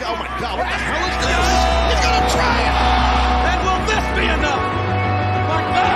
Oh my God, what the hell is this? He's gonna try it. And will this be enough? Like that,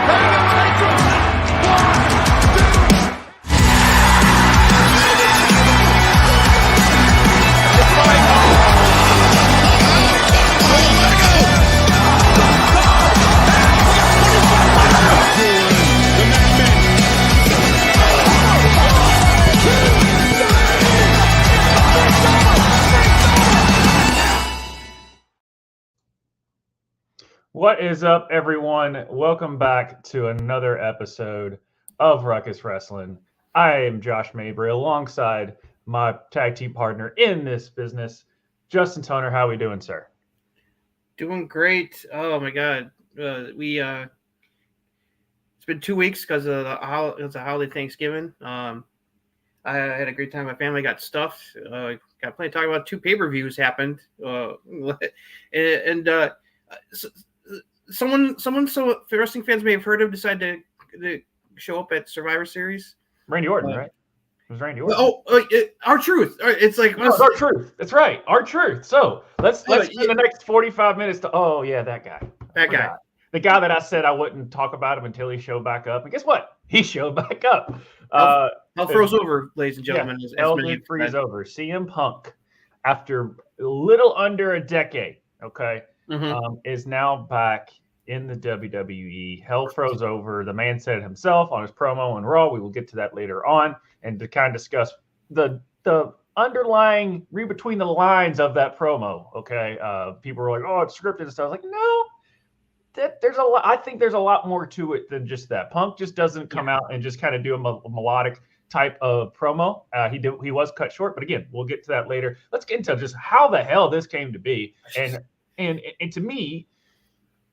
What is up, everyone? Welcome back to another episode of Ruckus Wrastlin. I am Josh Mabry alongside my tag team partner in this business, Justin Toner. How are we doing, sir? Doing great. Oh my God. It's been 2 weeks because of the holiday Thanksgiving. I had a great time. My family got stuffed. Got plenty to talk about. 2 pay-per-views happened. Someone so wrestling fans may have heard of decided to show up at Survivor Series. Randy Orton, right? It was Randy Orton. R-Truth. It's like R-Truth. That's right, R-Truth. So let's spend the next 45 minutes to. Oh yeah, that guy. The guy that I said I wouldn't talk about him until he showed back up. And guess what? He showed back up. Hell froze over, ladies and gentlemen. Yeah, Hell did freeze over. CM Punk, after a little under a decade, is now back in the WWE. Hell froze over. The man said it himself on his promo on Raw. We will get to that later on, and to kind of discuss the underlying read between the lines of that promo. People were like, "Oh, it's scripted and stuff." Like, no, there's a lot. I think there's a lot more to it than just that. Punk just doesn't come out and just kind of do a melodic type of promo. He was cut short, but again, we'll get to that later. Let's get into just how the hell this came to be, and to me,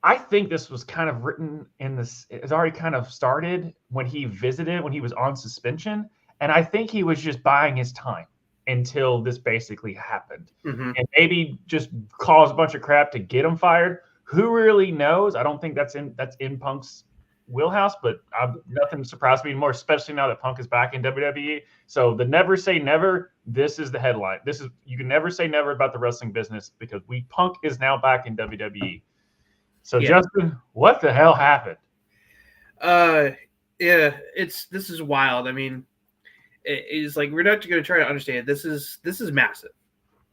I think this was kind of written in this. It's already kind of started when he visited, when he was on suspension, and I think he was just buying his time until this basically happened, and maybe just caused a bunch of crap to get him fired. Who really knows? I don't think that's in Punk's wheelhouse, but nothing surprised me more, especially now that Punk is back in WWE. So the never say never. This is the headline. You can never say never about the wrestling business because Punk is now back in WWE. So Justin, what the hell happened? This is wild. I mean, it's like we're not going to try to understand it. This is massive.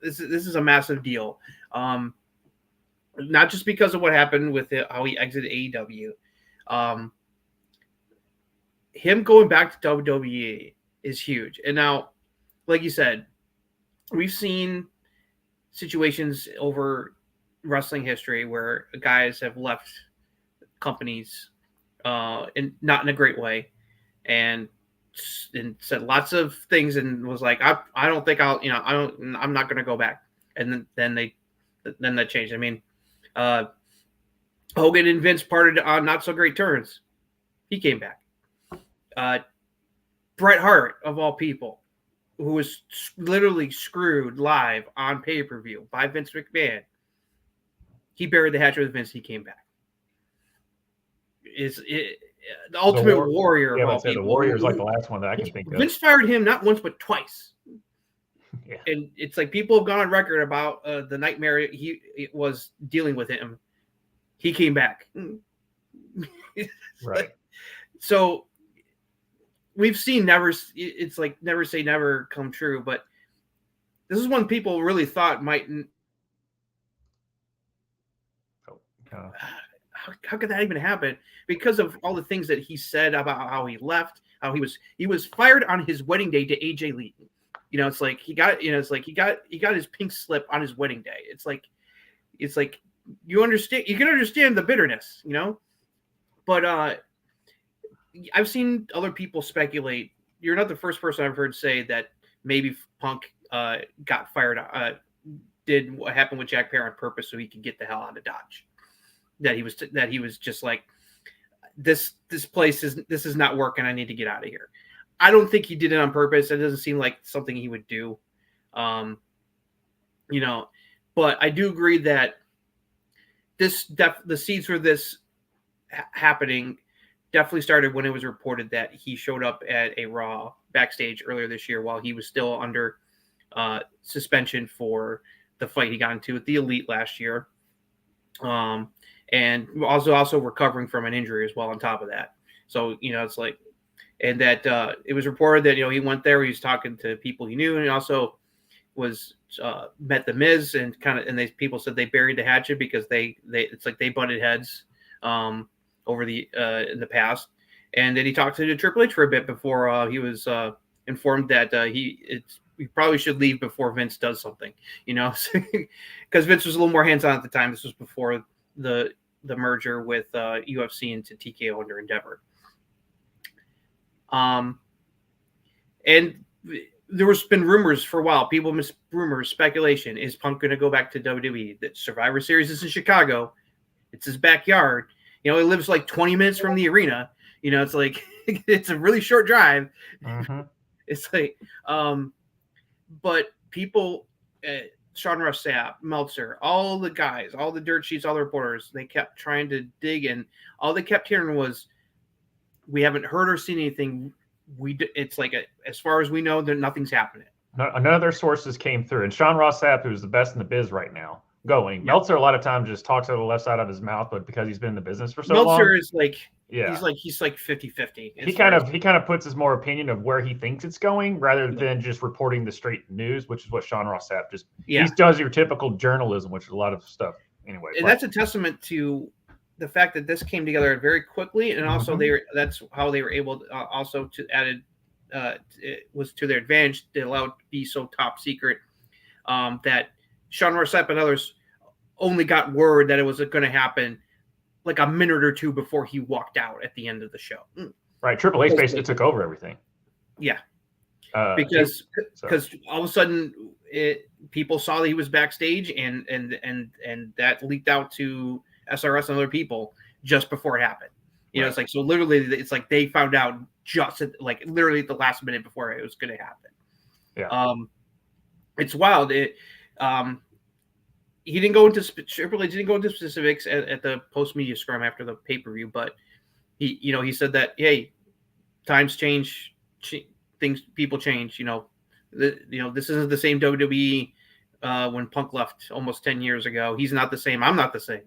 This is a massive deal. Not just because of what happened with how he exited AEW. Him going back to WWE is huge. And now, like you said, we've seen situations over wrestling history where guys have left companies and not in a great way and said lots of things and was like, I don't think I'm not going to go back. And then that changed. I mean, Hogan and Vince parted on not so great terms. He came back. Bret Hart, of all people, who was literally screwed live on pay-per-view by Vince McMahon. He buried the hatchet with Vince. He came back. The ultimate warrior of all people. The Warrior is like the last one that I can think of. Vince fired him not once but twice. Yeah. And it's like people have gone on record about the nightmare he was dealing with him. He came back. Right. So we've seen it's like never say never come true, but this is one people really thought might. How could that even happen? Because of all the things that he said about how he left, how he was fired on his wedding day to AJ Lee. It's like he got his pink slip on his wedding day. It's like you can understand the bitterness, but I've seen other people speculate. You're not the first person I've heard say that maybe Punk got fired, did what happened with Jack Perry on purpose so he could get the hell out of Dodge. That he was just like, this place is not working. I need to get out of here. I don't think he did it on purpose. It doesn't seem like something he would do. But I do agree that the seeds for this happening definitely started when it was reported that he showed up at a Raw backstage earlier this year while he was still under suspension for the fight he got into with the Elite last year. And also recovering from an injury as well on top of that. So, it's like, and that it was reported that, he went there, he was talking to people he knew, and he also was met the Miz, and people said they buried the hatchet because it's like they butted heads over in the past. And then he talked to Triple H for a bit before he was informed that he probably should leave before Vince does something, because Vince was a little more hands-on at the time. This was before the merger with UFC into TKO under Endeavor. And there's been rumors for a while. People speculation. Is Punk going to go back to WWE? That Survivor Series is in Chicago. It's his backyard. He lives like 20 minutes from the arena. It's like, it's a really short drive. Mm-hmm. It's like, but people, Sean Ross Sapp, Meltzer, all the guys, all the dirt sheets, all the reporters, they kept trying to dig, and all they kept hearing was, we haven't heard or seen anything. It's like, as far as we know, that nothing's happening. None of their sources came through. And Sean Ross Sapp, who's the best in the biz right now, going. Yeah. Meltzer a lot of times just talks out of the left side of his mouth, but because he's been in the business for so long. Meltzer is like, yeah, he's like 50-50. He kind of puts his more opinion of where he thinks it's going rather than just reporting the straight news, which is what Sean Ross Sapp just he does your typical journalism, which is a lot of stuff anyway. And that's a testament to the fact that this came together very quickly, and also that's how they were able to, also to added it was to their advantage. They allowed it to be so top secret that Sean Ross Sapp and others only got word that it was going to happen like a minute or two before he walked out at the end of the show. Right. Triple H basically took over everything. Yeah. Because all of a sudden people saw that he was backstage, and that leaked out to SRS and other people just before it happened. It's like, so literally it's like they found out just like literally at the last minute before it was going to happen. Yeah. It's wild. He didn't go into Triple H didn't go into specifics at the post media scrum after the pay-per-view, but he said that, hey, times change, people change. This isn't the same WWE when Punk left almost 10 years ago. He's not the same. I'm not the same.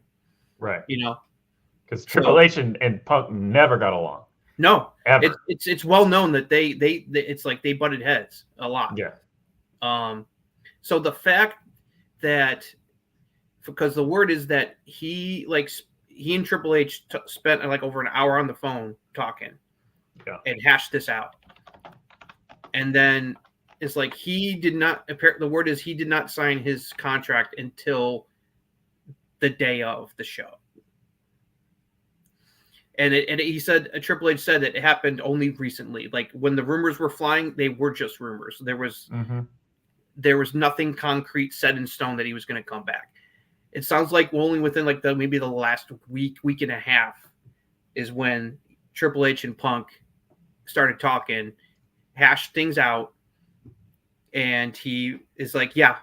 Right. Because So, Triple H and Punk never got along. No, ever. It's well known that they it's like they butted heads a lot. Yeah. So the fact that, because the word is that he and Triple H spent like over an hour on the phone talking, and hashed this out, and then it's like he did not. The word is he did not sign his contract until the day of the show. And he said, Triple H said that it happened only recently. Like when the rumors were flying, they were just rumors. There was nothing concrete set in stone that he was going to come back. It sounds like only within like maybe the last week and a half is when Triple H and Punk started talking, hashed things out, and he is like, yeah,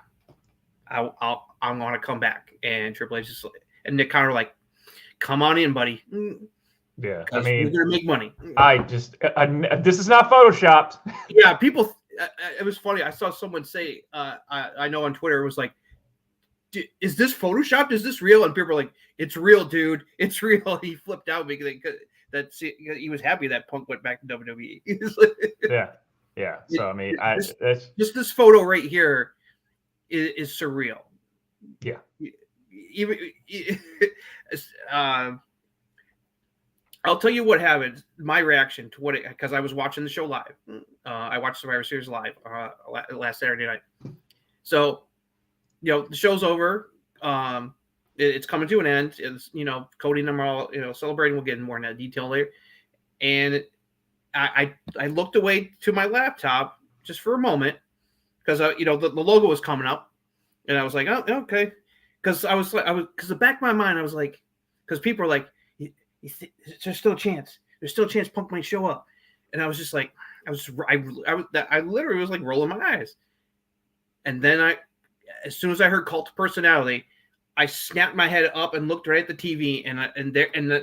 I'm going to come back. And Triple H is, and Nick Conner like, come on in, buddy. Yeah, I mean, we're gonna make money. This is not photoshopped. Yeah, people. It was funny. I saw someone say, I know on Twitter, it was like, "Is this photoshopped? Is this real?" And people were like, "It's real, dude. It's real." He flipped out because he was happy that Punk went back to WWE. Yeah. So I mean, just this photo right here is surreal. Yeah. Even I'll tell you what happened. My reaction to because I was watching the show live. I watched Survivor Series live last Saturday night. So, the show's over. It's coming to an end. It's, Cody and them are all, celebrating. We'll get in more in that detail later. And I looked away to my laptop just for a moment because the logo was coming up, and I was like, oh, okay. Because because the back of my mind, I was like, because people are like, there's still a chance. There's still a chance Punk might show up. And I was just like, I literally was like rolling my eyes. And then as soon as I heard Cult of Personality, I snapped my head up and looked right at the TV, and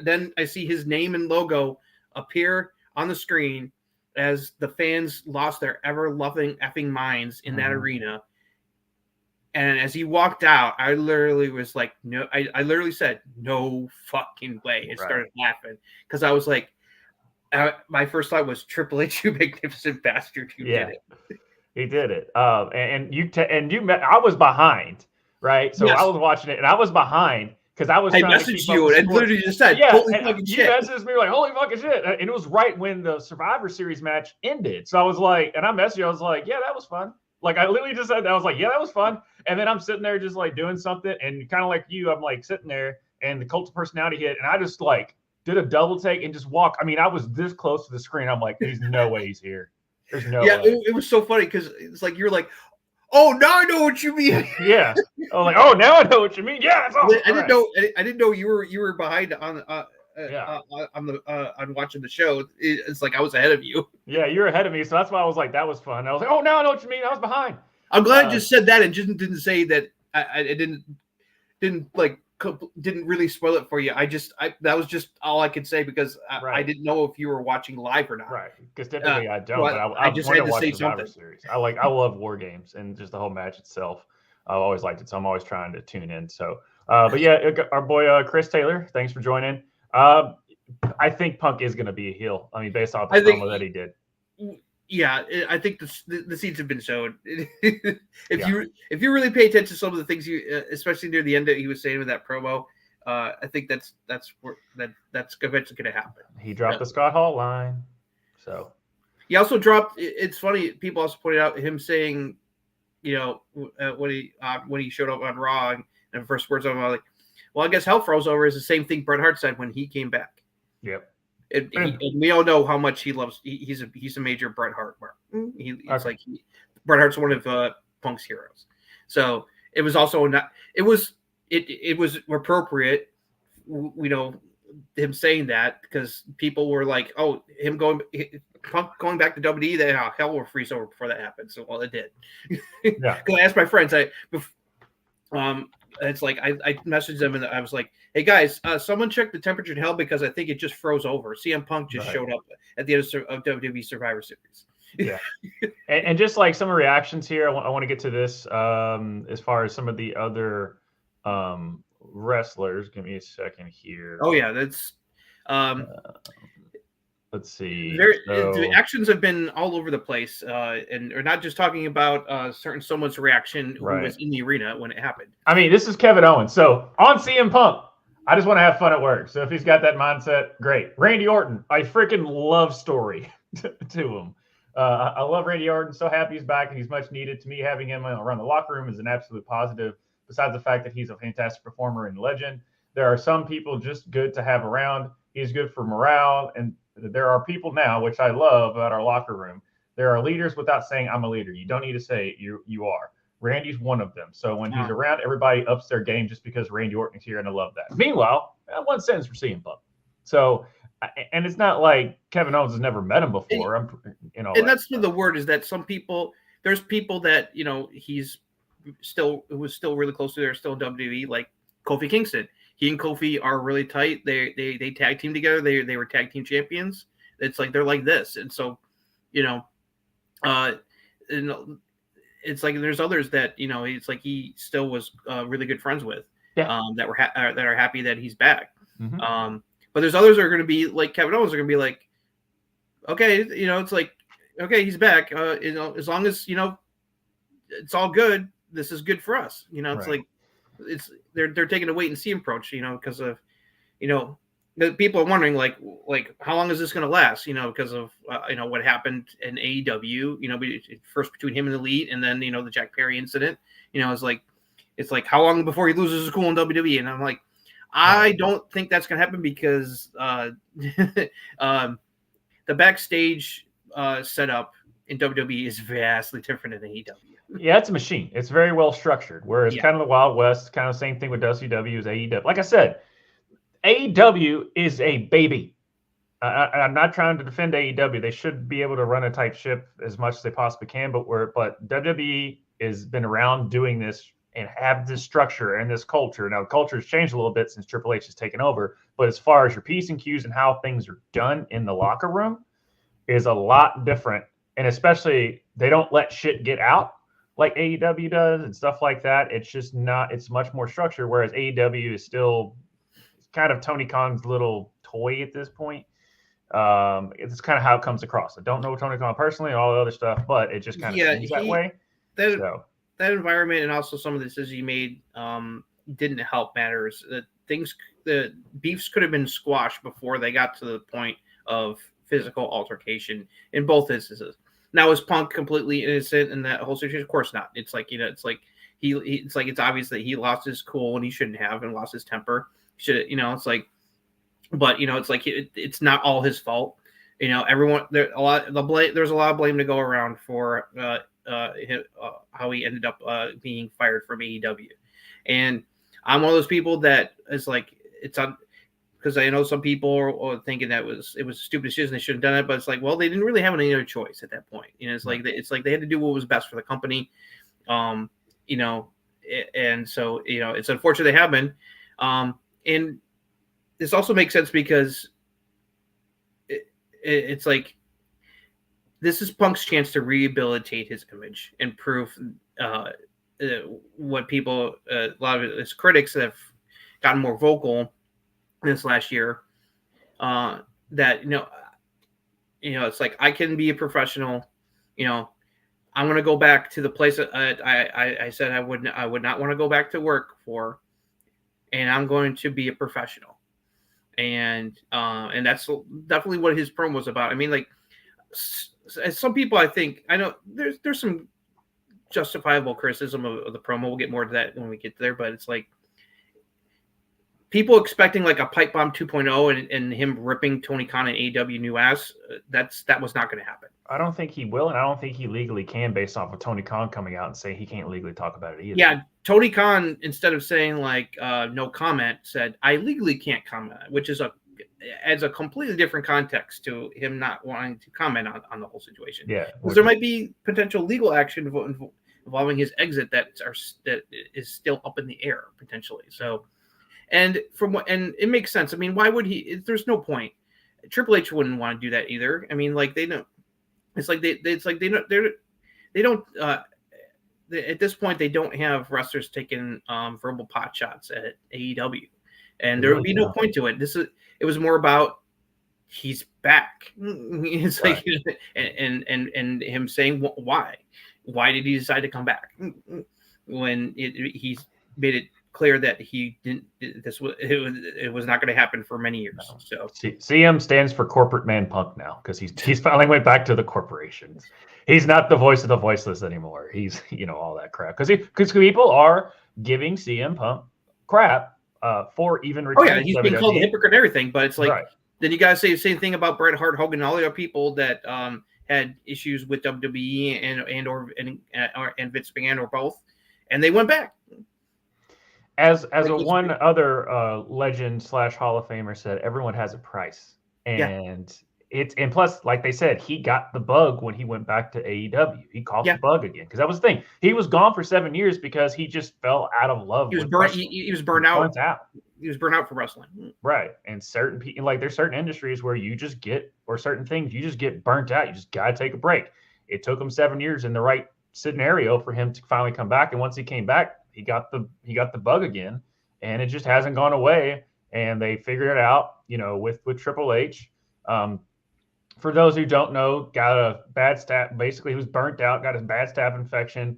then I see his name and logo appear on the screen as the fans lost their ever loving effing minds in that arena. And as he walked out, I literally was like, no, I literally said, no fucking way. And started laughing because I was like, my first thought was Triple H, you magnificent bastard, who did it. He did it. And you met. I was behind, right? So I was watching it, and I was behind because I was trying to keep messaged you and literally just said, holy fucking shit. You messaged me like, holy fucking shit. And it was right when the Survivor Series match ended. So I was like, and I messaged you, I was like, yeah, that was fun. Like, I literally just said that. I was like, yeah, that was fun. And then I'm sitting there just like doing something, and kind of like you, I'm like sitting there, and the Cult of Personality hit, and I just like did a double take and just walk. I mean, I was this close to the screen. I'm like, there's no way he's here. There's no way. It was so funny because it's like you're like, oh, now I know what you mean. Yeah. I was like, oh, now I know what you mean. Yeah, it's awesome. I didn't know you were behind on watching the show. It's like I was ahead of you. Yeah, you're ahead of me, so that's why I was like, that was fun. I was like, oh, now I know what you mean. I was behind. I'm glad I just said that and just didn't say that. I didn't really spoil it for you. That was just all I could say because I didn't know if you were watching live or not. Right. Because typically I don't. But I just had to say something. Series. I love Wargames and just the whole match itself. I've always liked it, so I'm always trying to tune in. So, but yeah, our boy Chris Taylor, thanks for joining. I think Punk is going to be a heel. I mean, based off the promo that he did. Yeah, I think the seeds have been sown. If you really pay attention to some of the things especially near the end that he was saying with that promo, I think that's eventually going to happen. He dropped the Scott Hall line, so he also dropped. It's funny. People also pointed out him saying, when he showed up on Raw and the first words of him, like, well, I guess hell froze over is the same thing Bret Hart said when he came back. Yep. And we all know how much he loves. He's a major Bret Hart mark. Bret Hart's one of Punk's heroes. So it was also not. It was appropriate. Him saying that because people were like, "Oh, Punk going back to WWE, then hell will freeze over before that happened." So it did. Yeah. Because I asked my friends, it's like I messaged them and I was like, "Hey guys, someone check the temperature in hell because I think it just froze over." CM Punk just showed up at the end of WWE Survivor Series. Yeah, and just like some reactions here, I want to get to this as far as some of the other wrestlers. Give me a second here. Oh yeah, that's. Let's see. The actions have been all over the place, and we're not just talking about someone's reaction who was in the arena when it happened. I mean, this is Kevin Owens. So on CM Punk, I just want to have fun at work. So if he's got that mindset, great. Randy Orton, I freaking love story to him. I love Randy Orton. So happy he's back and he's much needed. To me, having him around the locker room is an absolute positive. Besides the fact that he's a fantastic performer and legend, there are some people just good to have around. He's good for morale, and there are people now, which I love about our locker room. There are leaders without saying I'm a leader. You don't need to say it. You are. Randy's one of them. So when he's around, everybody ups their game just because Randy Orton's here, and I love that. Meanwhile, one sentence for CM Punk. So, and it's not like Kevin Owens has never met him before. And that's the word is that there's people that he was still really close to. They're still in WWE, like Kofi Kingston. He and Kofi are really tight. They tag team together. They were tag team champions. It's like they're like this, and so, it's like there's others that it's like he still was really good friends with, that are happy that he's back. Mm-hmm. But there's others that are going to be like Kevin Owens are going to be like, okay, it's like, okay, he's back. As long as it's all good. This is good for us. It's like. They're taking a wait and see approach, because of, the people are wondering like how long is this going to last, because of what happened in AEW, first between him and the Elite, and then the Jack Perry incident, it's like how long before he loses his cool in WWE, and I'm like, I don't think that's going to happen because the backstage setup in WWE is vastly different than AEW. Yeah, it's a machine. It's very well structured. Whereas kind of the Wild West, kind of the same thing with WCW as AEW. Like I said, AEW is a baby. I'm not trying to defend AEW. They should be able to run a tight ship as much as they possibly can. But WWE has been around doing this and have this structure and this culture. Now, the culture has changed a little bit since Triple H has taken over. But as far as your P's and Q's and how things are done in the locker room is a lot different. And especially they don't let shit get out. like AEW does and stuff like that. It's just not. It's much more structured. Whereas AEW is still kind of Tony Khan's little toy at this point. It's kind of how it comes across. I don't know Tony Khan personally and all the other stuff, but it just kind of seems that way. That environment and also some of the decisions he made didn't help matters. The beefs could have been squashed before they got to the point of physical altercation in both instances. Now, is Punk completely innocent in that whole situation? Of course not. It's like, it's obvious that he lost his cool and he shouldn't have, and lost his temper. It's like, but it's not all his fault. Everyone there's a lot of blame to go around for how he ended up being fired from AEW. And I'm one of those people that is like, it's on, because I know some people are thinking that it was a stupid decision, they shouldn't have done it, but it's like, well, they didn't really have any other choice at that point. It's like they had to do what was best for the company. And so it's unfortunate they have been. And this also makes sense because it's like, this is Punk's chance to rehabilitate his image and prove what people, a lot of his critics have gotten more vocal this last year, that it's like, I can be a professional. I'm going to go back to the place that I said I would not want to go back to work for, and I'm going to be a professional. And that's definitely what his promo was about. I mean, like, as some people, I think, I know there's some justifiable criticism of the promo. We'll get more to that when we get there, but it's like, people expecting like a pipe bomb 2.0 and him ripping Tony Khan and AEW new ass, that was not going to happen. I don't think he will, and I don't think he legally can, based off of Tony Khan coming out and saying he can't legally talk about it either. Yeah, Tony Khan, instead of saying like no comment, said I legally can't comment, which adds a completely different context to him not wanting to comment on the whole situation. Yeah, because there might be potential legal action involving his exit that is still up in the air potentially. So. And it makes sense. I mean, why would he? There's no point. Triple H wouldn't want to do that either. I mean, like, they don't. It's like they don't. At this point, they don't have wrestlers taking verbal pot shots at AEW, and there would be no point to it. It was more about he's back. It's right. Like, and him saying why did he decide to come back when he's made it clear that he didn't. It was not going to happen for many years. No. So CM stands for corporate man Punk now, because he's finally went back to the corporations. He's not the voice of the voiceless anymore. He's all that crap, because people are giving CM Punk crap for even returning. Oh yeah, he's being called a hypocrite and everything. But it's like, right. Then you guys say the same thing about Bret Hart, Hogan, and all the other people that had issues with WWE and Vince McMahon or both, and they went back. As one other legend / Hall of Famer said, everyone has a price. And and plus, like they said, he got the bug when he went back to AEW. He caught the bug again, because that was the thing. He was gone for 7 years because he just fell out of love. He was burned. He was burned out. He was burned out for wrestling. Right. And certain people, like, there's certain industries where you just get, or certain things, you just get burnt out. You just got to take a break. It took him 7 years in the right scenario for him to finally come back. And once he came back, he got the bug again, and it just hasn't gone away. And they figured it out, with Triple H. For those who don't know, got a bad staph. Basically, he was burnt out, got a bad staph infection.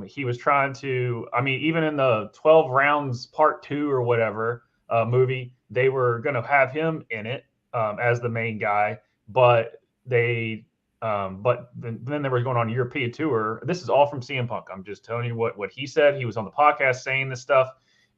He was trying to, even in the 12 Rounds Part 2 or whatever movie, they were going to have him in it as the main guy, but then they were going on a European tour. This is all from CM Punk. I'm just telling you what he said. He was on the podcast saying this stuff.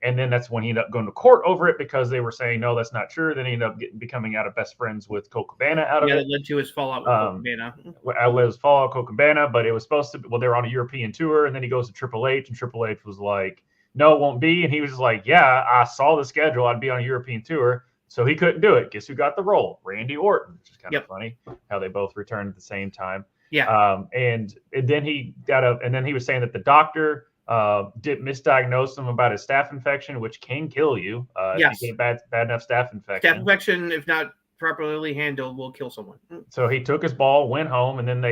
And then that's when he ended up going to court over it, because they were saying, no, that's not true. Then he ended up becoming out of best friends with Colt Cabana out of it. Yeah, that led to his fallout with Colt Cabana. His fallout with Colt Cabana, but it was supposed to, they were on a European tour, and then he goes to Triple H, and Triple H was like, no, it won't be. And he was like, yeah, I saw the schedule. I'd be on a European tour. So he couldn't do it. Guess who got the role? Randy Orton, which is kind of funny how they both returned at the same time. Yeah. And then he was saying that the doctor did misdiagnose him about his staph infection, which can kill you. If you get a bad enough staph infection. Staph infection, if not properly handled, will kill someone. So he took his ball, went home, and then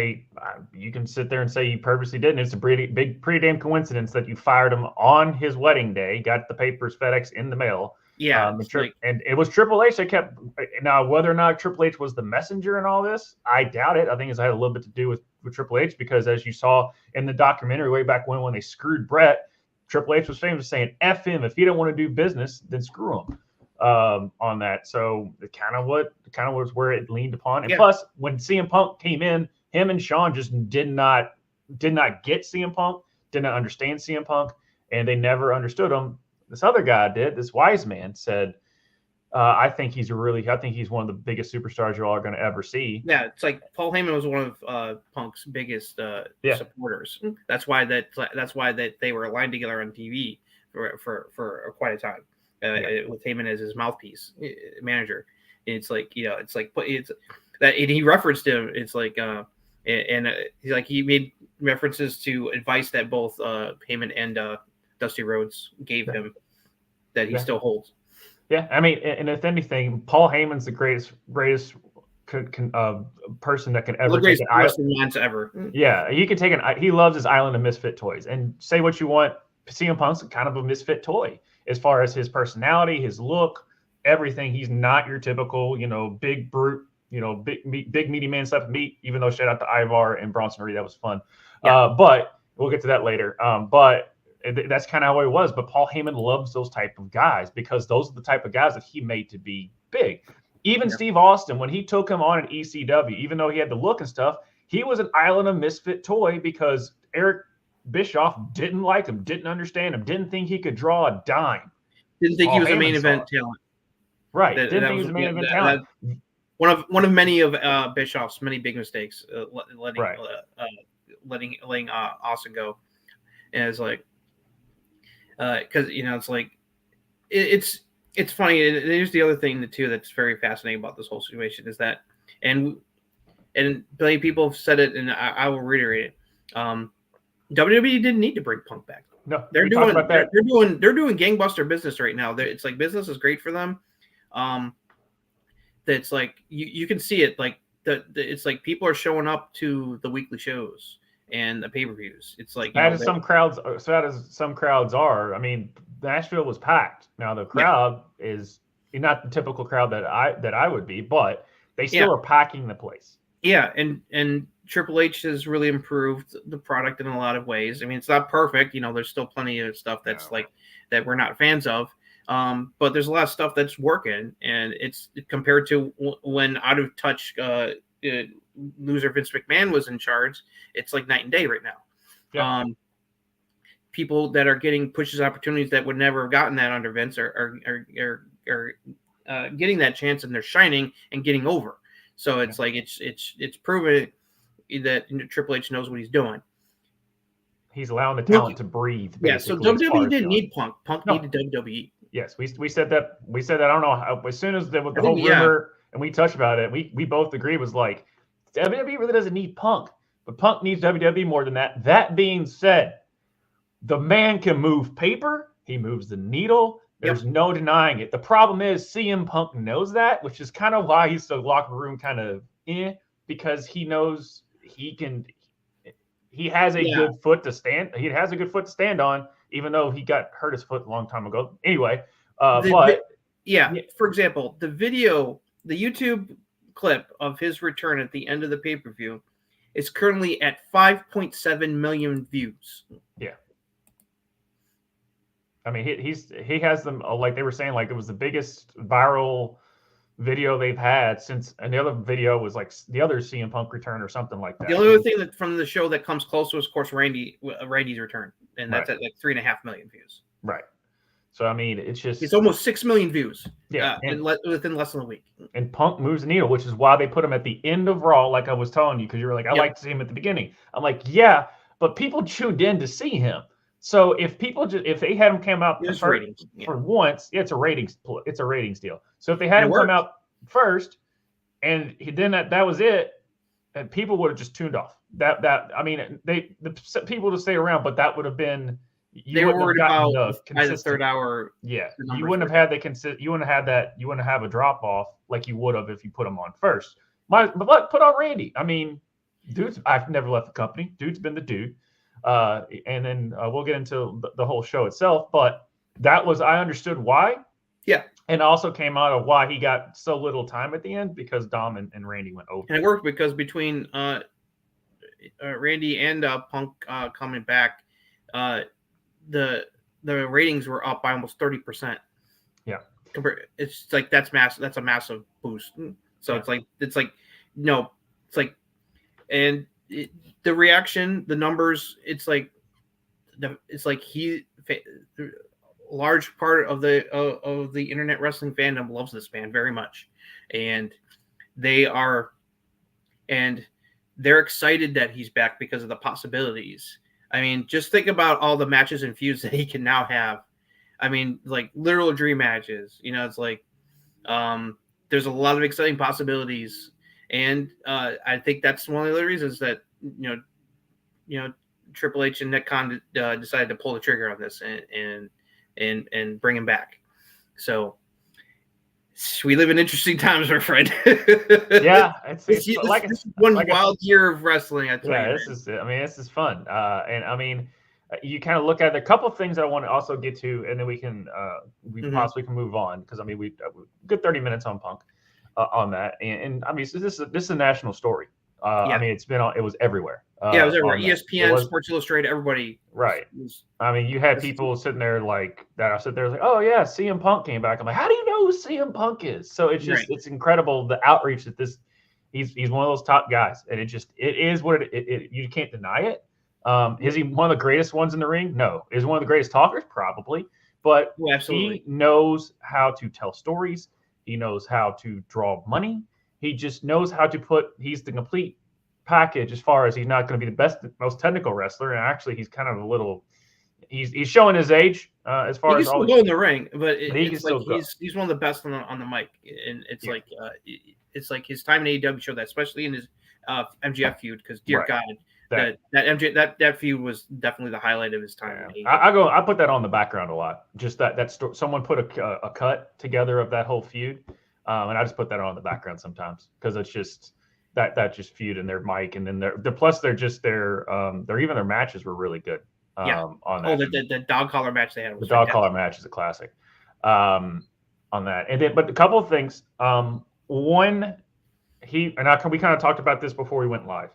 you can sit there and say you purposely didn't. It's a pretty damn coincidence that you fired him on his wedding day, got the papers FedEx in the mail. Yeah. And it was Triple H that kept. Now, whether or not Triple H was the messenger in all this, I doubt it. I think it had a little bit to do with Triple H, because as you saw in the documentary way back when they screwed Brett, Triple H was famous for saying, F him. If he don't want to do business, then screw him. On that. So it kind of was where it leaned upon. And plus, when CM Punk came in, him and Shawn just did not get CM Punk, did not understand CM Punk, and they never understood him. This other guy did. This wise man said, I think he's one of the biggest superstars you're all going to ever see. Yeah, it's like Paul Heyman was one of Punk's biggest supporters. That's why they were aligned together on TV for quite a time. With Heyman as his mouthpiece manager. It's like, it's that, and he referenced him. It's like, he's like, he made references to advice that both Heyman and Dusty Rhodes gave him that he still holds. Yeah, I mean, and if anything, Paul Heyman's the greatest person that can ever take an island ever. Yeah, he can take he loves his island of misfit toys. And say what you want, CM Punk's kind of a misfit toy as far as his personality, his look, everything. He's not your typical, big brute, big meaty man stuff meat. Even though shout out to Ivar and Bronson Reed, that was fun. Yeah. But we'll get to that later. But that's kind of how he was. But Paul Heyman loves those type of guys because those are the type of guys that he made to be big. Even Steve Austin, when he took him on at ECW, even though he had the look and stuff, he was an island of misfit toy because Eric Bischoff didn't like him, didn't understand him, didn't think he could draw a dime. Didn't think he was a main event talent. Right. Didn't think he was a main event talent. One of many of Bischoff's many big mistakes, letting Austin go. And it's like, because it's like, it's funny. And here's the other thing too that's very fascinating about this whole situation is that, and many people have said it, and I will reiterate it. WWE didn't need to bring Punk back. No, they're doing gangbuster business right now. It's like business is great for them. That's like you can see it. Like it's like people are showing up to the weekly shows and the pay-per-views. It's like some crowds are. I mean, Nashville was packed. Now the crowd is not the typical crowd that I would be, but they still are packing the place. Yeah, and Triple H has really improved the product in a lot of ways. I mean, it's not perfect. There's still plenty of stuff that's like that we're not fans of. But there's a lot of stuff that's working, and it's compared to when out of touch loser Vince McMahon was in charge. It's like night and day right now. Yeah. People that are getting pushes opportunities that would never have gotten that under Vince are getting that chance, and they're shining and getting over. So it's like it's proven that Triple H knows what he's doing. He's allowing the talent to breathe. Yeah. So WWE didn't need Punk. Punk needed WWE. Yes, we said that. I don't know how, as soon as the whole rumor and we touched about it, we both agreed was like WWE really doesn't need Punk, but Punk needs WWE more than that. That being said, the man can move paper. He moves the needle. There's no denying it. The problem is CM Punk knows that, which is kind of why he's the locker room kind of because he knows he can. He has a good foot to stand. He has a good foot to stand on, even though he got hurt his foot a long time ago. Anyway, for example, the YouTube clip of his return at the end of the pay-per-view is currently at 5.7 million views. Yeah. I mean, he has them, like they were saying, like it was the biggest viral video they've had since, and the other video was like the other CM Punk return or something like that. The only other thing that from the show that comes close to, of course, Randy's return, and that's at like 3.5 million views. Right. So I mean, it's almost 6 million views. Yeah, within less than a week. And Punk moves the needle, which is why they put him at the end of Raw, like I was telling you, because you were like, I like to see him at the beginning. I'm like, yeah, but people tuned in to see him. So if they had him come out for once, it's a ratings deal. So if they had him come out first, and then that was it, and people would have just tuned off. That I mean, the people to stay around, but that would have been They were worried about by the third hour. Yeah, you wouldn't have had the You wouldn't have had that. You wouldn't have a drop off like you would have if you put them on first. But put on Randy. I mean, dude's. I've never left the company. Dude's been the dude. And then we'll get into the whole show itself. But that was I understood why. Yeah, and also came out of why he got so little time at the end because Dom and Randy went over. And it worked because between Randy and Punk coming back, the ratings were up by almost 30%. Yeah, it's like that's massive. That's a massive boost. So yeah. The reaction, the numbers. It's like large part of the internet wrestling fandom loves this man very much, and they're excited that he's back because of the possibilities. I mean, just think about all the matches and feuds that he can now have. I mean, like literal dream matches. It's like there's a lot of exciting possibilities, and I think that's one of the reasons that Triple H and Nick Khan decided to pull the trigger on this and bring him back. So we live in interesting times, my friend. Yeah, it's one wild year of wrestling. I tell you, this is fun. And I mean, you kind of look at a couple of things I want to also get to, and then we can possibly can move on because I mean we good 30 minutes on Punk on that, and I mean so this is a national story. I mean it was everywhere. It was everywhere. ESPN, Sports Illustrated, everybody. Right. I mean, you had people sitting there like that. I sit there like, oh yeah, CM Punk came back. I'm like, how do you know who CM Punk is? So it's just it's incredible the outreach that he's one of those top guys, and it is what it you can't deny it. Is he one of the greatest ones in the ring? No. Is he one of the greatest talkers? Probably. But he knows how to tell stories. He knows how to draw money. He just knows how to he's the complete package as far as he's not going to be the most technical wrestler. And actually, he's kind of a little, he's showing his age as far as he can still go in the ring, but he's one of the best on the mic. And it's like his time in AEW showed that, especially in his MJF feud, because dear God, that feud was definitely the highlight of his time. Yeah. I put that on the background a lot. Just that story, someone put a cut together of that whole feud, and I just put that on the background sometimes because it's just that just feud and their mic, and then their matches were really good. On that. The dog collar match they had. The dog collar match is a classic. On that, and then but a couple of things. One, we kind of talked about this before we went live.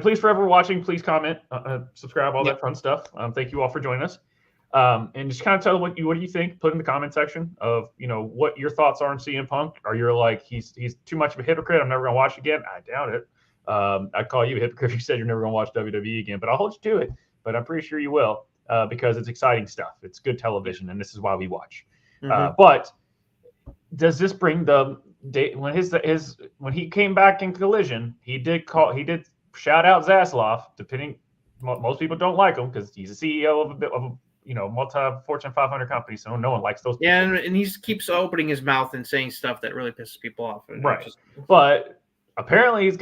Please, forever watching, please comment, subscribe, all that fun stuff. Thank you all for joining us. And just kind of tell what do you think. Put in the comment section of what your thoughts are on CM Punk. Or you're like he's too much of a hypocrite. I'm never gonna watch again. I doubt it. I'd call you a hypocrite if you said you're never gonna watch WWE again. But I'll hold you to it. But I'm pretty sure you will because it's exciting stuff. It's good television, and this is why we watch. But does this bring the day when when he came back in Collision? He did shout out Zaslav. Most people don't like him because he's a CEO of a multi-Fortune 500 company, so no one likes those people. Yeah, and he keeps opening his mouth and saying stuff that really pisses people off. Right. But apparently he's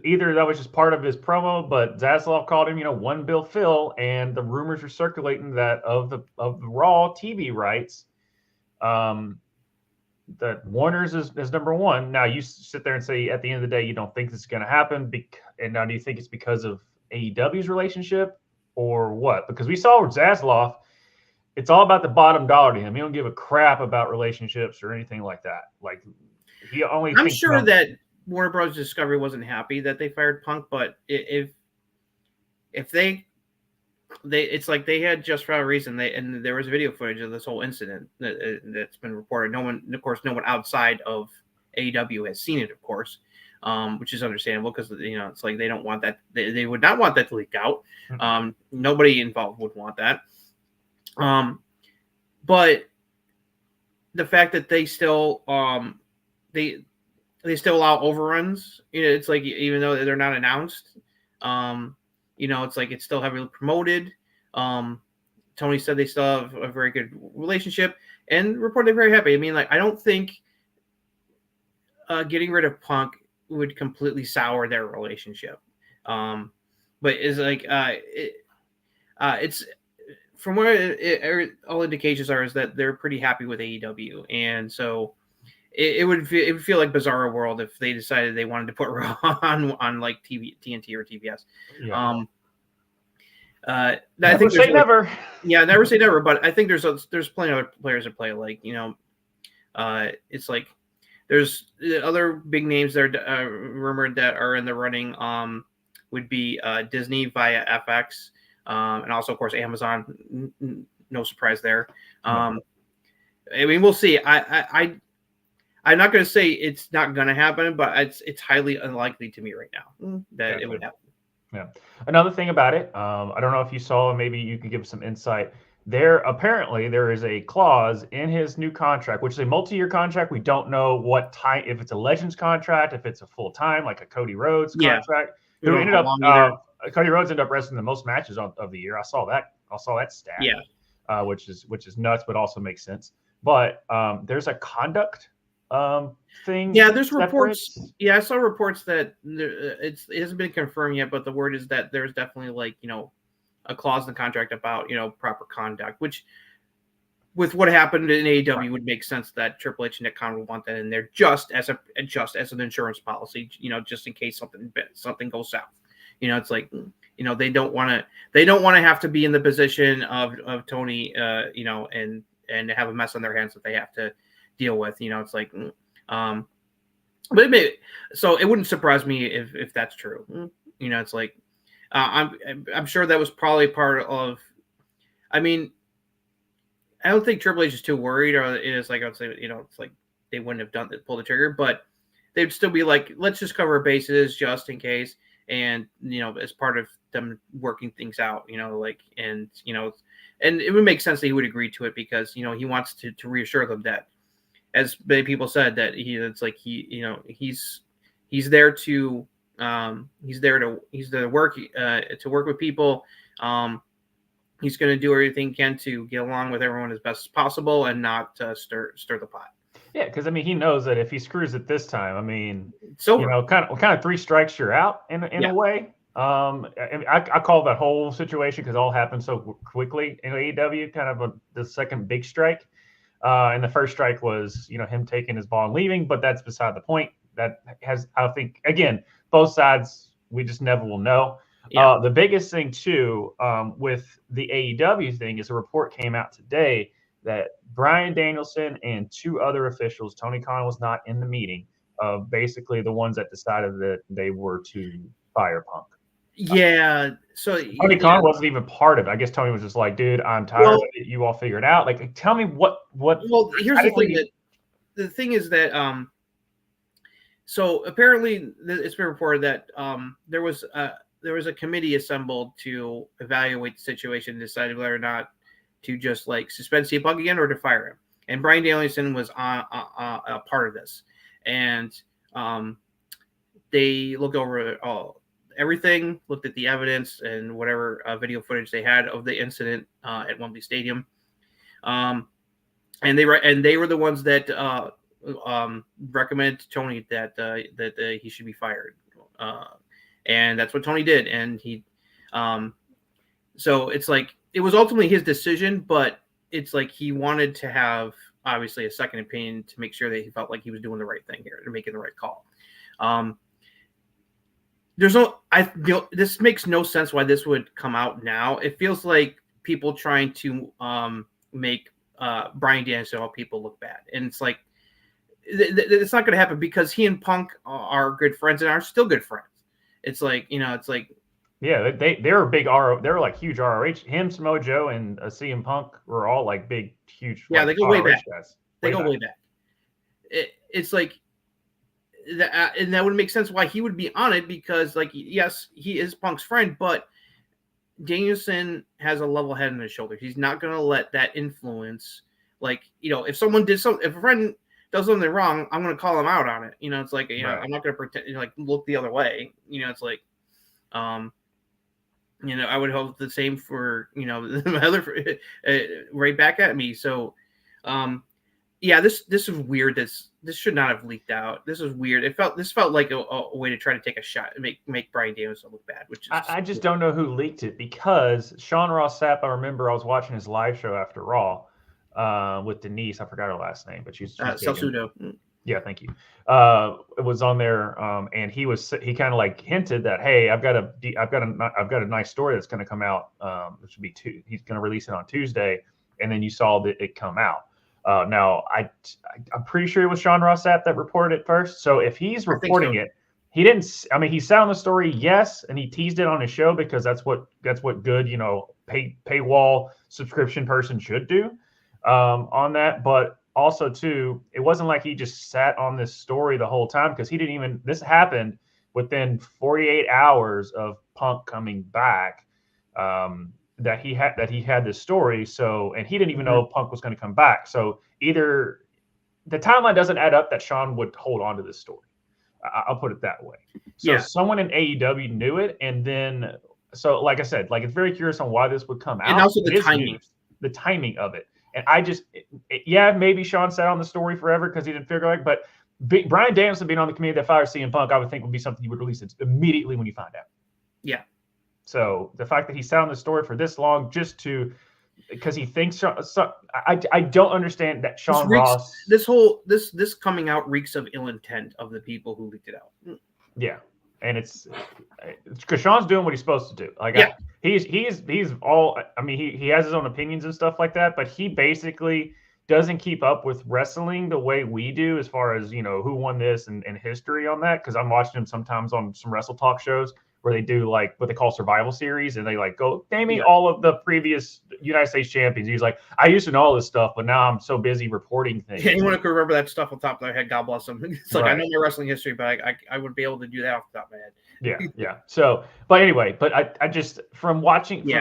either that was just part of his promo, but Zaslav called him, one Bill Phil, and the rumors are circulating that of the Raw TV rights, that Warner's is number one. Now you sit there and say at the end of the day you don't think this is going to happen, and now do you think it's because of AEW's relationship or what? Because we saw with Zaslav, it's all about the bottom dollar to him. He don't give a crap about relationships or anything like that. Like I'm sure that Warner Bros. Discovery wasn't happy that they fired Punk, but if it's like they had just for a reason. And there was video footage of this whole incident that's been reported. No one outside of AEW has seen it, of course, which is understandable because it's like they don't want that. They would not want that to leak out. Nobody involved would want that. But the fact that they still they still allow overruns. It's like even though they're not announced. It's like it's still heavily promoted. Tony said they still have a very good relationship and reported very happy. I mean, like, I don't think getting rid of Punk would completely sour their relationship. But it's like it's from what all indications are is that they're pretty happy with AEW, and so it would feel like Bizarro World if they decided they wanted to put Raw on like TNT or TBS. Yeah. I think say never. Yeah, never say never. But I think there's plenty of other players at play. Like it's like there's other big names that are rumored that are in the running. Would be Disney via FX, and also of course Amazon. No surprise there. I mean, we'll see. I'm not going to say it's not going to happen, but it's highly unlikely to me right now that it would happen. Yeah. Another thing about it, I don't know if you saw, maybe you could give some insight. There is a clause in his new contract, which is a multi-year contract. We don't know what time, if it's a Legends contract, if it's a full time, like a Cody Rhodes contract. Who ended up Cody Rhodes ended up wrestling the most matches of the year. I saw that stat. Yeah. Which is nuts, but also makes sense. But there's a conduct thing. Yeah, there's reports. Yeah, I saw reports that it hasn't been confirmed yet, but the word is that there's definitely like a clause in the contract about proper conduct, which with what happened in AEW would make sense that Triple H and Nick Khan would want that in there just as an insurance policy, just in case something goes south. It's like they don't want to have to be in the position of Tony, and have a mess on their hands that they have to deal with. It's like, but so it wouldn't surprise me if that's true. It's like, I'm sure that was probably part of. I mean, I don't think Triple H is too worried, or it's like I would say, it's like they wouldn't have pulled the trigger, but they'd still be like, let's just cover bases just in case, and as part of them working things out, and it would make sense that he would agree to it because he wants to reassure them that, as many people said, that he's there to work with people. He's going to do everything he can to get along with everyone as best as possible and not stir the pot. Yeah, because I mean, he knows that if he screws it this time, I mean, so kind of 3 strikes you're out in a way. I call that whole situation because it all happened so quickly in AEW, kind of the second big strike. And the first strike was, him taking his ball and leaving, but that's beside the point. That has, I think, again, both sides, we just never will know. Yeah. The biggest thing too, with the AEW thing is a report came out today that Bryan Danielson and 2 other officials, Tony Khan was not in the meeting, of basically the ones that decided that they were to fire Punk. Yeah. So Tony Khan wasn't even part of it. I guess Tony was just like, dude, I'm tired of it. You all figure it out. Like, tell me what. Well, here's the thing. The thing is that so apparently it's been reported that there was a committee assembled to evaluate the situation and decide whether or not to just like suspend CM Punk again or to fire him. And Bryan Danielson was a part of this, and they looked over everything, looked at the evidence and whatever video footage they had of the incident at Wembley Stadium, and they were the ones that recommended to Tony that he should be fired, and that's what Tony did. And he, so it's like it was ultimately his decision, but it's like he wanted to have obviously a second opinion to make sure that he felt like he was doing the right thing here and making the right call. This makes no sense why this would come out now. It feels like people trying to make Bryan Danielson help people look bad, and it's like it's not going to happen because he and Punk are good friends and are still good friends. It's like yeah, they're big they're like huge ROH. Him, Samoa Joe, and CM Punk were all like big, huge. Yeah, like, they go way back. Guys. They go way back. It's like that, and that would make sense why he would be on it because, like, yes, he is Punk's friend, but Danielson has a level head on his shoulders. He's not going to let that influence. Like, if someone if a friend does something wrong, I'm going to call him out on it. It's like, right. I'm not going to pretend like look the other way. It's like, I would hope the same for, the other right back at me. So, Yeah, this is weird. This should not have leaked out. This is weird. This felt like a way to try to take a shot and make Bryan Danielson look bad. Which is I just don't know who leaked it, because Sean Ross Sapp, I remember I was watching his live show after Raw with Denise. I forgot her last name, but she's Salsudo. Yeah, thank you. It was on there, and he kind of like hinted that, hey, I've got a nice story that's going to come out. Which would be he's going to release it on Tuesday, and then you saw it come out. Now I'm pretty sure it was Sean Ross Sapp that reported it first. So if he's reporting it, he didn't. I mean, he said on the story, yes, and he teased it on his show, because that's what good paywall subscription person should do on that. But also, too, it wasn't like he just sat on this story the whole time, because he didn't even. This happened within 48 hours of Punk coming back. That he had this story. So, and he didn't even know Punk was going to come back. So either the timeline doesn't add up that Sean would hold on to this story. I'll put it that way. So someone in AEW knew it, and then like I said, like, it's very curious on why this would come out, and also the timing of it. And I just, maybe Sean sat on the story forever because he didn't figure like, but Bryan Danielson being on the committee that fired CM Punk, I would think would be something you would release it immediately when you find out. Yeah. So the fact that he sat on the story for this long because he thinks I don't understand that Sean Ross. This coming out reeks of ill intent of the people who leaked it out. Yeah, and it's because Sean's doing what he's supposed to do. Like, he's all. I mean, he has his own opinions and stuff like that, but he basically doesn't keep up with wrestling the way we do, as far as who won this and history on that. Because I'm watching him sometimes on some Wrestle Talk shows where they do like what they call Survival Series, and they like go naming all of the previous United States champions. He's like, I used to know all this stuff, but now I'm so busy reporting things. Anyone who can remember that stuff on top of their head, God bless them. It's like, I know my wrestling history, but I wouldn't be able to do that off the top of my head. Yeah. So, but anyway, I just from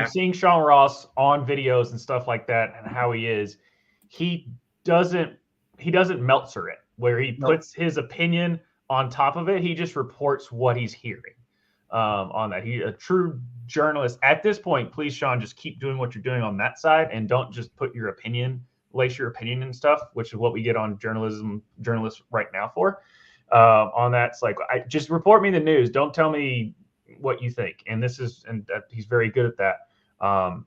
seeing Sean Ross on videos and stuff like that, and how he is, he doesn't Meltzer it, where he puts his opinion on top of it. He just reports what he's hearing. On that, he's a true journalist at this point. Please, Sean, just keep doing what you're doing on that side, and don't just put your opinion, lace your opinion and stuff, which is what we get on journalists right now for. On that, it's like, just report me the news. Don't tell me what you think. And he's very good at that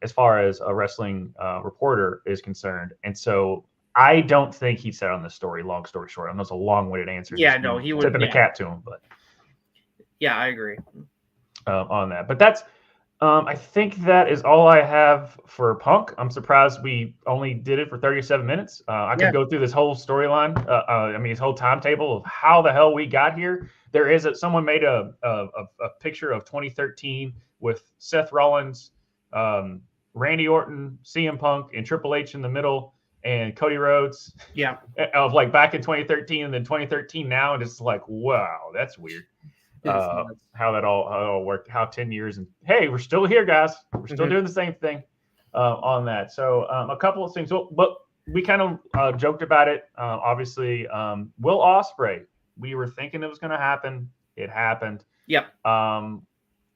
as far as a wrestling reporter is concerned. And so I don't think he said on this story. Long story short, I know it's a long-winded answer. Yeah, no, he would tipping the cat to him, but. Yeah, I agree on that. But that's, I think that is all I have for Punk. I'm surprised we only did it for 37 minutes. I could go through this whole storyline. His whole timetable of how the hell we got here. Someone made a picture of 2013 with Seth Rollins, Randy Orton, CM Punk, and Triple H in the middle, and Cody Rhodes. Yeah. Of like back in 2013 and then 2013 now, and it's like, wow, that's weird. How that all worked, how 10 years, and hey, we're still here, guys. We're still doing the same thing on that. So a couple of things, but we kind of joked about it. Obviously, Will Osprey, we were thinking it was going to happen. It happened. Yep.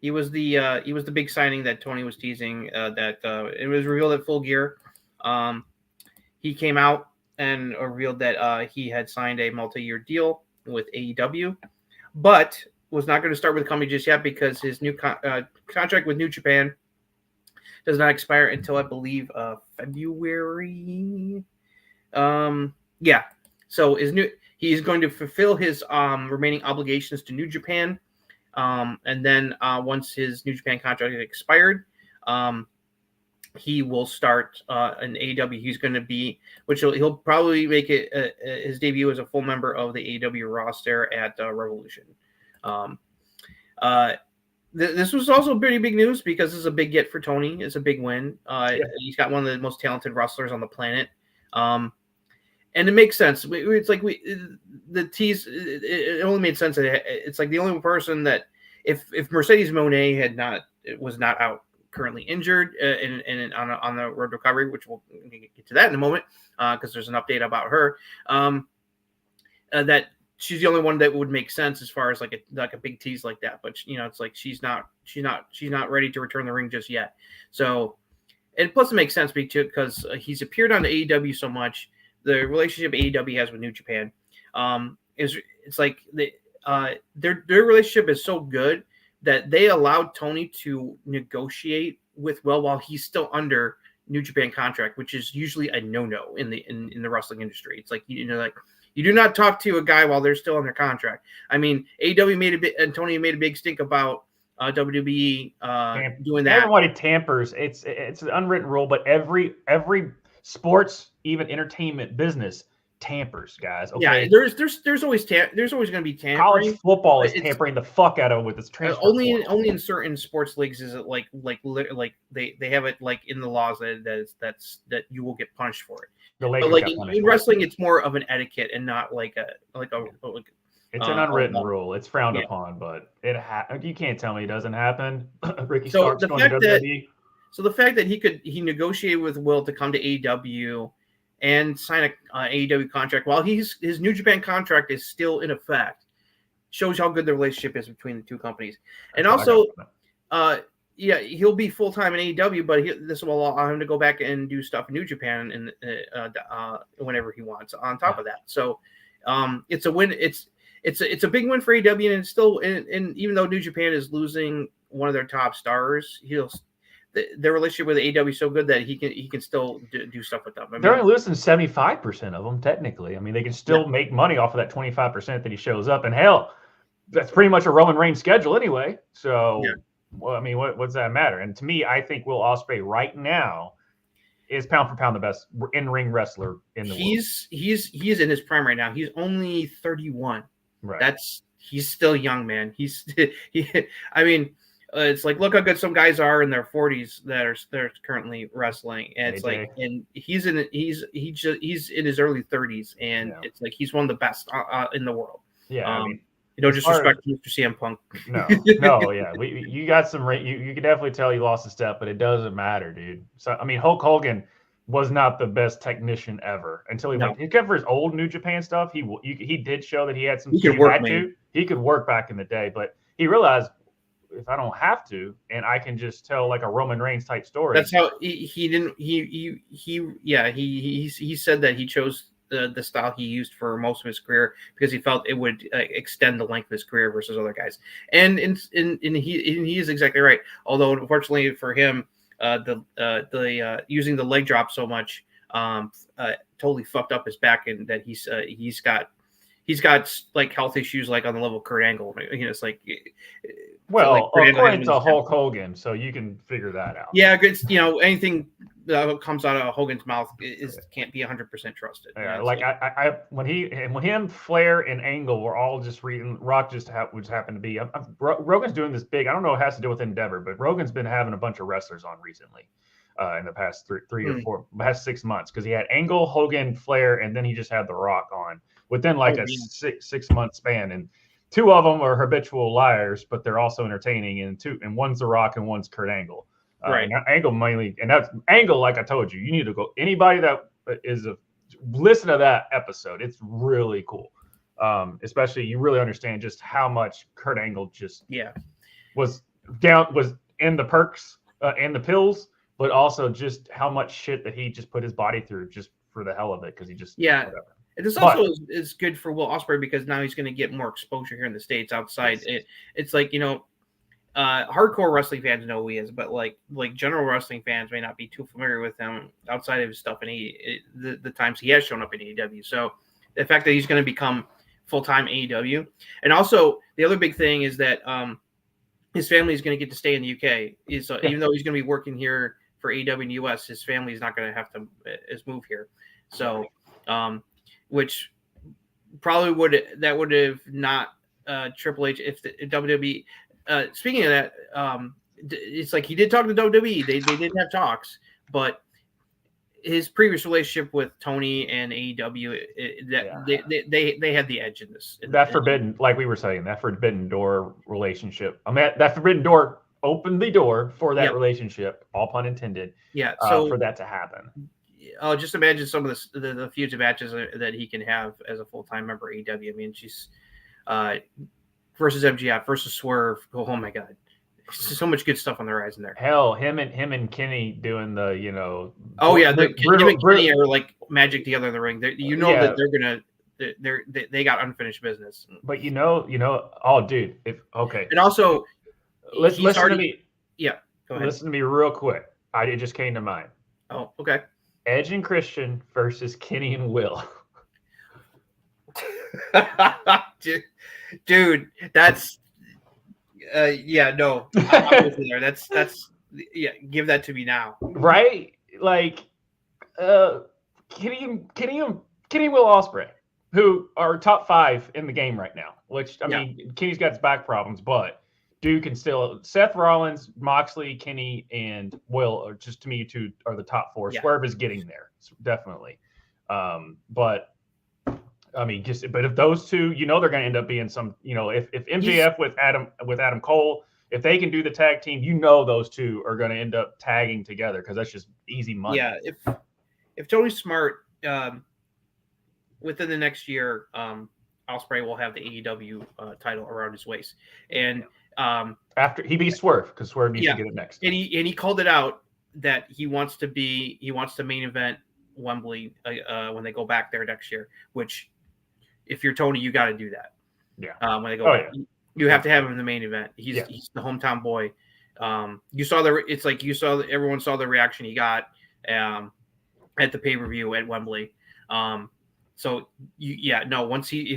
He was the big signing that Tony was teasing. That it was revealed at Full Gear. He came out and revealed that he had signed a multi-year deal with AEW, but was not going to start with the company just yet, because his new contract with New Japan does not expire until, I believe, February. So he's going to fulfill his remaining obligations to New Japan, and then once his New Japan contract is expired, he will start an AEW. He's going to be, which he'll probably make it his debut as a full member of the AEW roster at Revolution. This was also pretty big news, because this is a big get for Tony. It's a big win. He's got one of the most talented wrestlers on the planet. And it makes sense. It's like the tease. It only made sense. It's like the only person that if Mercedes Mone was not out, currently injured and on the road to recovery, which we'll get to that in a moment, because there's an update about her. That she's the only one that would make sense as far as like a big tease like that. But it's like she's not ready to return the ring just yet. So, and plus it makes sense because he's appeared on the AEW so much the relationship AEW has with New Japan is it's like their relationship is so good that they allowed Tony to negotiate with Will while he's still under New Japan contract, which is usually a no-no in the wrestling industry. It's like, like you do not talk to a guy while they're still under contract. I mean, AEW made a bit, and Tony made a big stink about WWE doing that. Everybody tampers. It's an unwritten rule, but every sports, even entertainment business tampers, guys. Okay? Yeah, there's always going to be tampering. College football is tampering the fuck out of with its transfer. Only in certain sports leagues is it like they have it like in the laws that you will get punished for it. But like in wrestling, it's more of an etiquette and not like a. It's an unwritten rule. It's frowned upon, but you can't tell me it doesn't happen. Ricky Starks going to WWE. So the fact that he negotiated with Will to come to AEW and sign a AEW contract while his New Japan contract is still in effect shows how good the relationship is between the two companies. And also, he'll be full time in AEW, but this will allow him to go back and do stuff in New Japan and whenever he wants. On top of that, so it's a win. It's a big win for AEW, and it's still and even though New Japan is losing one of their top stars, their relationship with AEW is so good that he can still do stuff with them. They're only losing 75% of them technically. I mean, they can still make money off of that 25% that he shows up. And hell, that's pretty much a Roman Reigns schedule anyway. So, well, I mean, what's that matter? And to me, I think Will Osprey right now is pound for pound the best in-ring wrestler in the world. He's in his prime right now. He's only 31. Right. He's still young, man. I mean. It's like, look how good some guys are in their 40s that are currently wrestling, and it's like, and he's in his early 30s, and it's like he's one of the best in the world. Yeah, I mean, disrespect to Mr. CM Punk. No, yeah, you got some. You can definitely tell he lost a step, but it doesn't matter, dude. So I mean, Hulk Hogan was not the best technician ever until he went. Except for his old New Japan stuff, he did show that he had some. He could work back in the day, but he realized, if I don't have to, and I can just tell like a Roman Reigns type story. That's how he said that he chose the style he used for most of his career because he felt it would extend the length of his career versus other guys. And he is exactly right. Although unfortunately for him, using the leg drop so much totally fucked up his back, and that he's got like health issues like on the level of Kurt Angle. It's like. Well, according to Hulk Hogan, so you can figure that out. Yeah, it's anything that comes out of Hogan's mouth can't be 100% trusted. Yeah, like when him, Flair, and Angle were all just reading. Rock just happened to be. Rogan's doing this big. I don't know if it has to do with Endeavor, but Rogan's been having a bunch of wrestlers on recently, in the past past 6 months, because he had Angle, Hogan, Flair, and then he just had The Rock on within like a 6 month span. And 2 of them are habitual liars, but they're also entertaining. And one's The Rock and one's Kurt Angle. Right. Angle mainly, and that's Angle. Like I told you, you need to go. Anybody that listen to that episode. It's really cool. Especially you really understand just how much Kurt Angle was in the perks and the pills, but also just how much shit that he just put his body through just for the hell of it, because he just whatever. And this also is good for Will Osprey because now he's going to get more exposure here in the States outside. It's like, hardcore wrestling fans know who he is, but like general wrestling fans may not be too familiar with him outside of his stuff and the times he has shown up in AEW. So the fact that he's going to become full-time AEW. And also the other big thing is that his family is going to get to stay in the UK. Even though he's going to be working here for AEW in the US, his family is not going to have to move here. So, which probably would have not Triple H if WWE. Speaking of that, it's like he did talk to WWE. They didn't have talks, but his previous relationship with Tony and AEW, they had the edge in this. That forbidden, like we were saying, that forbidden door relationship. I mean, that forbidden door opened the door for that relationship, all pun intended. Yeah, so for that to happen. Just imagine some of the future matches that he can have as a full-time member of AEW. I mean, she's versus MJF versus Swerve. Oh my God, So much good stuff on the horizon there. Hell, him and Kenny doing the, you know. Oh yeah, brutal, him and Kenny are like magic together in the ring. That they're gonna. They got unfinished business. But oh dude, and also listen to me. Yeah, go ahead. Listen to me real quick. It just came to mind. Oh, okay. Edge and Christian versus Kenny and Will. Dude, that's no. I'm with you there. That's give that to me now. Right? Like Kenny Will Osprey, who are top 5 in the game right now, which I mean, Kenny's got his back problems, but dude can still. Seth Rollins, Moxley, Kenny, and Will are just, to me, 2 are the top 4. Yeah. Swerve is getting there, definitely. But I mean, but if those 2, they're going to end up being some, if MJF with Adam Cole, if they can do the tag team, those 2 are going to end up tagging together because that's just easy money. Yeah, if Tony's smart, within the next year, Osprey will have the AEW title around his waist, and after he beats Swerve, because Swerve needs to get it next. And he called it out that he wants to main event Wembley when they go back there next year. Which, if you're Tony, you got to do that. Yeah. When they go back, you have to have him in the main event. He's the hometown boy. Everyone saw the reaction he got at the pay-per-view at Wembley. If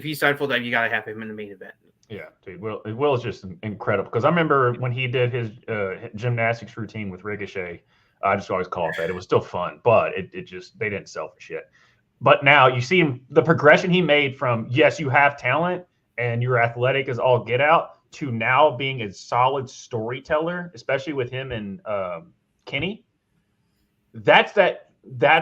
he's signed full time, you got to have him in the main event. Yeah, dude. Will is just incredible, because I remember when he did his gymnastics routine with Ricochet. I just always call it that. It was still fun, but it just, they didn't sell for shit. But now you see him, the progression he made from, yes, you have talent and you're athletic as all get out, to now being a solid storyteller, especially with him and Kenny. That's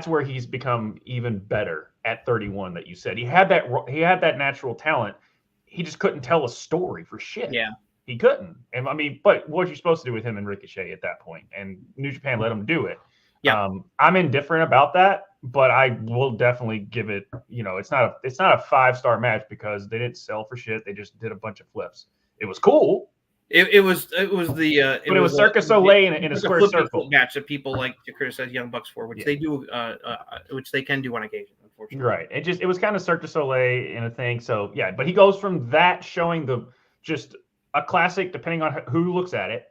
where he's become even better at 31. That you said he had that natural talent. He just couldn't tell a story for shit. Yeah, he couldn't. And I mean, but what are you supposed to do with him and Ricochet at that point? And New Japan let him do it. Yeah, I'm indifferent about that, but I will definitely give it. It's not a 5-star match because they didn't sell for shit. They just did a bunch of flips. It was cool. It was Circus Soleil in a square circle match that people like to criticize Young Bucks for, which they do, which they can do on occasion, unfortunately. Right. It was kind of Cirque du Soleil in a thing. So yeah, but he goes from that showing just a classic, depending on who looks at it,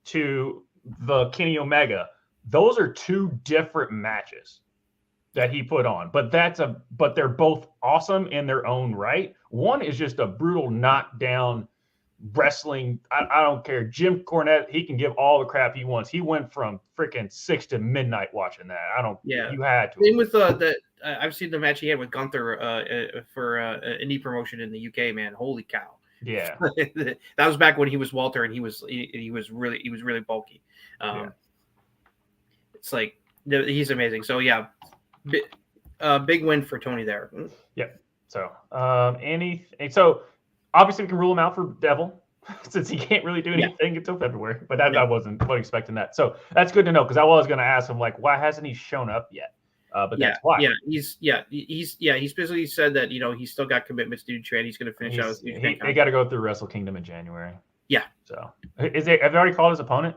to the Kenny Omega. Those are 2 different matches that he put on, but they're both awesome in their own right. One is just a brutal knockdown wrestling. I don't care. Jim Cornette, he can give all the crap he wants. He went from freaking 6 to midnight watching that. You had to. Same with I've seen the match he had with Gunther for indie promotion in the UK, man. Holy cow. Yeah. That was back when he was Walter and he was really bulky. It's like, he's amazing. So yeah, big win for Tony there. Yeah. So so obviously we can rule him out for Devil since he can't really do anything until February. But I wasn't expecting that. So that's good to know, because I was going to ask him, like, why hasn't he shown up yet? But that's why. He's basically said that he's still got commitments to New Japan. He's going to finish out. They got to go through Wrestle Kingdom in January. Yeah. So have they already called his opponent?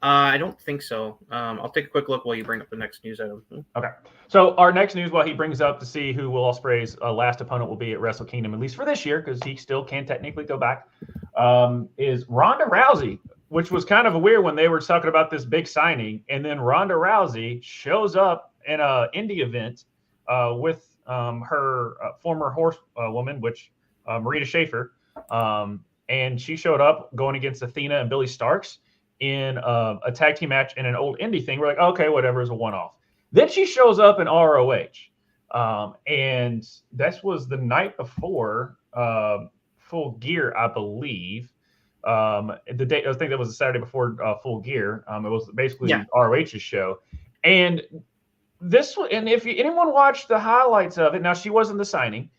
I don't think so. I'll take a quick look while you bring up the next news item. Okay. So our next news, while he brings up to see who Will Ospreay's last opponent will be at Wrestle Kingdom, at least for this year, because he still can technically go back, is Ronda Rousey, which was kind of a weird when they were talking about this big signing. And then Ronda Rousey shows up in an indie event with her former horsewoman, which Marita Schaefer. And she showed up going against Athena and Billy Starks in a tag team match in an old indie thing. We're like, okay, whatever, is a one-off. Then she shows up in ROH. And this was the night before Full Gear, I believe. The day, I think that was the Saturday before Full Gear. It was basically ROH's show. And if anyone watched the highlights of it, now she wasn't the signing,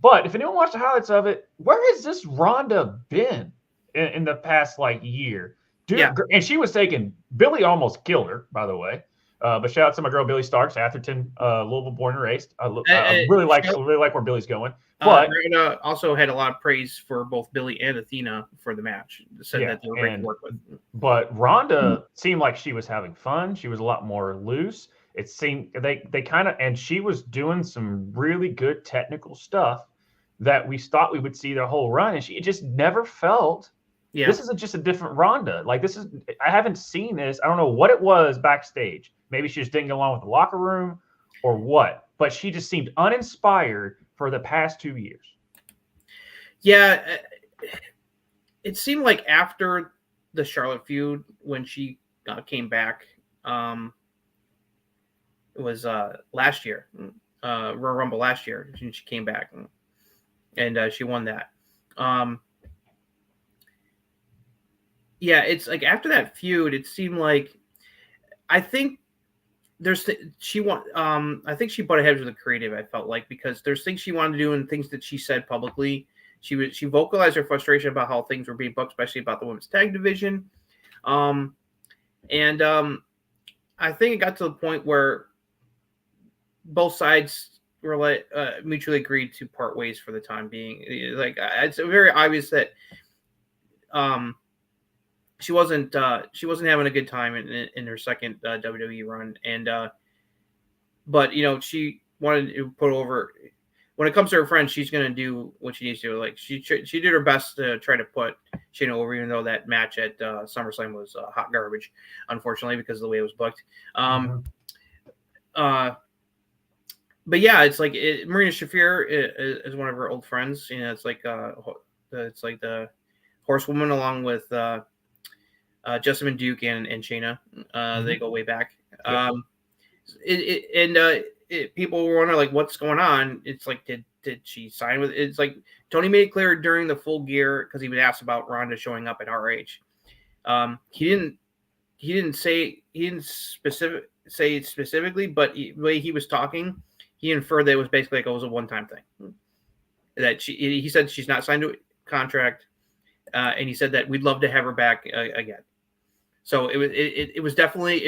but if anyone watched the highlights of it, where has this Ronda been in the past year? Dude, and she was taking, Billy almost killed her, by the way. But shout out to my girl Billy Starks, Atherton, Louisville born and raised. I And really like where Billy's going. But But also had a lot of praise for both Billy and Athena for the match. Said that they were great to work with. But Ronda seemed like she was having fun. She was a lot more loose. It seemed they kind of, and she was doing some really good technical stuff that we thought we would see the whole run, and she just never felt. Yeah. This is just a different Ronda. Like I haven't seen this. I don't know what it was backstage. Maybe she just didn't get along with the locker room or what, but she just seemed uninspired for the past 2 years. Yeah. It seemed like after the Charlotte feud, when she came back, it was last year, Royal Rumble last year. She came back and she won that. Yeah, it's like after that feud, it seemed like I think she I think she butted heads with the creative. I felt like because there's things she wanted to do and things that she said publicly. She vocalized her frustration about how things were being booked, especially about the women's tag division. I think it got to the point where both sides were like mutually agreed to part ways for the time being. Like it's very obvious that she wasn't having a good time in her second WWE run, and but she wanted to put over. When it comes to her friends, she's going to do what she needs to do. Like she did her best to try to put Shayna over, even though that match at SummerSlam was hot garbage, unfortunately, because of the way it was booked. But yeah, it's like Marina Shafir is one of her old friends. It's like the Horsewoman along with Jessamine Duke and Shayna. They go way back. People were wondering like what's going on. It's like did she sign with? It's like Tony made it clear during the Full Gear because he was asked about Ronda showing up at RH. He didn't say specifically, but the way he was talking, he inferred that it was basically like it was a one-time thing. That he said she's not signed to a contract, and he said that we'd love to have her back again. So it was definitely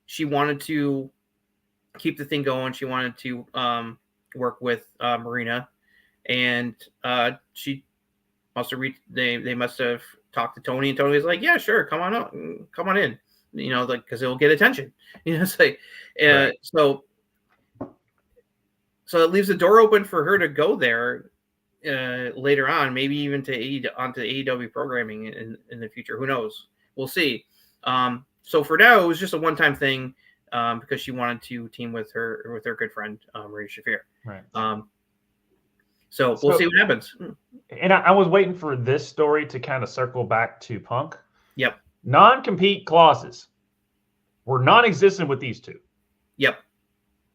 she wanted to keep the thing going. She wanted to work with Marina, and she must have they must have talked to Tony, and Tony was like, "Yeah, sure, come on up, come on in," like because it'll get attention. It's like, right. So it leaves the door open for her to go there later on, maybe even onto AEW programming in the future. Who knows? We'll see. So for now, it was just a one-time thing because she wanted to team with her good friend Maria Shafir. Right. So we'll see what happens. And I was waiting for this story to kind of circle back to Punk. Yep. Non-compete clauses were non-existent with these two. Yep.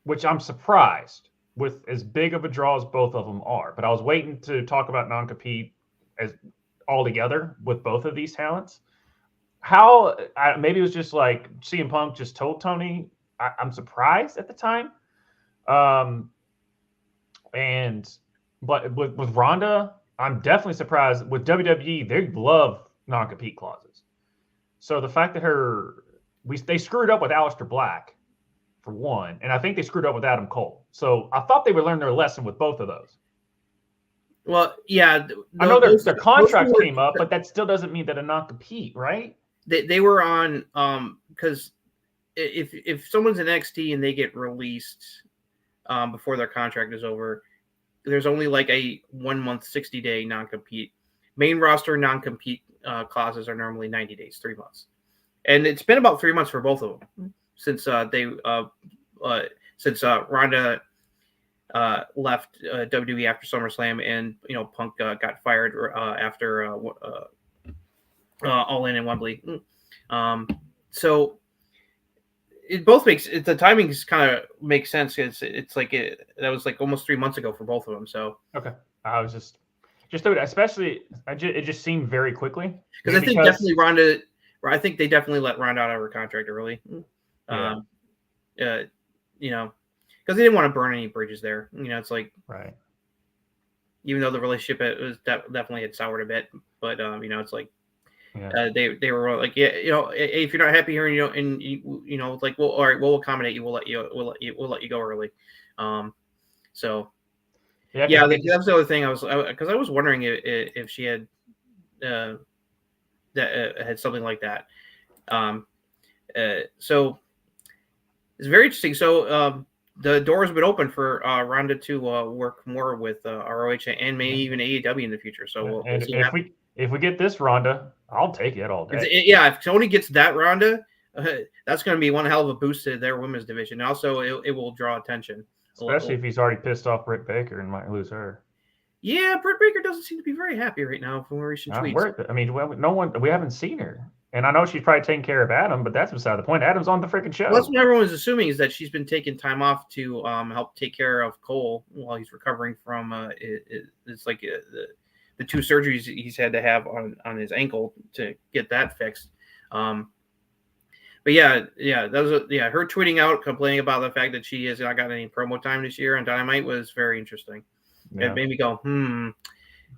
Which I'm surprised with as big of a draw as both of them are. But I was waiting to talk about non-compete as all together with both of these talents. Maybe it was just like CM Punk just told Tony. I'm surprised at the time. But with Ronda, I'm definitely surprised. With WWE, they love non-compete clauses. So the fact that they screwed up with Aleister Black, for one, and I think they screwed up with Adam Cole. So I thought they would learn their lesson with both of those. Well, yeah. I know their contracts came up, but that still doesn't mean that a non-compete, right? They were on because if someone's in NXT and they get released before their contract is over, there's only like a 1 month, 60-day non-compete. Main roster non-compete clauses are normally 90 days, 3 months, and it's been about 3 months for both of them since Ronda left WWE after SummerSlam, and Punk got fired after All In Wembley. So it both makes the timing kind of makes sense. It's like that was like almost 3 months ago for both of them. So okay, I was just especially it just seemed very quickly because I think definitely Ronda. I think they definitely let Ronda out of her contract early. Yeah. Because they didn't want to burn any bridges there. It's like right. Even though the relationship was definitely had soured a bit, but it's like They were like, yeah, if you're not happy here, like, well, all right, we'll accommodate you. We'll let you go early. So yeah, that's the other thing I was wondering if she had had something like that. So it's very interesting. So the door has been open for Ronda to work more with ROH and maybe even AEW in the future. So we'll see if we get this Ronda, I'll take it all day. If Tony gets that Ronda, that's going to be one hell of a boost to their women's division. Also, it will draw attention, especially if he's already pissed off Britt Baker and might lose her. Yeah, Britt Baker doesn't seem to be very happy right now from recent tweets. I mean, we haven't seen her. And I know she's probably taking care of Adam, but that's beside the point. Adam's on the freaking show. Well, that's what everyone's assuming, is that she's been taking time off to help take care of Cole while he's recovering from it's like the 2 surgeries he's had to have on his ankle to get that fixed. But her tweeting out complaining about the fact that she has not got any promo time this year on Dynamite was very interesting. Yeah. It made me go,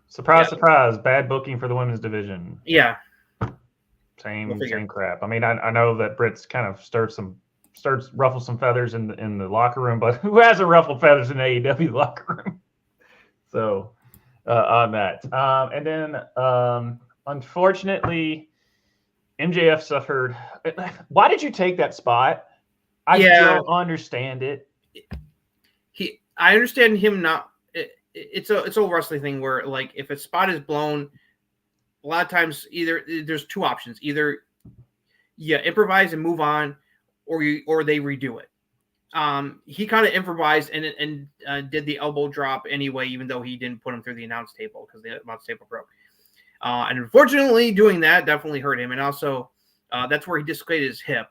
Surprise, surprise! Bad booking for the women's division. Yeah. Same crap. I mean, I know that Britt's kind of ruffled some feathers in the locker room, but who hasn't ruffled feathers in AEW locker room? So on that, and then unfortunately, MJF suffered. Why did you take that spot? I don't understand it. I understand him not. It's a wrestling thing where, like, if a spot is blown, a lot of times either there's 2 options: either improvise and move on, or they redo it. He kind of improvised and did the elbow drop anyway, even though he didn't put him through the announce table because the announce table broke. And unfortunately, doing that definitely hurt him. And also, that's where he dislocated his hip.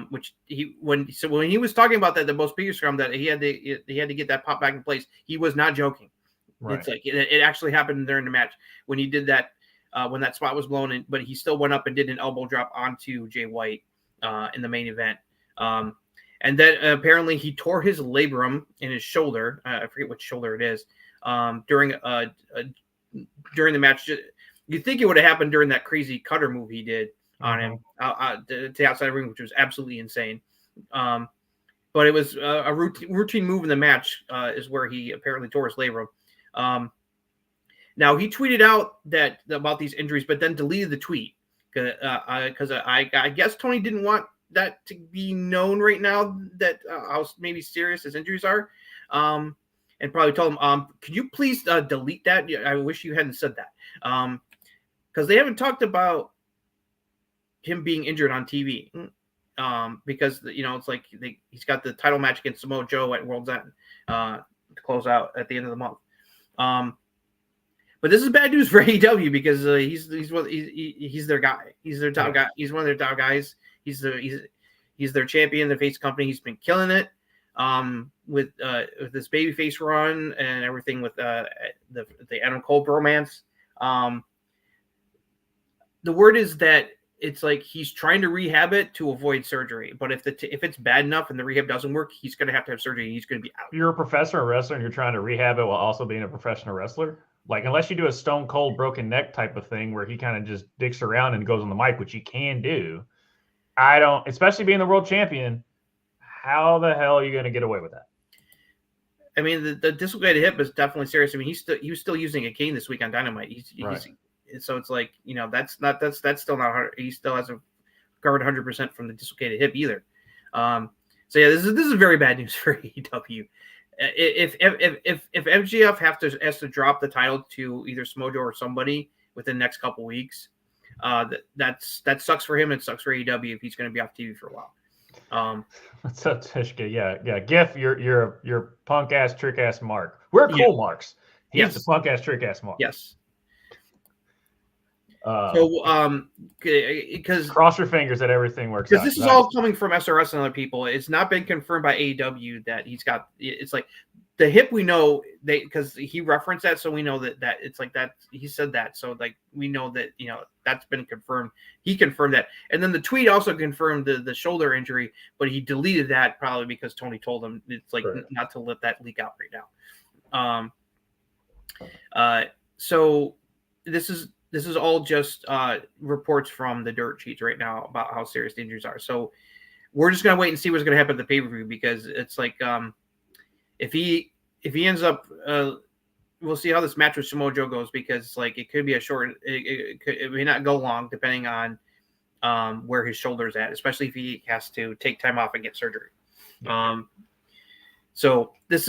Which when he was talking about that, the most biggest scrum that he had to get that pop back in place, he was not joking. Right. It's like it actually happened during the match when he did that, when that spot was blown in, but he still went up and did an elbow drop onto Jay White in the main event. And then apparently he tore his labrum in his shoulder. I forget which shoulder it is. During the match, you'd think it would have happened during that crazy cutter move he did on him to the outside ring, which was absolutely insane. But it was a routine move in the match is where he apparently tore his labrum. Now he tweeted out about these injuries, but then deleted the tweet because I guess Tony didn't want that to be known right now that how maybe serious his injuries are, and probably told him, could you please delete that? I wish you hadn't said that, because they haven't talked about him being injured on TV, because it's like he's got the title match against Samoa Joe at World's End to close out at the end of the month. But this is bad news for AEW because he's their guy. He's their top guy. He's one of their top guys. He's their champion. The face company. He's been killing it with this babyface run and everything with the Adam Cole bromance. The word is that it's like he's trying to rehab it to avoid surgery. But if it's bad enough and the rehab doesn't work, he's going to have surgery and he's going to be out. You're a professional wrestler and you're trying to rehab it while also being a professional wrestler. Like, unless you do a Stone Cold broken neck type of thing where he kind of just dicks around and goes on the mic, which he can do. I don't, especially being the world champion, how the hell are you going to get away with that? I mean, the dislocated hip is definitely serious. I mean, he was still using a cane this week on Dynamite. So it's like, that's still not hard. He still hasn't recovered 100% from the dislocated hip either. So yeah, this is very bad news for AEW. If MJF has to drop the title to either Samoa Joe or somebody within the next couple weeks, that sucks for him and sucks for AEW if he's going to be off TV for a while. What's up, Tishka? Yeah. Giff, you're punk ass trick ass Mark. We're cool Marks. He's the punk ass trick ass Mark. Yes. Because cross your fingers that everything works. Because this is all coming from SRS and other people. It's not been confirmed by AEW that he's got. It's like the hip. We know because he referenced that, so we know that it's like that. He said that, so like we know that that's been confirmed. He confirmed that, and then the tweet also confirmed the shoulder injury, but he deleted that probably because Tony told him it's like not to let that leak out right now. So this is. this is all just reports from the dirt sheets right now about how serious the injuries are. So we're just gonna wait and see what's gonna happen at the pay-per-view, because it's like if he ends up we'll see how this match with Samoa Joe goes, because like it could be a short, it may not go long depending on where his shoulder's at, especially if he has to take time off and get surgery. So this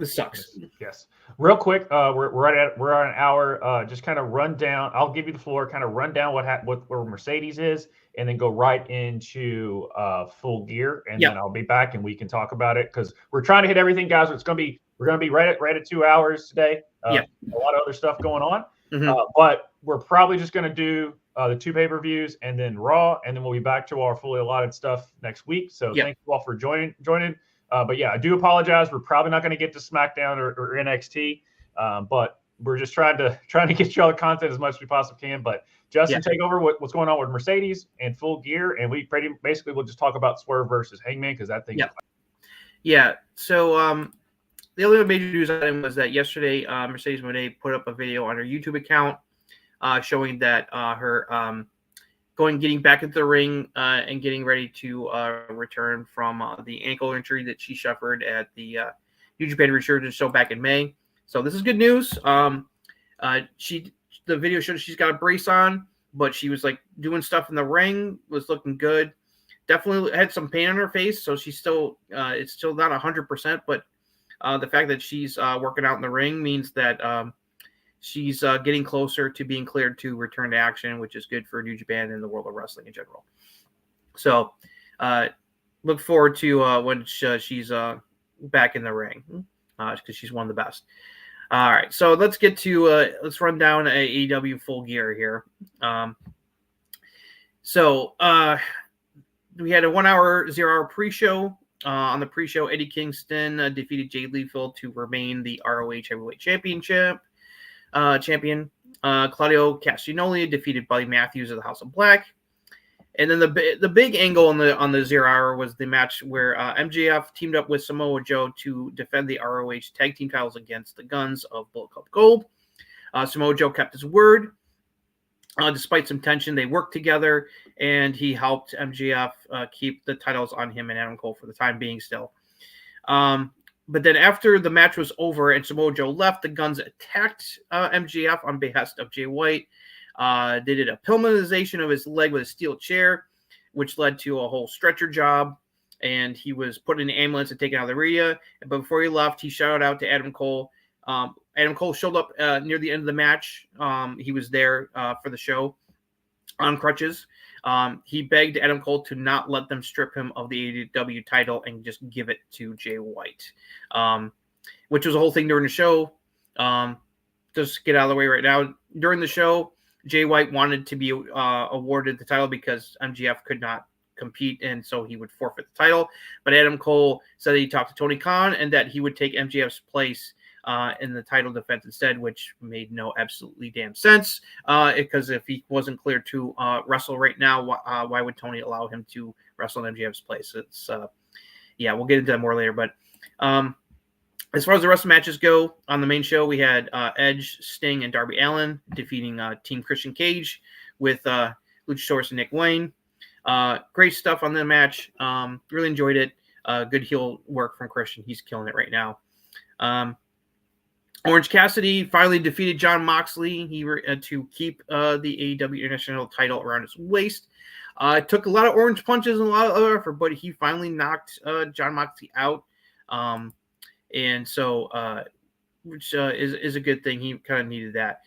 sucks. Yes. Real quick, we're on an hour. Just kind of run down. I'll give you the floor. Kind of run down where Mercedes is, and then go right into Full Gear, and then I'll be back and we can talk about it, because we're trying to hit everything, guys. We're gonna be right at 2 hours today. A lot of other stuff going on, but we're probably just gonna do the 2 pay-per-views and then Raw, and then we'll be back to our fully allotted stuff next week. So thank you all for joining. But yeah, I do apologize. We're probably not going to get to SmackDown or NXT, but we're just trying to get you all the content as much as we possibly can. But Justin, take over what's going on with Mercedes and Full Gear, and we basically will just talk about Swerve versus Hangman, because that thing. So the other major news item was that yesterday Mercedes Mone put up a video on her YouTube account showing that her getting back into the ring and getting ready to return from the ankle injury that she suffered at the New Japan Resurgence show back in May. So this is good news. The video showed she's got a brace on, but she was like doing stuff in the ring, was looking good. Definitely had some pain on her face, so she's still it's still not 100%, but the fact that she's working out in the ring means that she's getting closer to being cleared to return to action, which is good for New Japan and the world of wrestling in general. So look forward to when she's back in the ring, because she's one of the best. All right, so let's get to let's run down AEW Full Gear here. So we had a 1 hour, 0 hour pre-show. On the pre-show, Eddie Kingston defeated Jay Lethal to remain the ROH Heavyweight Champion. Claudio Castagnoli defeated Buddy Matthews of the House of Black. And then the big angle on the 0 hour was the match where MJF teamed up with Samoa Joe to defend the ROH tag team titles against the Guns of Bullet Club Gold. Samoa Joe kept his word. Despite some tension, they worked together, and he helped MJF keep the titles on him and Adam Cole for the time being still. But then after the match was over and Samoa Joe left, the Guns attacked MJF on behest of Jay White. They did a Pillmanization of his leg with a steel chair, which led to a whole stretcher job, and he was put in an ambulance and taken out of the arena. But before he left, he shouted out to Adam Cole. Adam Cole showed up near the end of the match. He was there for the show on crutches. He begged Adam Cole to not let them strip him of the AEW title and just give it to Jay White, which was a whole thing during the show. Just get out of the way right now. During the show, Jay White wanted to be awarded the title because MJF could not compete, and so he would forfeit the title. But Adam Cole said that he talked to Tony Khan and that he would take MJF's place in the title defense instead, which made no absolutely damn sense. Because if he wasn't cleared to wrestle right now, why would Tony allow him to wrestle in MJF's place? It's we'll get into that more later. But as far as the rest of the matches go, on the main show, we had Edge, Sting, and Darby Allin defeating Team Christian Cage with Luchasaurus and Nick Wayne. Great stuff on the match. Really enjoyed it. Good heel work from Christian. He's killing it right now. Orange Cassidy finally defeated Jon Moxley to keep the AEW International title around his waist. It took a lot of orange punches and a lot of other effort, but he finally knocked Jon Moxley out. And so, which is a good thing. He kind of needed that.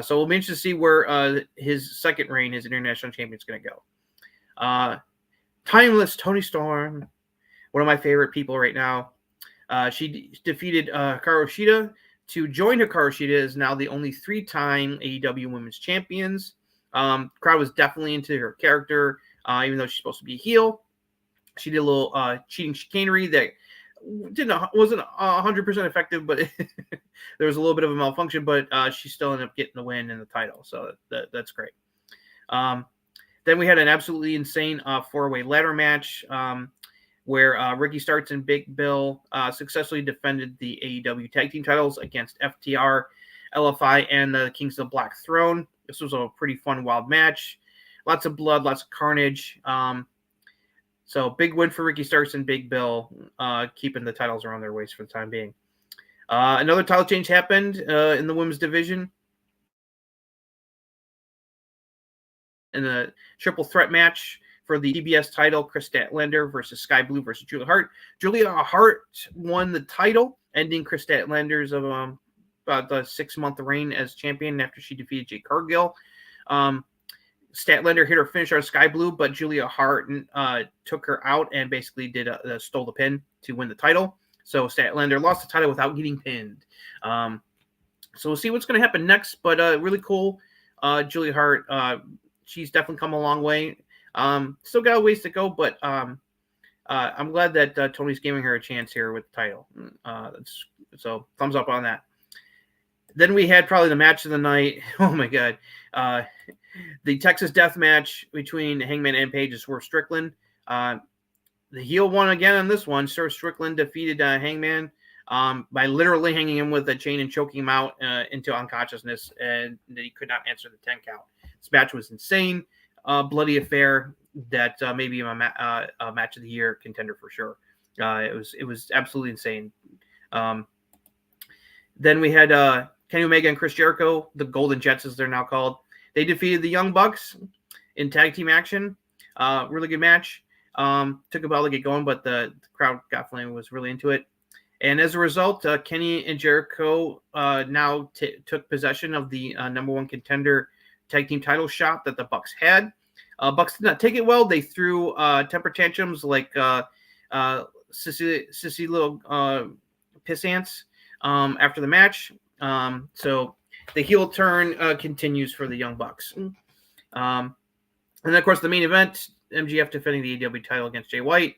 So we'll be interested to see where his second reign as international champion is going to go. Timeless Toni Storm, one of my favorite people right now. She defeated Hikaru Shida to join Hikaru Shida is now the only 3-time AEW Women's Champions. Crowd was definitely into her character, even though she's supposed to be a heel. She did a little cheating chicanery that wasn't 100% effective, but there was a little bit of a malfunction. But she still ended up getting the win and the title, so that's great. Then we had an absolutely insane 4-way ladder match where Ricky Starks and Big Bill successfully defended the AEW tag team titles against FTR, LFI, and the Kings of the Black Throne. This was a pretty fun, wild match. Lots of blood, lots of carnage. So big win for Ricky Starks and Big Bill, keeping the titles around their waist for the time being. Another title change happened in the women's division. In the triple threat match for the TBS title, Chris Statlander versus Sky Blue versus Julia Hart. Julia Hart won the title, ending Chris Statlander's about the 6-month reign as champion after she defeated Jade Cargill. Statlander hit her finisher on Sky Blue, but Julia Hart took her out and basically stole the pin to win the title. So Statlander lost the title without getting pinned. So we'll see what's going to happen next, but really cool. Julia Hart, she's definitely come a long way. Still got a ways to go, but I'm glad that Tony's giving her a chance here with the title. So thumbs up on that. Then we had probably the match of the night. Oh my God. The Texas Death Match between Hangman and Page and Swerve Strickland. The heel won again on this one. Swerve Strickland defeated Hangman by literally hanging him with a chain and choking him out into unconsciousness, and that he could not answer the 10 count. This match was insane. Bloody affair that maybe a match of the year contender for sure. It was absolutely insane. Then we had Kenny Omega and Chris Jericho, the Golden Jets as they're now called. They defeated the Young Bucks in tag team action. Really good match. Took a while to get going, but the crowd definitely was really into it. And as a result, Kenny and Jericho now took possession of the number one contender tag team title shot that the Bucks had. Bucks did not take it well. They threw temper tantrums like sissy little pissants after the match. So the heel turn continues for the Young Bucks. And then, of course, the main event, MJF defending the AEW title against Jay White.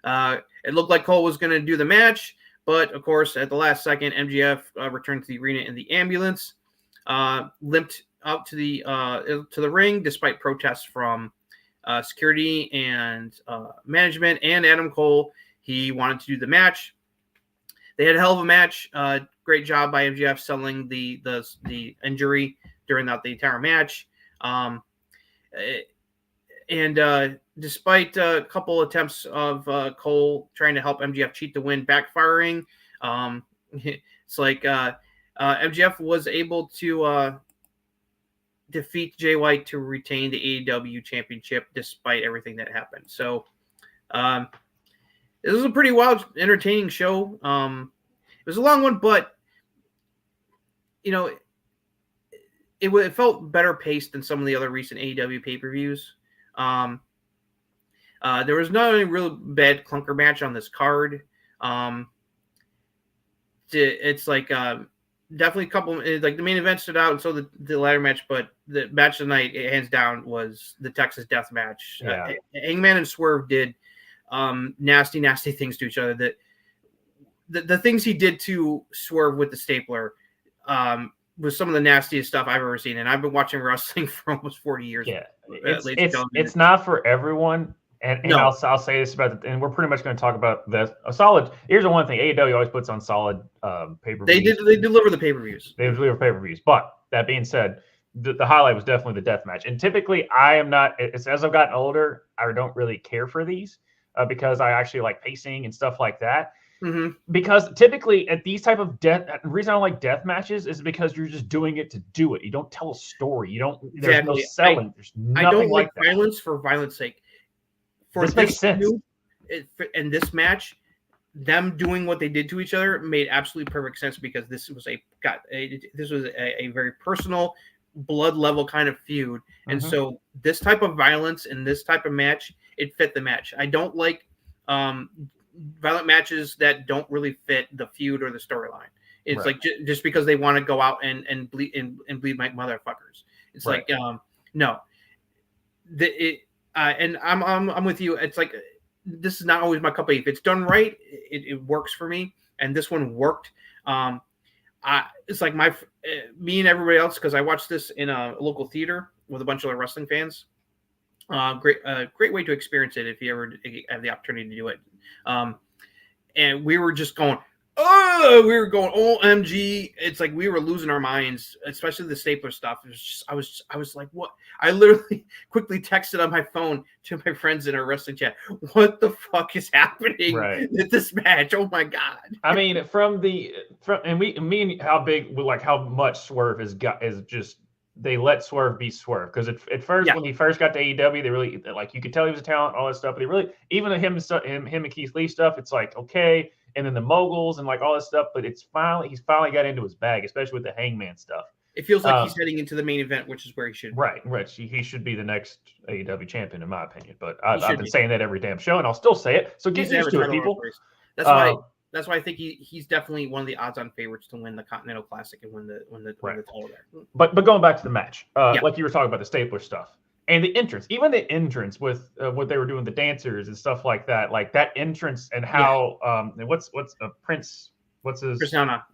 It looked like Cole was going to do the match, but, of course, at the last second, MJF returned to the arena in the ambulance, limped out to the ring despite protests from security and management and Adam Cole. He wanted to do the match. They had a hell of a match. Great job by MJF selling the injury during the entire match. Despite a couple attempts of Cole trying to help MJF cheat the win backfiring, it's like MJF was able to defeat Jay White to retain the AEW championship despite everything that happened. So this was a pretty wild, entertaining show. It was a long one, but it felt better paced than some of the other recent AEW pay-per-views. There was not a real bad clunker match on this card. It's like definitely a couple, like the main event stood out, and so the ladder match, but the match of the night, hands down, was the Texas Death Match. Yeah. Hangman and Swerve did nasty things to each other. That the things he did to Swerve with the stapler was some of the nastiest stuff I've ever seen, and I've been watching wrestling for almost 40 years. Yeah, it's not for everyone. And No. I'll say this about and we're pretty much going to talk about this. A solid. Here's the one thing: AEW always puts on solid pay-per-views. They deliver the pay-per-views. They deliver pay-per-views. But that being said, the highlight was definitely the death match. And typically, I am not. As I've gotten older, I don't really care for these because I actually like pacing and stuff like that. Mm-hmm. Because typically at these type of the reason I don't like death matches is because you're just doing it to do it. You don't tell a story. You don't. There's no selling. There's nothing I don't like that. violence for violence sake. For this makes sense. In this match, them doing what they did to each other made absolutely perfect sense because this was a very personal, blood level kind of feud, and so this type of violence in this type of match, it fit the match. I don't like violent matches that don't really fit the feud or the storyline. It's like just because they want to go out and bleed and bleed like motherfuckers. It's like no. And I'm with you. It's like this is not always my cup of tea. If it's done right, it works for me. And this one worked. It's like me and everybody else, because I watched this in a local theater with a bunch of wrestling fans. Great way to experience it if you ever have the opportunity to do it. And we were just going, oh, we were going OMG. It's like we were losing our minds, especially the stapler stuff. It was just, I was like, what? I literally quickly texted on my phone to my friends in our wrestling chat. What the fuck is happening with this match? Oh my god! I mean, me and how much Swerve is just. They let Swerve be Swerve because at first when he first got to AEW, they really like you could tell he was a talent, all that stuff. But they really even him and Keith Lee stuff, it's like okay, and then the moguls and like all this stuff. But he's finally got into his bag, especially with the Hangman stuff. It feels like he's heading into the main event, which is where he should. Right. He should be the next AEW champion, in my opinion. But I've been saying that every damn show, and I'll still say it. So get used to it, people. That's why I think he's definitely one of the odds-on favorites to win the Continental Classic and win the title there. But going back to the match, like you were talking about the stapler stuff and the entrance, even the entrance with what they were doing, the dancers and stuff like that entrance and how and what's Prince? What's his Prince Nana?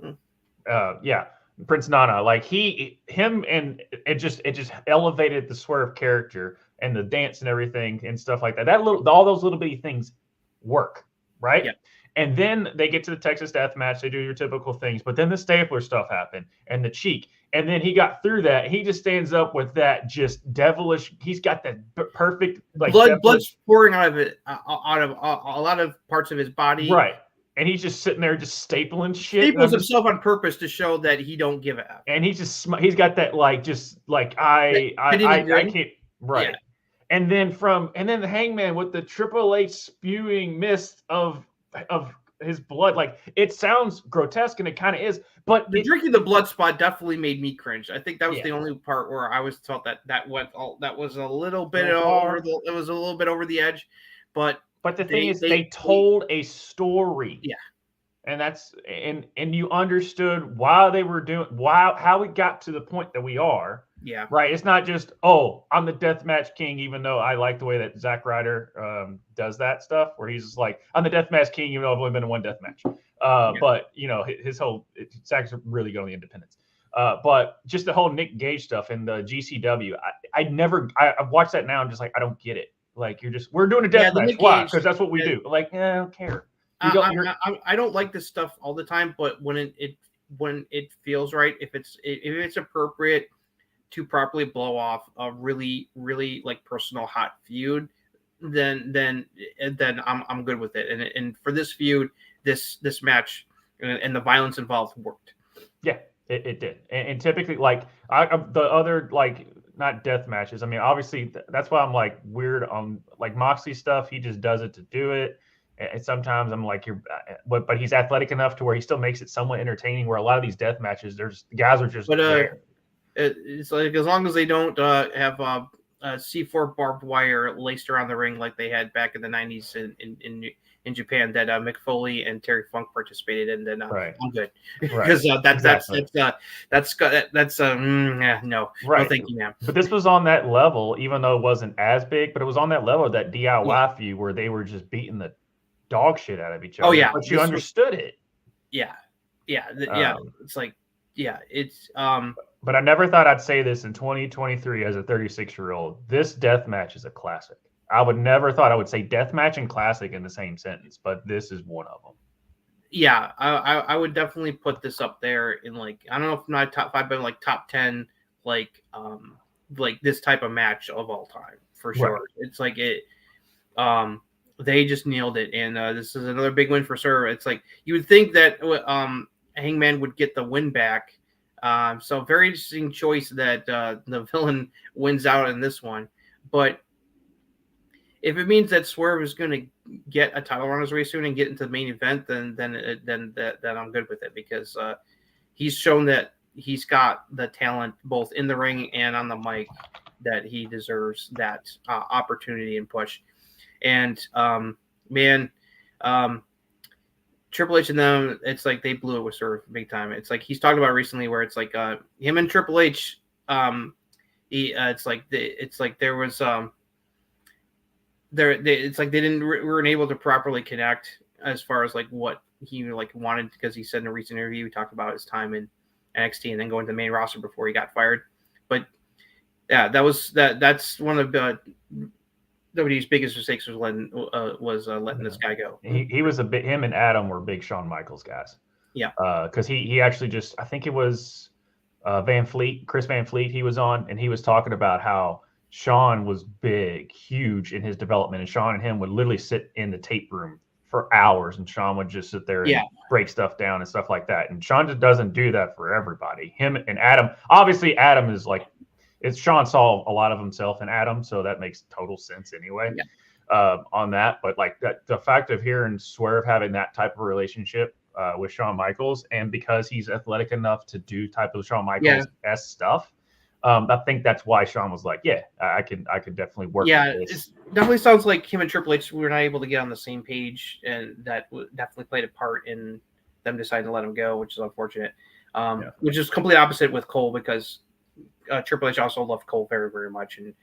Prince Nana. Like him, and it just elevated the Swerve character and the dance and everything and stuff like that. All those little bitty things work, right? Yeah. And then they get to the Texas Death Match. They do your typical things, but then the stapler stuff happened and the cheek. And then he got through that. He just stands up with that just devilish. He's got that perfect like blood's pouring out of it, out of a lot of parts of his body. Right. And he's just sitting there just stapling shit. Staples himself on purpose to show that he don't give a F. And he's got that like just like I can't right. Yeah. And then the Hangman with the Triple H spewing mist of his blood, like it sounds grotesque and it kind of is, but drinking the blood spot definitely made me cringe. I think that was the only part where I was felt that was a little bit over the edge, but the thing is they told a story, and that's and you understood why they were doing how we got to the point that we are. Yeah. Right. It's not just, I'm the deathmatch king, even though I like the way that Zack Ryder does that stuff, where he's just like, I'm the deathmatch king, even though I've only been in one deathmatch. But, his whole Zack's really going to the independents. But just the whole Nick Gage stuff and the GCW, I've watched that now. I'm just like, I don't get it. Like, we're doing a deathmatch. Why? Because that's what we do. Like, I don't care. I don't like this stuff all the time, but when it feels right, if it's appropriate to properly blow off a really, really like personal hot feud, then I'm good with it. And for this feud, this match and the violence involved worked. Yeah, it did. And typically, like the other like not death matches. I mean, obviously that's why I'm like weird on like Moxley stuff. He just does it to do it. And sometimes I'm like, but he's athletic enough to where he still makes it somewhat entertaining. Where a lot of these death matches, the guys are just there. It's like as long as they don't have C4 barbed wire laced around the ring like they had back in the 90s in Japan that Mick Foley and Terry Funk participated in, then I'm good. Because no, thank you, ma'am. But this was on that level, even though it wasn't as big, but it was on that level of that DIY feud where they were just beating the dog shit out of each other. Oh yeah, but you understood it. Yeah. It's like it's But I never thought I'd say this in 2023 as a 36-year-old. This death match is a classic. I would never thought I would say death match and classic in the same sentence, but this is one of them. Yeah, I would definitely put this up there in like, I don't know if not top 5, but like top 10, like this type of match of all time for sure. Right. It's like they just nailed it, and this is another big win for Sir. It's like you would think that Hangman would get the win back. So very interesting choice that the villain wins out in this one. But if it means that Swerve is going to get a title run very soon and get into the main event, then I'm good with it, because he's shown that he's got the talent both in the ring and on the mic that he deserves that opportunity and push. And Triple H and them, it's like they blew it with Swerve big time. It's like he's talked about recently where it's like him and Triple H, it's like there was it's like they weren't able to properly connect as far as like what he like wanted, because he said in a recent interview he talked about his time in NXT and then going to the main roster before he got fired. But yeah, that's one of the WWE's biggest mistakes was letting this guy go. He was him and Adam were big Shawn Michaels guys. Yeah. Because he actually just, I think it was Chris Van Fleet, he was on, and he was talking about how Sean was huge in his development, and Sean and him would literally sit in the tape room for hours, and Sean would just sit there and break stuff down and stuff like that. And Sean just doesn't do that for everybody. Him and Adam, obviously Adam is like, Sean saw a lot of himself in Adam, so that makes total sense anyway. On that. But like that, the fact of hearing Swerve having that type of relationship with Shawn Michaels, and because he's athletic enough to do type of Shawn Michaels stuff, I think that's why Shawn was like, I could definitely work with this. It definitely sounds like him and Triple H were not able to get on the same page, and that definitely played a part in them deciding to let him go, which is unfortunate. Which is complete opposite with Cole, because Triple H also loved Cole very, very much, and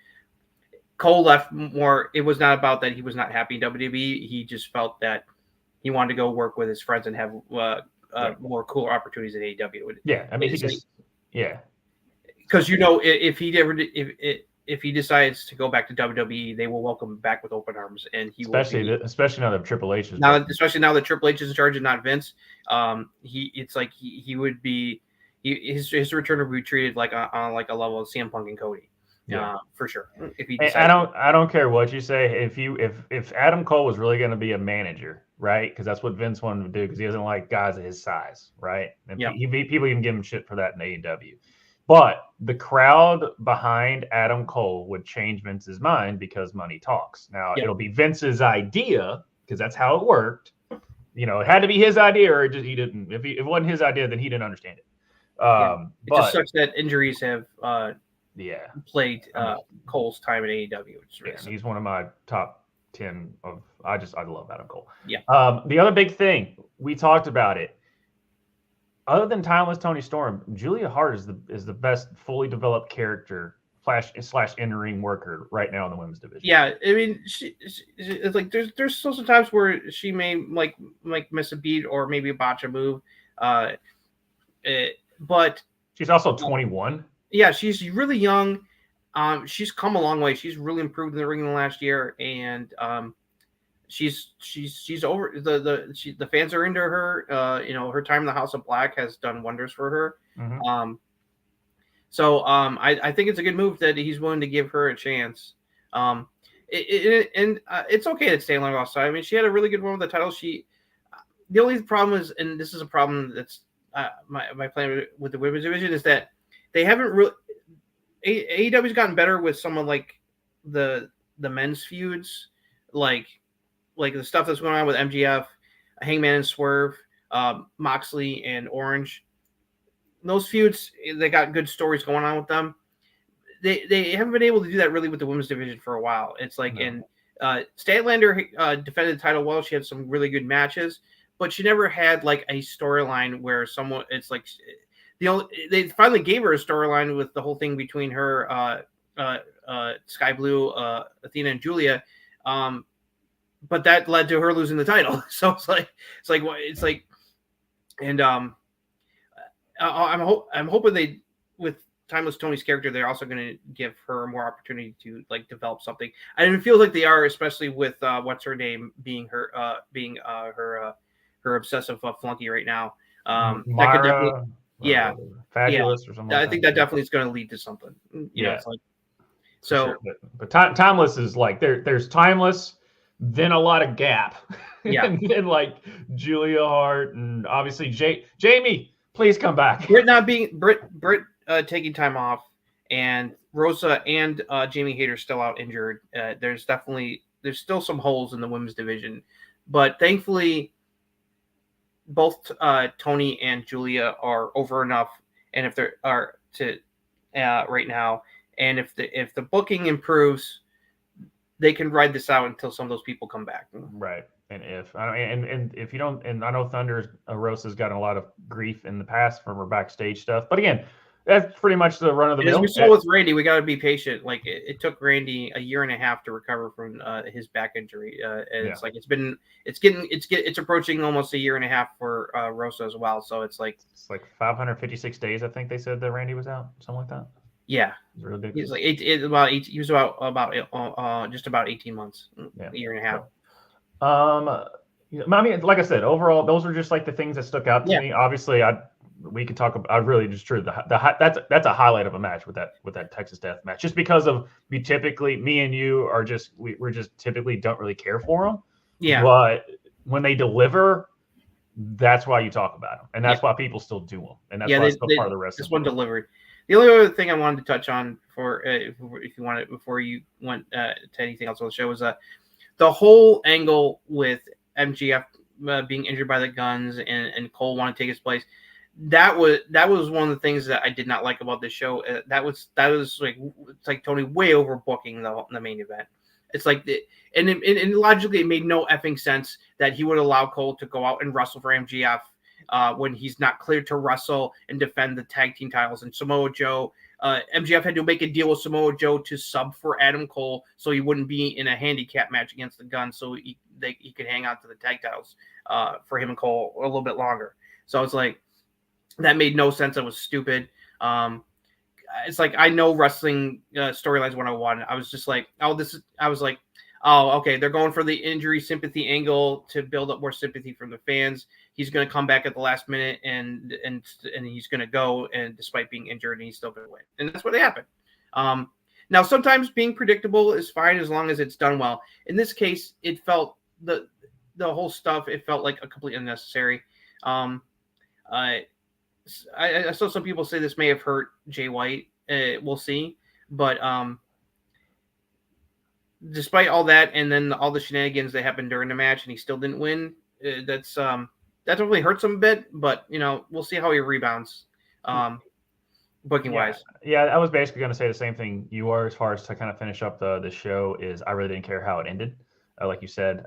Cole left more. It was not about that he was not happy in WWE. He just felt that he wanted to go work with his friends and have more cool opportunities at AEW. Yeah, I mean, because if he decides to go back to WWE, they will welcome him back with open arms, and especially now that Triple H is especially now that Triple H is in charge and not Vince. He would be his return would be treated like on like a level of CM Punk and Cody. For sure. If he I don't care what you say. If Adam Cole was really going to be a manager, right? Because that's what Vince wanted to do, because he doesn't like guys of his size, right? And people even give him shit for that in AEW. But the crowd behind Adam Cole would change Vince's mind, because money talks. Now it'll be Vince's idea, because that's how it worked. You know, it had to be his idea, or he didn't. If it wasn't his idea, then he didn't understand it. It just sucks that injuries have played Cole's time in AEW. He's one of my top 10 of. I love Adam Cole. The other big thing, we talked about it. Other than Timeless Tony Storm, Julia Hart is the best fully developed character / in-ring worker right now in the women's division. Yeah, I mean, it's like there's still some times where she may like miss a beat or maybe botch a move, but she's also 21. Yeah, she's really young. She's come a long way. She's really improved in the ring in the last year, and she's over the fans are into her. Her time in the House of Black has done wonders for her. Mm-hmm. I think it's a good move that he's willing to give her a chance. It's okay that Stanley lost. I mean, she had a really good run with the title. The only problem is, and this is a problem that's my plan with the women's division, is that they haven't really. AEW's gotten better with someone like the men's feuds, like the stuff that's going on with MJF, Hangman and Swerve, Moxley and Orange. Those feuds, they got good stories going on with them. They haven't been able to do that really with the women's division for a while. It's like, and Statlander defended the title well. She had some really good matches, but she never had like a storyline where someone. It's like they finally gave her a storyline with the whole thing between her, Sky Blue, Athena, and Julia. But that led to her losing the title. So I'm hoping with Timeless Tony's character, they're also going to give her more opportunity to like develop something. And it feels like they are, especially with what's her name being her obsessive flunky right now. Mara, that could definitely, Fabulous or something. I think that definitely is going to lead to something. It's like so. Sure. But Timeless is like there's Timeless, then a lot of gap. And then like Julia Hart and obviously Jamie. Please come back. Britt taking time off, and Rosa and Jamie Hayter still out injured. There's still some holes in the women's division, but thankfully both Tony and Julia are over enough, and if they are to right now, and if the booking improves, they can ride this out until some of those people come back. Right. And if you don't, and I know Thunder Rosa's gotten a lot of grief in the past from her backstage stuff, but again, that's pretty much the run of the mill. As we saw with Randy, we got to be patient. Like it took Randy a year and a half to recover from his back injury, and it's like it's approaching almost a year and a half for Rosa as well. So it's like 556 days. I think they said that Randy was out, something like that. Yeah, it's really big. He was like he was about just about 18 months, a year and a half. I mean, like I said, overall, those are just like the things that stuck out to me. Obviously, we could talk about. I really just true that's a highlight of a match with that Texas Death Match, just because of me and you are just we're just typically don't really care for them. Yeah. But when they deliver, that's why you talk about them, and that's why people still do them, and that's why it's still part of the wrestling. This one delivered. The only other thing I wanted to touch on if you want it before you went to anything else on the show was the whole angle with MGF being injured by the guns and Cole wanting to take his place. That was one of the things that I did not like about this show. That was like, it's like Tony way overbooking the main event. It's like and logically it made no effing sense that he would allow Cole to go out and wrestle for MGF when he's not cleared to wrestle and defend the tag team titles. And Samoa Joe, MGF had to make a deal with Samoa Joe to sub for Adam Cole so he wouldn't be in a handicap match against the Gun, so he could hang on to the tag titles for him and Cole a little bit longer. So it's like, that made no sense. It was stupid. It's like, I know wrestling storylines 101. I was just like, okay, they're going for the injury sympathy angle to build up more sympathy from the fans. He's going to come back at the last minute and he's going to go, and despite being injured, and he's still going to win. And that's what happened. Now, sometimes being predictable is fine as long as it's done well. In this case, it felt the whole stuff, it felt like a completely unnecessary. I saw some people say this may have hurt Jay White. We'll see. But despite all that, and then all the shenanigans that happened during the match, and he still didn't win, that really hurts him a bit. But, we'll see how he rebounds booking wise. Yeah, I was basically going to say the same thing you are, as far as to kind of finish up the show, is I really didn't care how it ended. Like you said,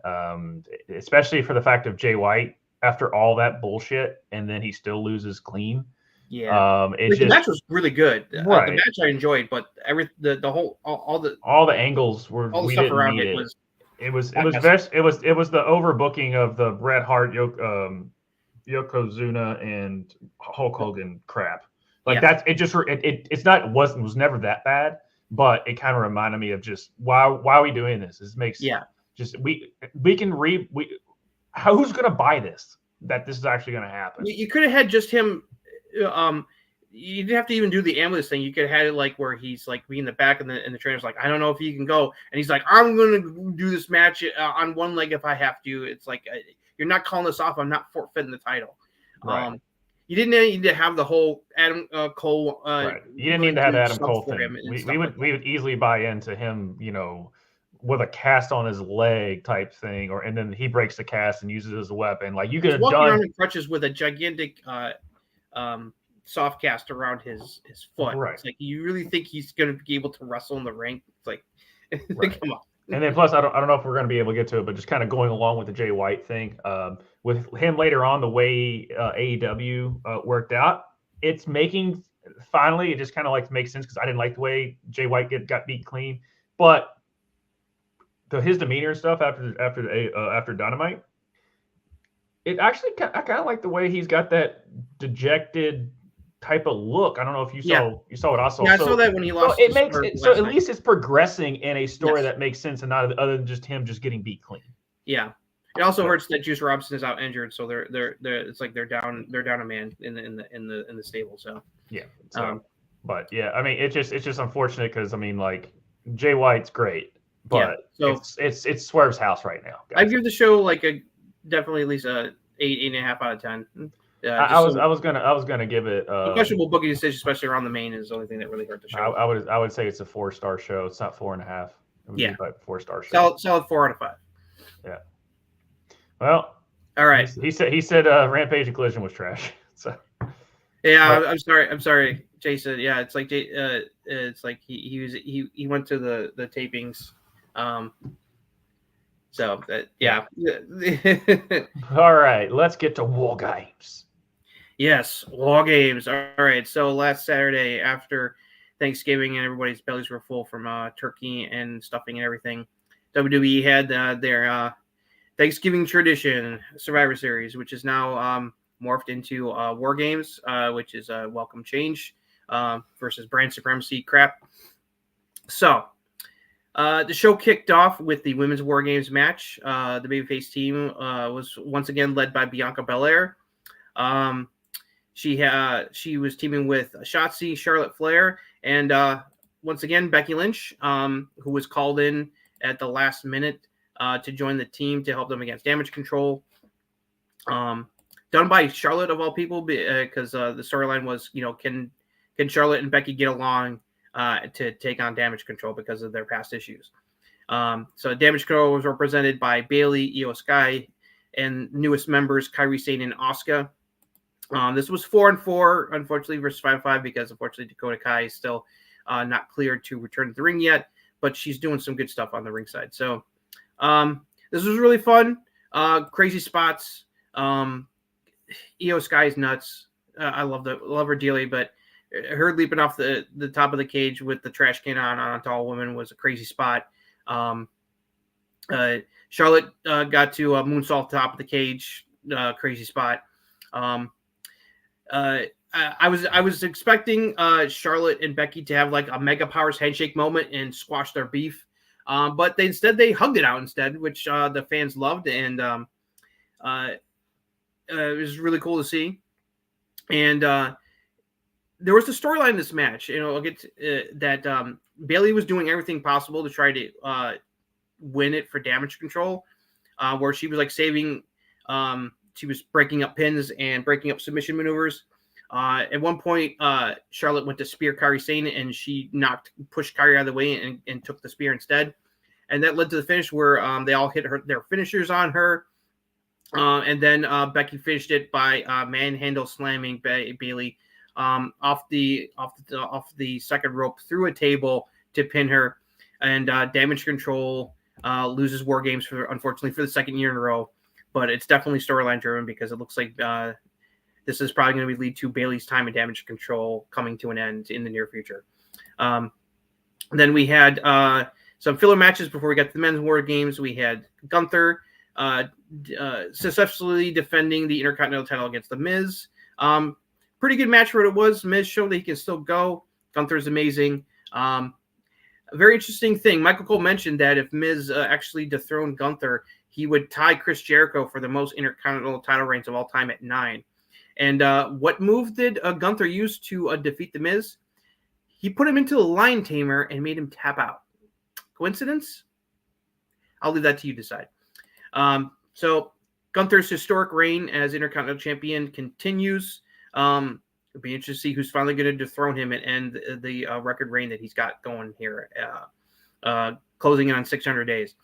especially for the fact of Jay White, after all that bullshit, and then he still loses clean. Yeah. The match was really good. Right. The match I enjoyed, but all the angles were, all the stuff around it was. It was the overbooking of the Bret Hart, Yokozuna, and Hulk Hogan crap. Like was never that bad, but it kind of reminded me of just why are we doing this? This makes just we can who's going to buy this? That this is actually going to happen. You could have had just him. You didn't have to even do the ambulance thing. You could have had it like where he's like being in the back, and the trainer's like, I don't know if he can go, and he's like, I'm going to do this match on one leg if I have to. It's like, you're not calling this off. I'm not forfeiting the title. Right. You didn't need to have the whole Adam Cole. Right. You didn't need to have the Adam Cole thing. We would easily buy into him, with a cast on his leg type thing, and then he breaks the cast and uses it as a weapon. Like, you could have walking done around in crutches with a gigantic soft cast around his foot. Right. It's like, you really think he's going to be able to wrestle in the ring? It's like, right. Come on. And then plus, I don't know if we're going to be able to get to it, but just kind of going along with the Jay White thing, with him later on, the way AEW worked out, it's making finally it just kind of like makes sense, because I didn't like the way Jay White got beat clean, but his demeanor and stuff after Dynamite, it actually I kind of like the way he's got that dejected type of look. I don't know if you saw what I saw. Yeah, I saw that when he lost. So it makes it so at least it's progressing in a story that makes sense, and not other than just him just getting beat clean. Yeah, it also hurts that Juice Robinson is out injured, so they're it's like they're down a man in the stable. So yeah, but yeah, I mean, it's just unfortunate, because I mean, like, Jay White's great, but it's Swerve's house right now. I give the show like definitely at least a 8.5 out of 10. I was gonna give it questionable booking decision, especially around the main, is the only thing that really hurt the show. I would say it's a 4-star show. It's not 4.5. It would be like 4-star show. Solid 4 out of 5. Yeah. Well, all right. He said Rampage and Collision was trash. So yeah, I'm sorry, Jason. Yeah, it's like he went to the tapings. So that All right, let's get to Wargames. Yes, Wargames. All right. So last Saturday, after Thanksgiving and everybody's bellies were full from turkey and stuffing and everything, WWE had their Thanksgiving tradition Survivor Series, which is now morphed into Wargames, which is a welcome change versus brand supremacy crap. So The show kicked off with the women's War Games match. The babyface team was once again led by Bianca Belair. She was teaming with Shotzi, Charlotte Flair, and once again Becky Lynch, who was called in at the last minute to join the team to help them against Damage Control. Done by Charlotte of all people, because the storyline was, can Charlotte and Becky get along to take on Damage Control because of their past issues. So Damage Control was represented by Bayley, Io Sky, and newest members Kairi Sane and Asuka. This was 4-4, unfortunately, versus 5-5, because unfortunately Dakota Kai is still not cleared to return to the ring yet, but she's doing some good stuff on the ringside. So this was really fun. Crazy spots. Io Sky is nuts. I love her dearly, but her leaping off the top of the cage with the trash can on a tall woman was a crazy spot. Charlotte got to moonsault top of the cage, crazy spot. I was expecting Charlotte and Becky to have like a Mega Powers handshake moment and squash their beef, but they hugged it out instead, which the fans loved, and it was really cool to see. And there was the storyline in this match. I'll get to, that Bayley was doing everything possible to try to win it for Damage Control, where she was like saving. She was breaking up pins and breaking up submission maneuvers. At one point, Charlotte went to spear Kairi Sane, and she pushed Kairi out of the way and took the spear instead. And that led to the finish where they all hit their finishers on her. And then Becky finished it by manhandle slamming Bayley off the second rope through a table to pin her. And Damage Control loses War Games unfortunately for the second year in a row. But it's definitely storyline driven, because it looks like this is probably going to lead to Bayley's time in Damage Control coming to an end in the near future. Then we had some filler matches before we got to the men's War Games. We had Gunther successfully defending the Intercontinental title against The Miz. Pretty good match for what it was. Miz showed that he can still go. Gunther's amazing. A very interesting thing. Michael Cole mentioned that if Miz actually dethroned Gunther, he would tie Chris Jericho for the most Intercontinental title reigns of all time at 9. And what move did Gunther use to defeat The Miz? He put him into a lion tamer and made him tap out. Coincidence? I'll leave that to you to decide. So Gunther's historic reign as Intercontinental Champion continues. It'll be interesting to see who's finally going to dethrone him and end the record reign that he's got going here, closing in on 600 days.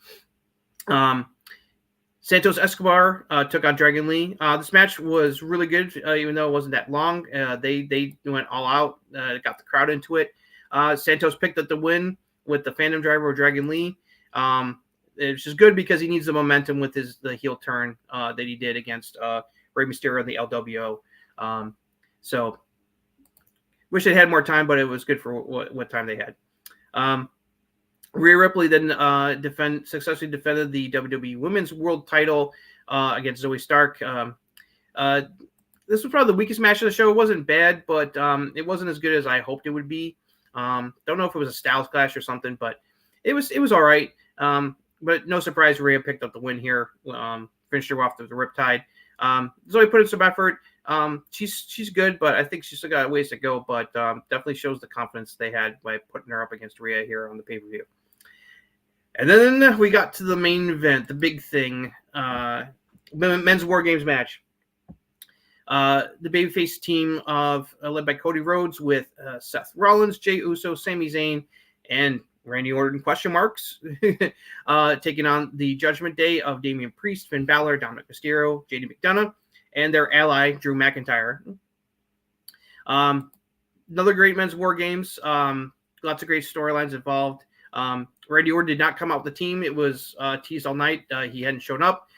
Santos Escobar took on Dragon Lee. This match was really good, even though it wasn't that long. They went all out, got the crowd into it. Santos picked up the win with the Phantom Driver of Dragon Lee. It's just good because he needs the momentum with the heel turn that he did against Rey Mysterio and the LWO. So wish they had more time, but it was good for what time they had. Rhea Ripley then successfully defended the WWE Women's World Title against Zoe Stark. This was probably the weakest match of the show. It wasn't bad, but it wasn't as good as I hoped it would be. Don't know if it was a Styles clash or something, but it was all right. But no surprise, Rhea picked up the win here. Finished her off the Riptide. Zoe put in some effort. She's good, but I think she's still got ways to go. But definitely shows the confidence they had by putting her up against Rhea here on the pay-per-view. And then we got to the main event, the big thing, men's War Games match. The babyface team led by Cody Rhodes with Seth Rollins, Jey Uso, Sami Zayn, and Randy Orton question marks taking on the Judgment Day of Damian Priest, Finn Balor, Dominic Mysterio, JD McDonough, and their ally Drew McIntyre. Another great men's War Games. Lots of great storylines involved. Randy Orton did not come out with the team. It was teased all night. He hadn't shown up.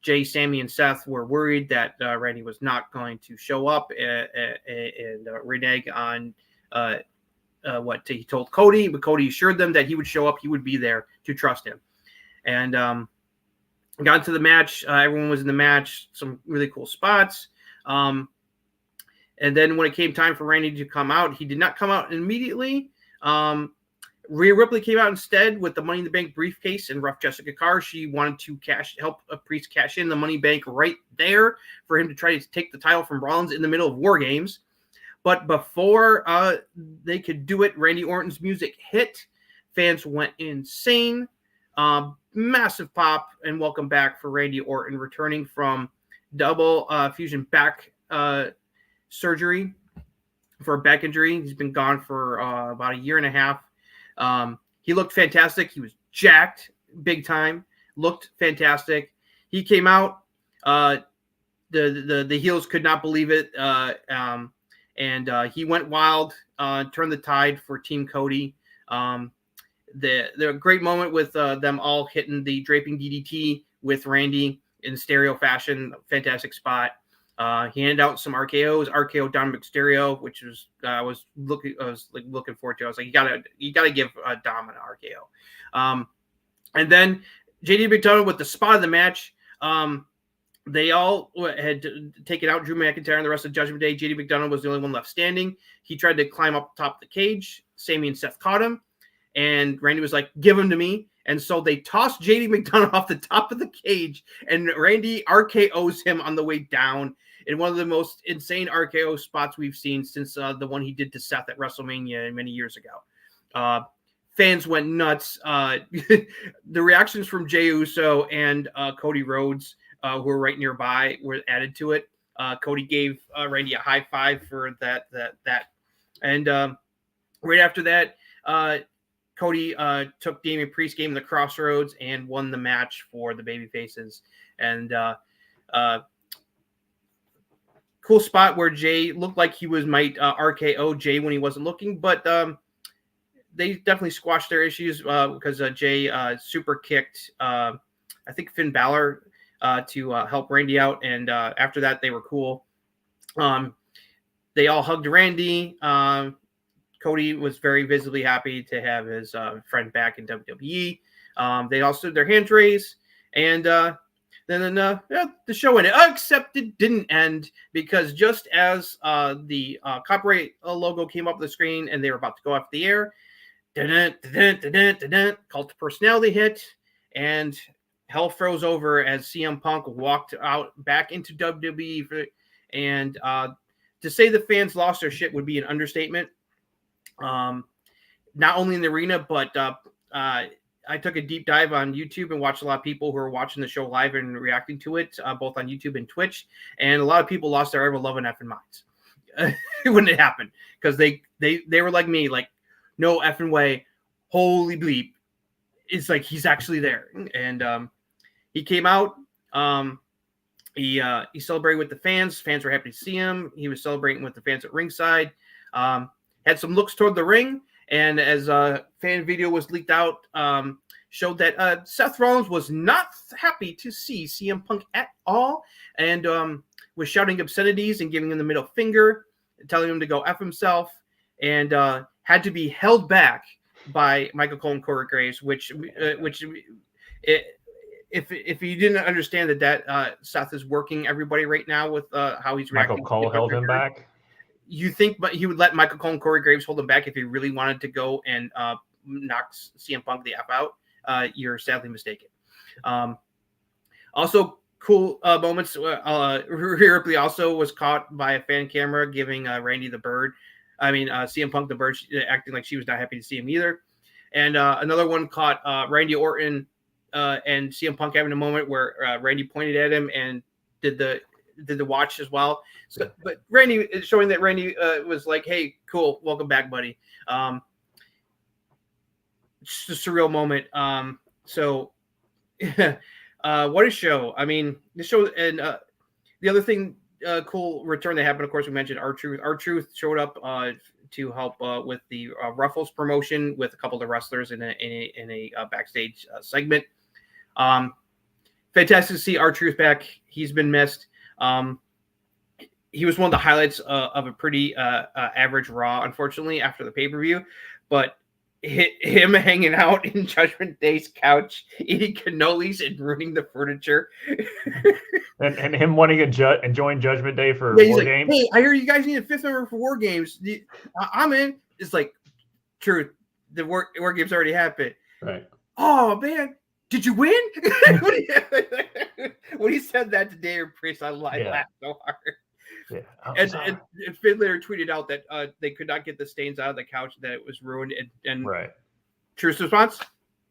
Jay, Sammy, and Seth were worried that Randy was not going to show up and renege on what he told Cody. But Cody assured them that he would show up. He would be there to trust him. And got into the match. Everyone was in the match. Some really cool spots. And then when it came time for Randy to come out, he did not come out immediately. Rhea Ripley came out instead with the Money in the Bank briefcase and rough Jessica Carr. She wanted to help Priest cash in the Money Bank right there for him to try to take the title from Rollins in the middle of War Games. But before they could do it, Randy Orton's music hit. Fans went insane. Massive pop and welcome back for Randy Orton, returning from double fusion back surgery for a back injury. He's been gone for about a year and a half. He looked fantastic. He was jacked big time. Looked fantastic. He came out. The heels could not believe it. And he went wild. Turned the tide for Team Cody. The great moment with them all hitting the draping DDT with Randy in stereo fashion. Fantastic spot. He handed out some RKOs, RKO Dom Mysterio, which was I was looking forward to. I was like, you gotta give Dom an RKO. And then JD McDonough with the spot of the match. They all had taken out Drew McIntyre and the rest of Judgment Day. JD McDonough was the only one left standing. He tried to climb up top of the cage. Sami and Seth caught him. And Randy was like, give him to me. And so they tossed JD McDonough off the top of the cage. And Randy RKOs him on the way down in one of the most insane RKO spots we've seen since the one he did to Seth at WrestleMania many years ago. Fans went nuts. The reactions from Jey Uso and Cody Rhodes, who were right nearby, were added to it. Cody gave Randy a high five for that. And right after that, Cody took Damian Priest, gave him the Crossroads, and won the match for the babyfaces. And cool spot where Jay looked like he might RKO Jay when he wasn't looking, but they definitely squashed their issues because Jay super kicked, I think, Finn Balor to help Randy out. And after that, they were cool. They all hugged Randy. Cody was very visibly happy to have his friend back in WWE. They all stood their hands raised, and then the show ended. Except it didn't end, because just as the copyright logo came up on the screen and they were about to go off the air, Cult of Personality hit, and hell froze over as CM Punk walked out back into WWE. And to say the fans lost their shit would be an understatement. Not only in the arena, but I took a deep dive on YouTube and watched a lot of people who are watching the show live and reacting to it, both on YouTube and Twitch. And a lot of people lost their ever loving effing minds when it happened, because they were like me, like, no effing way, holy bleep, it's like he's actually there. And he came out. He celebrated with the fans. Fans were happy to see him. He was celebrating with the fans at ringside. Had some looks toward the ring, and as a fan video was leaked out, showed that Seth Rollins was not happy to see CM Punk at all, and was shouting obscenities and giving him the middle finger, telling him to go F himself, and had to be held back by Michael Cole and Corey Graves, which if you didn't understand that Seth is working everybody right now with how he's reacting. Michael Cole held him back. You think, but he would let Michael Cole and Corey Graves hold him back if he really wanted to go and knock CM Punk the F out? You're sadly mistaken. Also, cool moments. Rhea Ripley also was caught by a fan camera giving Randy the bird. CM Punk the bird, acting like she was not happy to see him either. And another one caught Randy Orton and CM Punk having a moment where Randy pointed at him and did the watch as well. So, but Randy is showing that Randy was like, "Hey, cool, welcome back, buddy." Just a surreal moment. What a show! I mean, the show, and the other thing, cool return that happened. Of course, we mentioned R-Truth. R-Truth showed up to help with the Ruffles promotion with a couple of the wrestlers in a backstage segment. Fantastic to see R-Truth back. He's been missed. He was one of the highlights of a pretty average Raw, unfortunately, after the pay-per-view. But him hanging out in Judgment Day's couch, eating cannolis and ruining the furniture. and him wanting to join Judgment Day for War Games. Hey, I hear you guys need a fifth member for War Games. I'm in. It's like, Truth, the war games already happened. Right. Oh man, did you win? when he said that to Damian Priest, I laughed so hard. Yeah. And Finn later tweeted out that they could not get the stains out of the couch, that it was ruined. And right. Truth's response,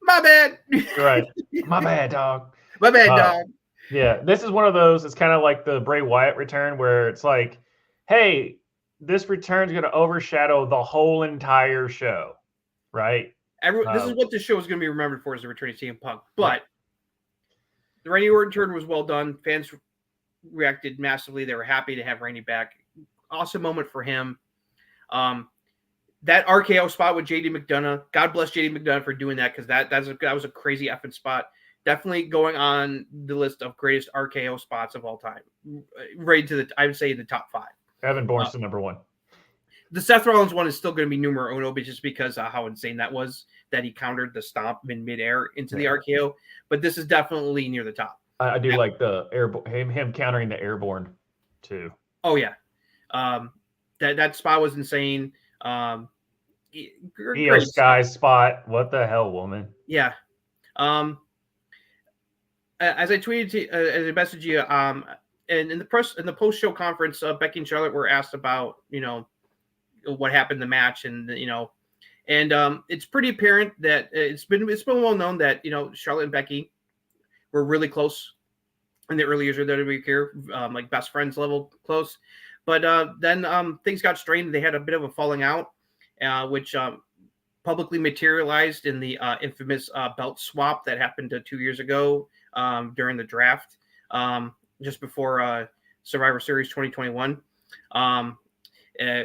my bad. Right. My bad, dog. My bad, dog. Yeah. This is one of those, it's kind of like the Bray Wyatt return where it's like, hey, this return's going to overshadow the whole entire show. Right. This is what this show is going to be remembered for, as a return to CM Punk. But the Randy Orton turn was well done. Fans reacted massively. They were happy to have Randy back. Awesome moment for him. That RKO spot with JD McDonough. God bless JD McDonough for doing that, because that was a crazy effing spot. Definitely going on the list of greatest RKO spots of all time. Right to I would say the top 5. Evan Bourne's the number 1. The Seth Rollins one is still going to be numero uno, but just because how insane that was, that he countered the stomp in midair into the RKO. But this is definitely near the top. I do like the him countering the airborne too. Oh yeah, that spot was insane. Io Sky spot. What the hell, woman? Yeah. As I tweeted to, as I messaged you, and in the post show conference, Becky and Charlotte were asked about what happened in the match, and and it's pretty apparent that it's been well known that Charlotte and Becky were really close in the early years of their WWE career, like best friends level close. But then things got strained. They had a bit of a falling out, which publicly materialized in the infamous belt swap that happened 2 years ago during the draft, just before Survivor Series 2021.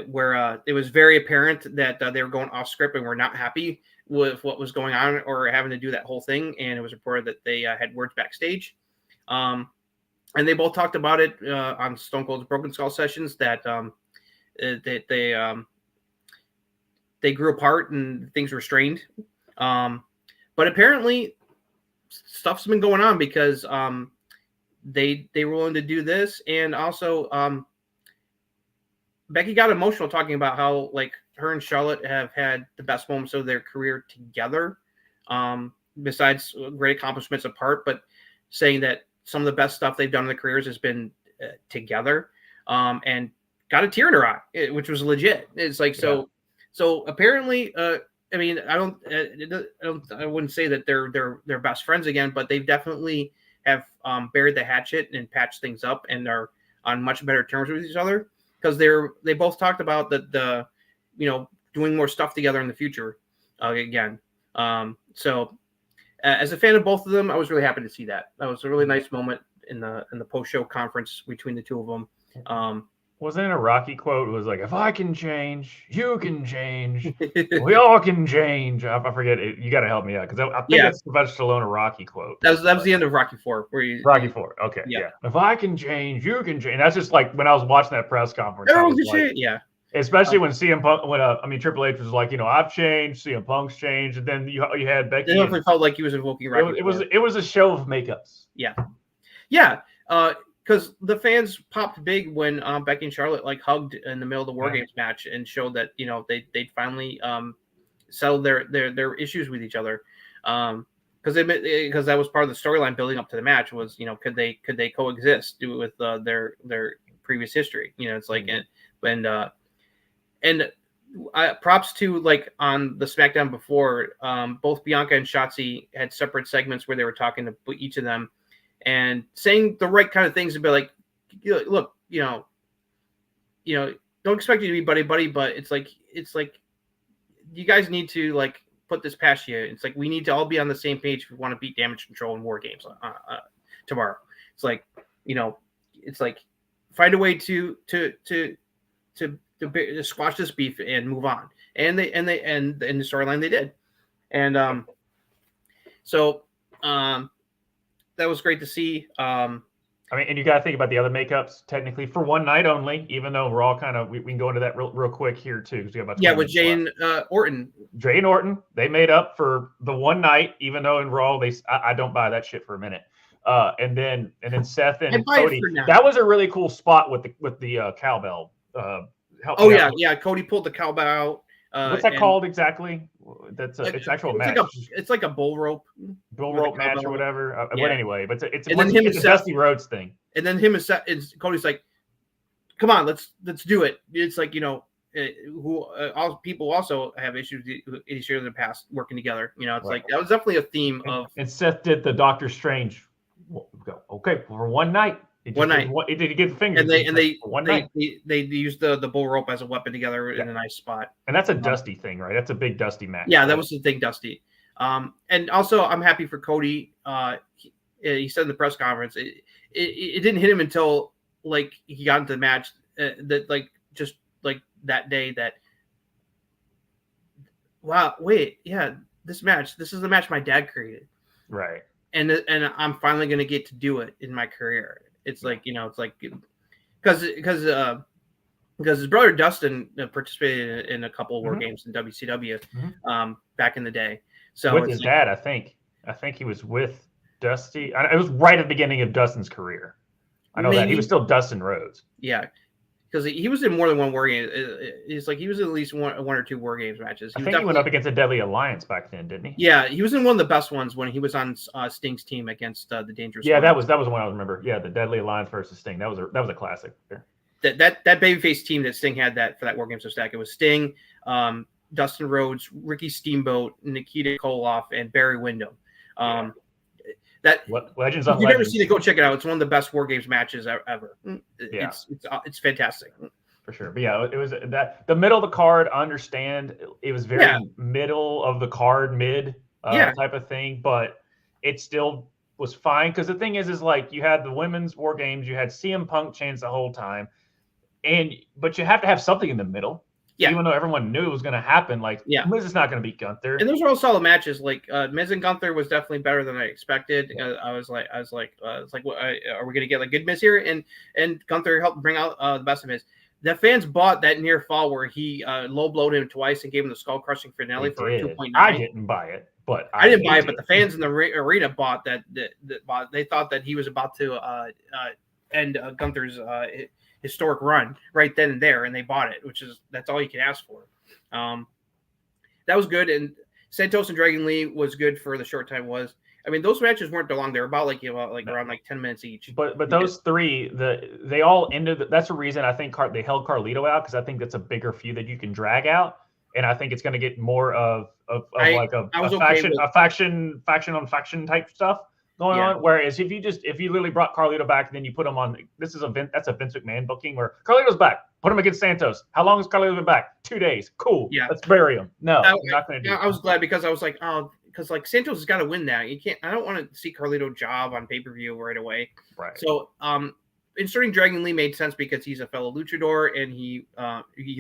Where it was very apparent that they were going off script and were not happy with what was going on, or having to do that whole thing. And it was reported that they had words backstage. And they both talked about it on Stone Cold's Broken Skull sessions, that they grew apart and things were strained. But apparently stuff's been going on, because they were willing to do this. And also, Becky got emotional talking about how, like, her and Charlotte have had the best moments of their career together, besides great accomplishments apart, but saying that some of the best stuff they've done in their careers has been together, and got a tear in her eye, which was legit. It's like, so apparently, I mean, I wouldn't say that they're best friends again, but they definitely have buried the hatchet and patched things up, and are on much better terms with each other. Because they both talked about the doing more stuff together in the future again. So as a fan of both of them, I was really happy to see that. That was a really nice moment in the post show conference between the two of them. Wasn't it a Rocky quote? It was like, "If I can change, you can change. We all can change." I forget it. You got to help me out, because I think that's the Stallone Rocky quote. That was the end of Rocky 4. Rocky 4. Okay. Yeah. If I can change, you can change. And that's just like when I was watching that press conference. Everyone can change. Yeah. Especially when CM Punk, Triple H was like, I've changed, CM Punk's changed, and then you had Becky. It definitely felt like he was invoking Rocky. It was a show of makeups. Yeah. Yeah. Because the fans popped big when Becky and Charlotte hugged in the middle of the Wargames match, and showed that they finally settled their issues with each other, because that was part of the storyline building up to the match was could they coexist with their previous history. It's like and props to on the SmackDown before, both Bianca and Shotzi had separate segments where they were talking to each of them and saying the right kind of things, to be like, look, don't expect you to be buddy, but it's like you guys need to put this past you. It's like we need to all be on the same page if we want to beat Damage Control in War Games tomorrow. It's like it's like find a way to squash this beef and move on. And in the storyline they did, and that was great to see. And you got to think about the other makeups technically for one night only, even though we're all kind of, we can go into that real quick here too. With Jay and Orton. Jay and Orton, they made up for the one night, even though in Raw, I don't buy that shit for a minute. And then Seth and Cody, that was a really cool spot with the cowbell. Yeah. Cody pulled the cowbell out. What's that called exactly? That's Like, it's actual match. It's like a bull rope match or whatever. But anyway, but it's a Dusty Rhodes thing. And then him and Seth, Cody's like, "Come on, let's do it." It's like, you know, all people also have issues in the past working together. You know, it's like that was definitely a theme of. And Seth did the Doctor Strange. Okay, for one night. Did he get the finger? And they used the bull rope as a weapon together in a nice spot. And that's a Dusty thing, right? That's a big Dusty match. Yeah, that was the thing, Dusty. And also I'm happy for Cody. He said in the press conference, it didn't hit him until like he got into the match that like just like that day that. Wow! Wait, yeah, this is the match my dad created. Right. And I'm finally gonna get to do it in my career. It's like, you know, it's like because his brother Dustin participated in a couple of war games in WCW back in the day. So with his dad, I think he was with Dusty. It was right at the beginning of Dustin's career. I know that he was still Dustin Rhodes. Yeah, because he was in more than one war game. It's like he was in at least one or two war games matches. I think he went up against the Deadly Alliance back then, didn't he? Yeah, he was in one of the best ones when he was on Sting's team against the Dangerous. Yeah, that was the one I remember. Yeah, the Deadly Alliance versus Sting. That was a classic. That babyface team that Sting had for that war game so stack. It was Sting, Dustin Rhodes, Ricky Steamboat, Nikita Koloff, and Barry Windham. Legends on Legends. If you've never seen it, go Legends. check it out. It's one of the best war games matches ever. Yeah. It's fantastic. For sure. But yeah, it was that the middle of the card, I understand it was very middle of the card, type of thing, but it still was fine. Because the thing is like you had the women's war games, you had CM Punk chants the whole time, but you have to have something in the middle. Yeah. Even though everyone knew it was going to happen, Miz is not going to beat Gunther. And those were all solid matches. Like Miz and Gunther was definitely better than I expected. I was like, what, are we going to get like good Miz here? And Gunther helped bring out the best of Miz. The fans bought that near fall where he low blowed him twice and gave him the skull crushing finale for a 2.9. I didn't buy it, but I didn't buy it. But the fans in the arena bought that. They thought that he was about to end Gunther's historic run right then and there, and they bought it, that's all you can ask for. That was good, and Santos and Dragon Lee was good for the short time. I mean, those matches weren't that long. They were about around 10 minutes each. But those three, they all ended. That's the reason I think they held Carlito out, because I think that's a bigger feud that you can drag out, and I think it's going to get more of faction on faction type stuff going on. Whereas if you literally brought Carlito back and then you put him on, that's a Vince McMahon booking where Carlito's back, put him against Santos. How long has Carlito been back? 2 days. Cool. Yeah. Let's bury him. No, I'm not going to do. I was glad because I was like, because Santos has got to win that. You can't. I don't want to see Carlito job on pay-per-view right away. Right. So inserting Dragon Lee made sense because he's a fellow luchador and he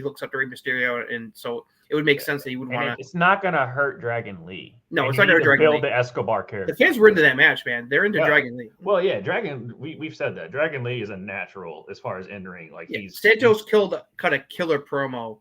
looks up to Rey Mysterio, and so it would make sense that he would want to. It's not going to hurt Dragon Lee. No, it's not going to hurt Dragon Lee. Build the Escobar character. The fans were into that match, man. They're into Dragon Lee. Well, yeah, we've said that Dragon Lee is a natural as far as in ring. Santos cut a killer promo.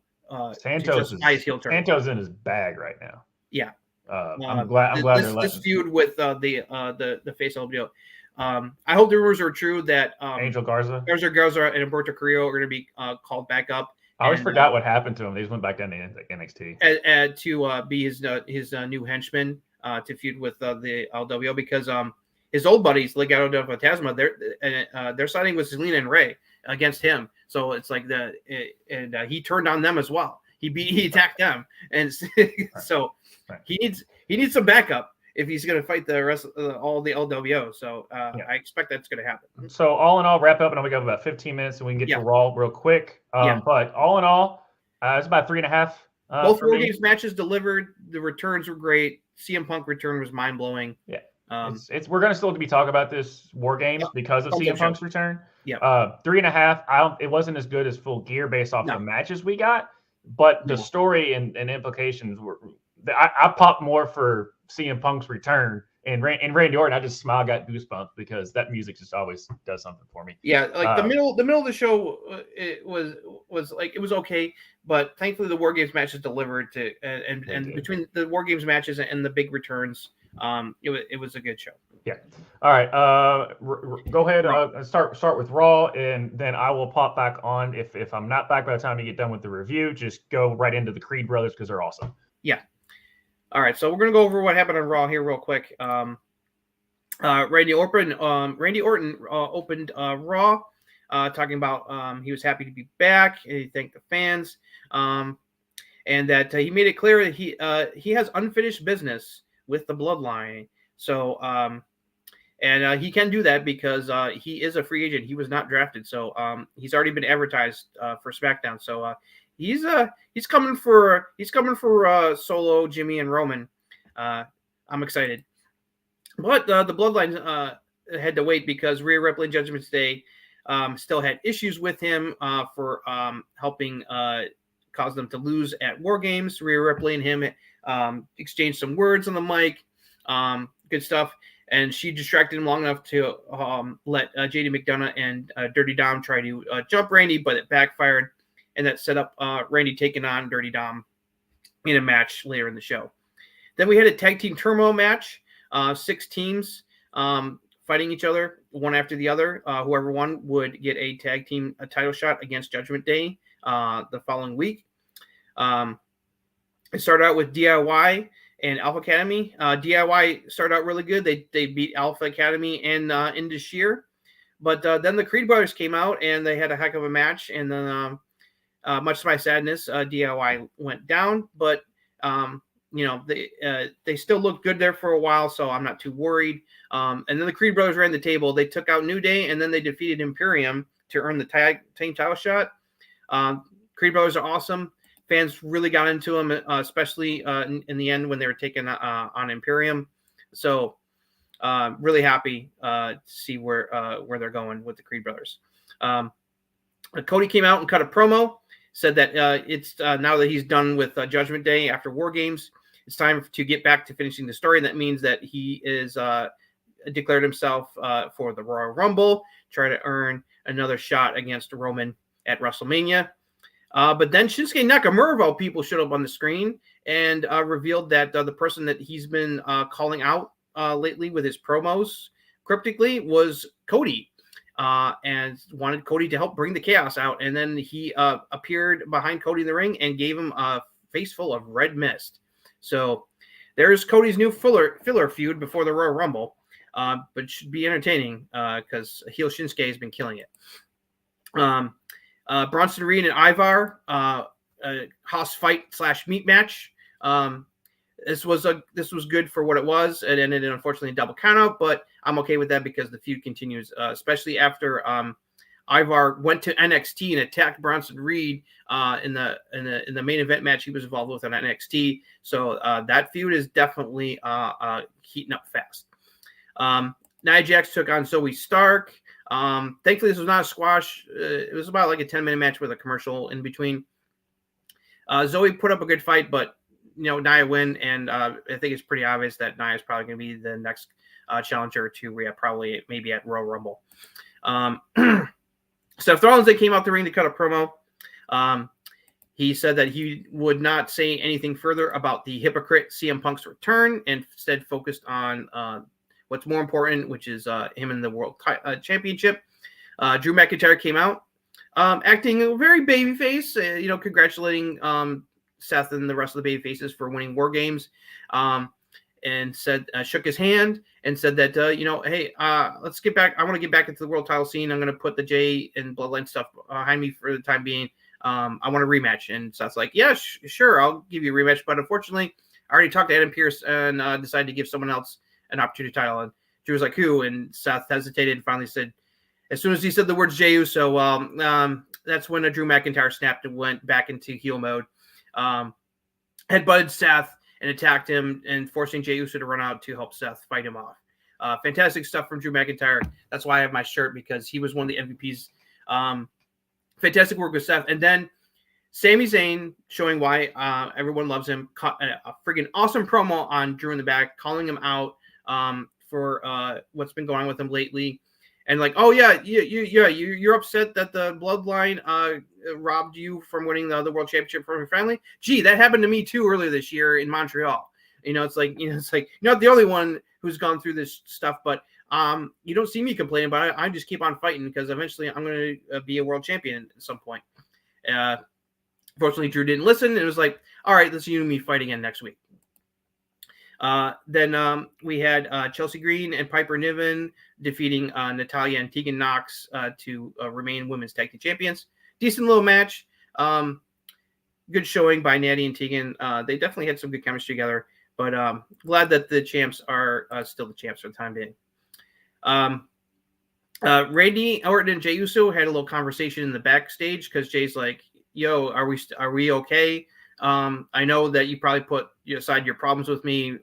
Santos is in his bag right now. Yeah. I'm glad they're letting this feud with the face LBO. I hope the rumors are true that Angel Garza and Humberto Carrillo are going to be called back up. I always forgot what happened to him. They just went back down to NXT to be his new henchman to feud with the LWO, because his old buddies Legado del Fantasma, they're siding with Zelina and Rey against him. So it's like he turned on them as well. He attacked them, and so he needs some backup if he's going to fight the rest of all the LWO. So I expect that's going to happen. So all in all, wrap up, and we got about 15 minutes, and we can get to Raw real quick. But all in all, it's about 3.5. Both War Games matches delivered. The returns were great. CM Punk return was mind blowing. Yeah. We're going to still be talking about this War Games because of CM Punk's return. Yeah. 3.5. It wasn't as good as Full Gear based off the matches we got, but the story and implications were. I popped more for CM Punk's return and Randy Orton. I just smiled, got goosebumps because that music just always does something for me. Yeah, the middle of the show, it was like it was okay, but thankfully the War Games matches delivered and between the War Games matches and the big returns, it was a good show. Yeah. All right. Go ahead. Start with Raw, and then I will pop back on if I'm not back by the time you get done with the review. Just go right into the Creed brothers because they're awesome. Yeah. All right, so we're gonna go over what happened on Raw here real quick. Randy Orton opened Raw, talking about he was happy to be back. And he thanked the fans, and that he made it clear that he has unfinished business with the Bloodline. So and he can do that because he is a free agent. He was not drafted, so he's already been advertised for SmackDown. So he's coming for Solo, Jimmy, and Roman. I'm excited. But the Bloodline had to wait because Rhea Ripley and Judgment Day still had issues with him for helping cause them to lose at Wargames. Rhea Ripley and him exchanged some words on the mic. Good stuff. And she distracted him long enough to let JD McDonough and Dirty Dom try to jump Randy, but it backfired. And that set up Randy taking on Dirty Dom in a match later in the show. Then we had a tag team turmoil match. 6 teams fighting each other, one after the other. Whoever won would get a tag team title shot against Judgment Day the following week. It started out with DIY and Alpha Academy. DIY started out really good. They beat Alpha Academy and Indus Sheer. But then the Creed brothers came out and they had a heck of a match. And then much to my sadness, DIY went down. But they still looked good there for a while, so I'm not too worried. And then the Creed brothers ran the table. They took out New Day, and then they defeated Imperium to earn the tag team title shot. Creed brothers are awesome. Fans really got into them, especially in the end when they were taking on Imperium. So really happy to see where they're going with the Creed brothers. Cody came out and cut a promo, said that it's now that he's done with Judgment Day after Wargames, it's time to get back to finishing the story. And that means that he is declared himself for the Royal Rumble, try to earn another shot against Roman at WrestleMania. But then Shinsuke Nakamura, of all people, showed up on the screen and revealed that the person that he's been calling out lately with his promos cryptically was Cody. And wanted Cody to help bring the chaos out. And then he appeared behind Cody in the ring and gave him a face full of red mist. So there's Cody's new filler feud before the Royal Rumble. But it should be entertaining because heel Shinsuke has been killing it. Bronson Reed and Ivar, house fight / meat match. This was good for what it was. It ended in, unfortunately, a double countout, but I'm okay with that because the feud continues, especially after Ivar went to NXT and attacked Bronson Reed in the main event match he was involved with on NXT. So that feud is definitely heating up fast. Nia Jax took on Zoe Stark. Thankfully, this was not a squash. It was about like a 10-minute match with a commercial in between. Zoe put up a good fight, but Nia win, and I think it's pretty obvious that Nia is probably going to be the next challenger to Rhea, probably maybe at Royal Rumble. Seth Rollins, they came out the ring to cut a promo. He said that he would not say anything further about the hypocrite CM Punk's return, and instead focused on what's more important, which is him in the World Championship. Drew McIntyre came out, acting very babyface, congratulating Seth and the rest of the babyfaces for winning War Games, and said, shook his hand and said that, hey, let's get back. I want to get back into the world title scene. I'm going to put the Jay and Bloodline stuff behind me for the time being. I want a rematch. And Seth's like, yeah, sure. I'll give you a rematch. But unfortunately, I already talked to Adam Pearce and decided to give someone else an opportunity title. And Drew was like, who? And Seth hesitated and finally said, as soon as he said the words Jey Uso, that's when Drew McIntyre snapped and went back into heel mode. Headbutted Seth and attacked him and forcing Jey Uso to run out to help Seth fight him off. Fantastic stuff from Drew McIntyre. That's why I have my shirt, because he was one of the MVPs. Fantastic work with Seth. And then Sami Zayn, showing why everyone loves him, a friggin' awesome promo on Drew in the back, calling him out for what's been going on with him lately. And like, oh yeah, you're upset that the Bloodline robbed you from winning the World Championship from your family. Gee, that happened to me too earlier this year in Montreal. It's like you're not the only one who's gone through this stuff, but you don't see me complaining about it. I just keep on fighting because eventually I'm going to be a world champion at some point. Fortunately, Drew didn't listen. It was like, all right, let's you and me fight again next week. Then we had Chelsea Green and Piper Niven defeating Natalya and Tegan Knox to remain women's tag team champions. Decent little match. Good showing by Natty and Tegan. They definitely had some good chemistry together, but glad that the champs are still the champs for the time being. Randy Orton and Jey Uso had a little conversation in the backstage because Jay's like, "Yo, are we okay? I know that you probably put aside your problems with me,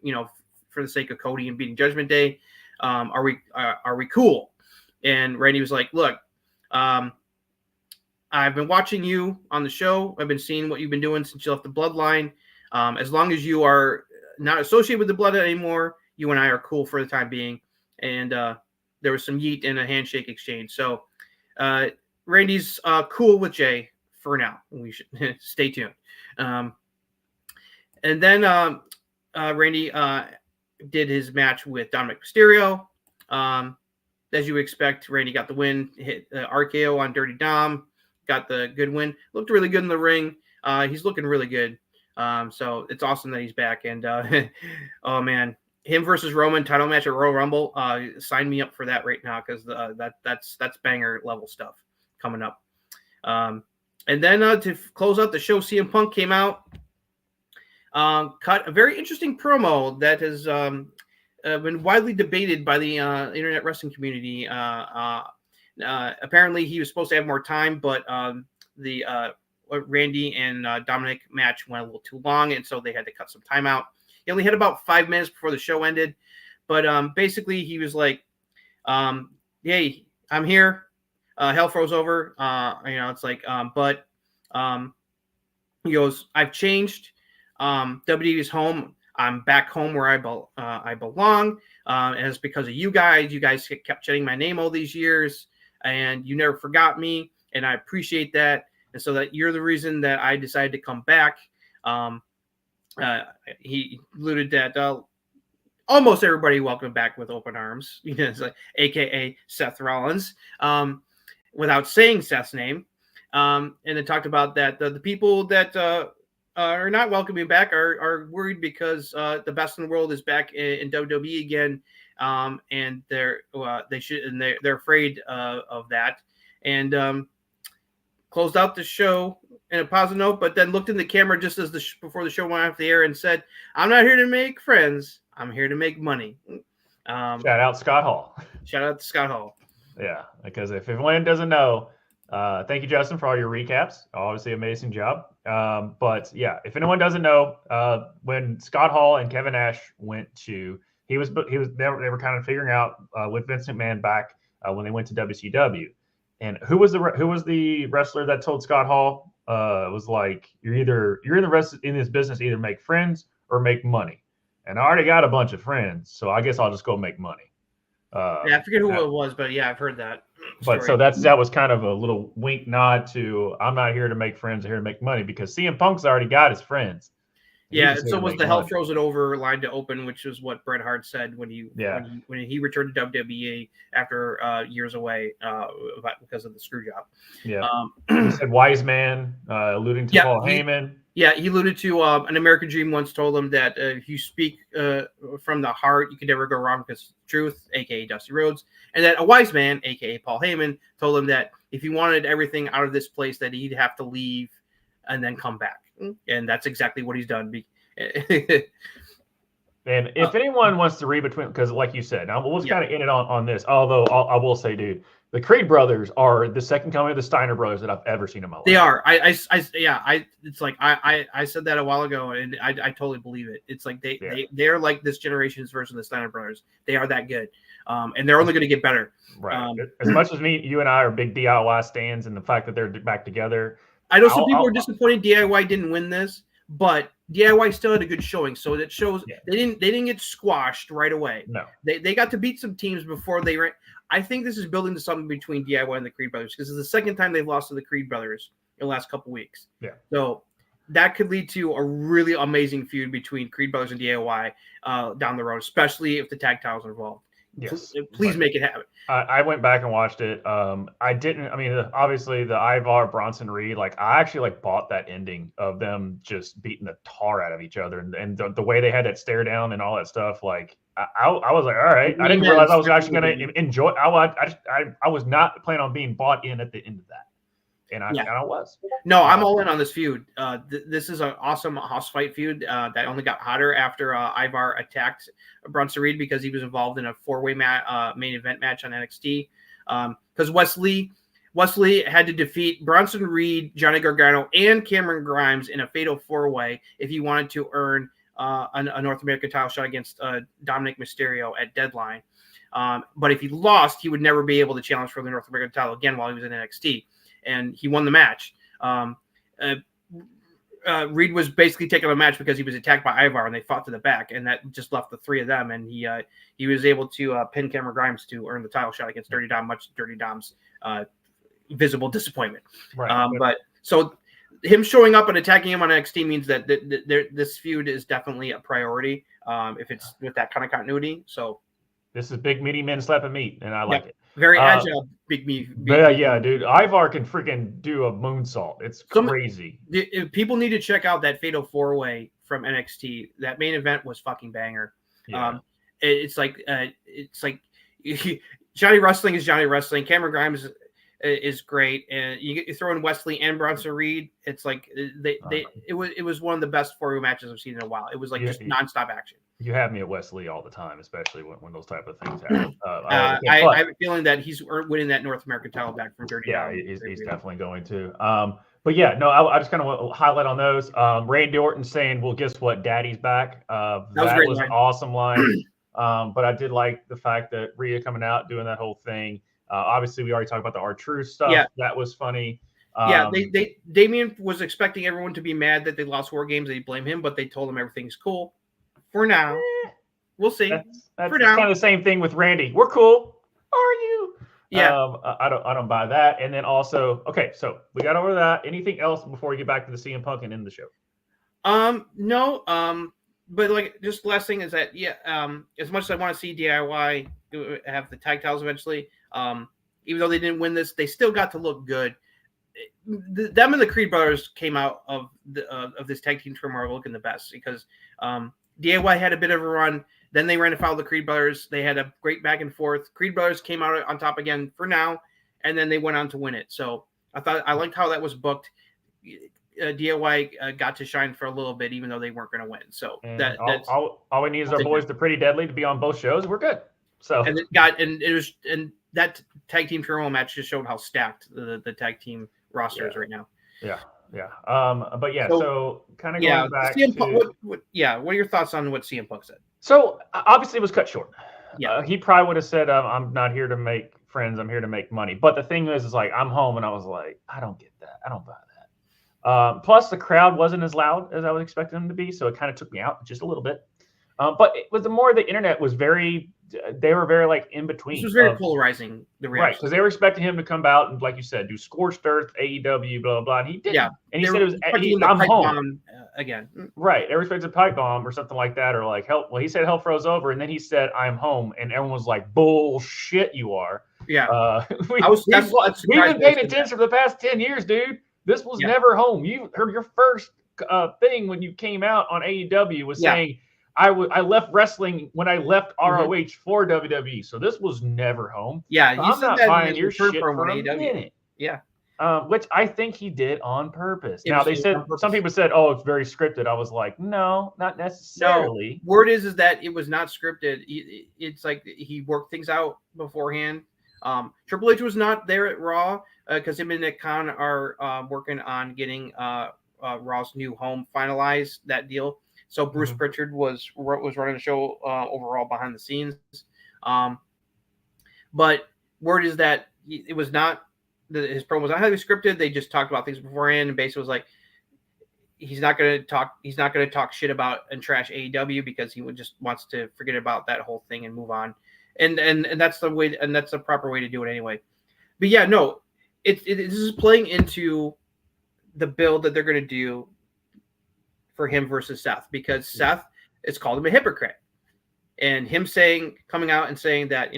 for the sake of Cody and beating Judgment Day. Are we cool?" And Randy was like, "Look, I've been watching you on the show. I've been seeing what you've been doing since you left the Bloodline. As long as you are not associated with the Bloodline anymore, you and I are cool for the time being." And there was some yeet and a handshake exchange. So Randy's cool with Jay for now. We should stay tuned. And then Randy did his match with Dominic Mysterio. As you expect, Randy got the win, hit RKO on Dirty Dom, got the good win. Looked really good in the ring. He's looking really good. So it's awesome that he's back. And oh man, him versus Roman title match at Royal Rumble. Sign me up for that right now because that's banger level stuff coming up. And then to close out the show, CM Punk came out, cut a very interesting promo that has been widely debated by the internet wrestling community. Apparently, he was supposed to have more time, but the Randy and Dominic match went a little too long, and so they had to cut some time out. He only had about 5 minutes before the show ended, but basically he was like, "Hey, I'm here. Hell froze over. It's like, but he goes, I've changed. WWE is home. I'm back home where I belong. And it's because of you guys. You guys kept chanting my name all these years, and you never forgot me, and I appreciate that. And so that you're the reason that I decided to come back." He alluded that almost everybody welcomed back with open arms, it's like, AKA Seth Rollins, without saying Seth's name. And then talked about that the people that are not welcoming back are worried because the best in the world is back in WWE again, and they're afraid of that. And closed out the show in a positive note, but then looked in the camera just as before the show went off the air and said, "I'm not here to make friends. I'm here to make money." Shout out Scott Hall. Shout out to Scott Hall. Yeah, because if anyone doesn't know, thank you, Justin, for all your recaps. Obviously, amazing job. But yeah, if anyone doesn't know, when Scott Hall and Kevin Nash went to, they were kind of figuring out with Vince McMahon back when they went to WCW. And who was the wrestler that told Scott Hall it was like, you're in this business, either make friends or make money. And I already got a bunch of friends, so I guess I'll just go make money. I forget who it was, but yeah, I've heard that story. But so that was kind of a little wink nod to, I'm not here to make friends, I'm here to make money, because CM Punk's already got his friends. Yeah, so was the Hell Frozen Over line to open, which is what Bret Hart said when he returned to WWE after years away because of the screw job. Yeah, he said wise man, alluding to Paul Heyman. Yeah, he alluded to an American Dream once told him that if you speak from the heart, you can never go wrong because truth, aka Dusty Rhodes, and that a wise man, aka Paul Heyman, told him that if he wanted everything out of this place, that he'd have to leave and then come back. And that's exactly what he's done. And if anyone wants to read between, because like you said, now we'll just kind of end it on this. Although I will say, dude, the Creed brothers are the second coming of the Steiner brothers that I've ever seen in my life. They are. It's like I said that a while ago, and I totally believe it. It's like they're like this generation's version of the Steiner brothers. They are that good, and they're only going to get better. Right. As much as you and I are big DIY stands, and the fact that they're back together. I know some people are disappointed DIY didn't win this, but DIY still had a good showing. So that shows they didn't get squashed right away. No, they got to beat some teams before they ran. I think this is building to something between DIY and the Creed brothers, because it's the second time they've lost to the Creed brothers in the last couple weeks. Yeah. So that could lead to a really amazing feud between Creed brothers and DIY down the road, especially if the tag titles are involved. Yes. Please make it happen. I went back and watched it. I didn't. I mean, obviously the Ivar Bronson Reed. Like, I actually bought that ending of them just beating the tar out of each other, and the way they had that stare down and all that stuff. Like, I was like, all right. I didn't realize I was actually going to enjoy. I was not planning on being bought in at the end of that, and I was. No, I'm all in on this feud. This is an awesome house fight feud that only got hotter after Ivar attacked Bronson Reed because he was involved in a 4-way main event match on NXT. Because Wesley had to defeat Bronson Reed, Johnny Gargano, and Cameron Grimes in a fatal 4-way if he wanted to earn a North American title shot against Dominic Mysterio at Deadline. But if he lost, he would never be able to challenge for the North American title again while he was in NXT. And he won the match. Reed was basically taking a match because he was attacked by Ivar, and they fought to the back, and that just left the 3 of them. And he was able to pin Cameron Grimes to earn the title shot against Dirty Dom, much Dirty Dom's visible disappointment. Right. But so him showing up and attacking him on NXT means that this feud is definitely a priority if it's with that kind of continuity. So this is big meaty men slapping meat, and I like it. Very agile, big meat. Yeah, dude. Ivar can freaking do a moonsault. It's crazy. People need to check out that Fatal 4-Way from NXT. That main event was fucking banger. Yeah. It's like Johnny Wrestling is Johnny Wrestling. Cameron Grimes is great, and you throw in Wesley and Bronson Reed. It's like it was one of the best 4-way matches I've seen in a while. It was like just nonstop action. You have me at Wesley all the time, especially when those type of things happen. I have a feeling that he's winning that North American title back from Dirty. Yeah, he's definitely going to. But yeah, no, I just kind of want to highlight on those. Randy Orton saying, "Well, guess what? Daddy's back." That was an awesome line. But I did like the fact that Rhea coming out doing that whole thing. Obviously, we already talked about the R-Truth stuff. Yeah. That was funny. Damian was expecting everyone to be mad that they lost Wargames. They blame him, but they told him everything's cool. For now, we'll see. That's kind of the same thing with Randy. We're cool. Are you? Yeah. I don't buy that. And then also, okay, so we got over that. Anything else before we get back to the CM Punk and end the show? No. But like, just the last thing is that as much as I want to see DIY have the tag titles eventually, even though they didn't win this, they still got to look good. Them and the Creed brothers came out of this tag team turmoil looking the best because DIY had a bit of a run. Then they ran afoul of the Creed brothers. They had a great back and forth. Creed brothers came out on top again for now, and then they went on to win it. So I liked how that was booked. DIY got to shine for a little bit, even though they weren't going to win. So that's all we need is our boys, the Pretty Deadly, to be on both shows. We're good. So and that tag team turmoil match just showed how stacked the tag team roster is right now. Yeah. But yeah, so kind of going back CM Punk, what are your thoughts on what CM Punk said? So obviously it was cut short. Yeah. He probably would have said, I'm not here to make friends, I'm here to make money. But the thing is like, I'm home, and I was like, I don't get that. I don't buy that. Plus the crowd wasn't as loud as I was expecting them to be, so it kind of took me out just a little bit. But it was the internet was they were very like in between. This was very polarizing. The reaction. Right, because they were expecting him to come out and, like you said, do scorched earth, AEW, blah blah blah. And he didn't. Yeah, and he said it was I'm home again. Right, they were expecting a pipe bomb or something like that, or like hell. Well, he said hell froze over, and then he said I'm home, and everyone was like, bullshit, you are. Yeah, we've been paying attention for the past 10 years, dude. This was never home. You heard your first thing when you came out on AEW was saying. I left wrestling when I left ROH for WWE, so this was never home. Yeah, so I'm not buying your shit for a minute. Yeah, which I think he did on purpose. Now they said some people said, "Oh, it's very scripted." I was like, "No, not necessarily." No, word is that it was not scripted. It's like he worked things out beforehand. Triple H was not there at Raw because him and Nick Khan are working on getting Raw's new home finalized. That deal. So Bruce Pritchard was running the show overall behind the scenes. But word is that it was not his promo was not highly scripted. They just talked about things beforehand and basically was like he's not going to talk shit about and trash AEW because he just wants to forget about that whole thing and move on. And that's the way, and that's the proper way to do it anyway. But yeah, no, this is playing into the build that they're going to do for him versus Seth, because Seth is called him a hypocrite. and him coming out and saying that,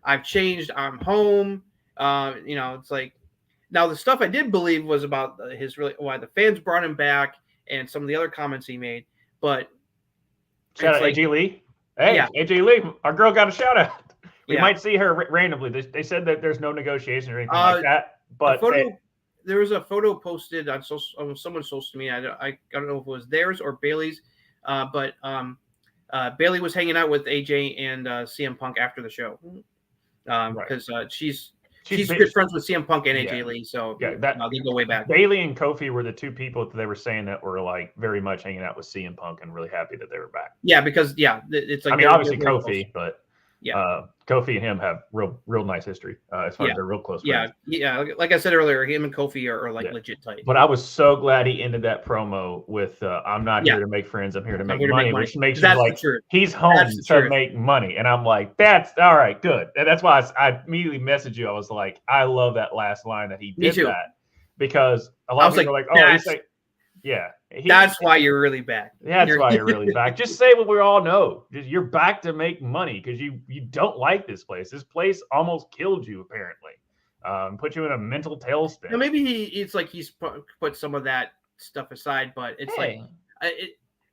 I've changed, I'm home. It's like, now the stuff I did believe was about why the fans brought him back and some of the other comments he made. But shout out AJ Lee. Hey, yeah. AJ Lee, our girl got a shout out. We might see her randomly. They said that there's no negotiation or anything like that. But there was a photo posted on someone's social media. I don't know if it was theirs or Bailey's, but Bailey was hanging out with AJ and CM Punk after the show, because she's good friends with CM Punk and AJ Lee. So they go way back. Bailey and Kofi were the two people that they were saying that were like very much hanging out with CM Punk and really happy that they were back. Yeah, because it's like, I mean, obviously Kofi, but Kofi and him have real nice history as far as they're real close friends. Yeah. Like I said earlier, him and Kofi are like legit tight. But I was so glad he ended that promo with "I'm not here to make friends. I'm here to make money," which makes you like he's home to make money. And I'm like, that's all right, good. And that's why I immediately messaged you. I was like, I love that last line that he did that, because a lot of people are like, oh, he's like, yeah. That's why you're really back. That's why you're really back. Just say what we all know. You're back to make money because you don't like this place. This place almost killed you, apparently. Put you in a mental tailspin. Maybe it's like he's put some of that stuff aside, but it's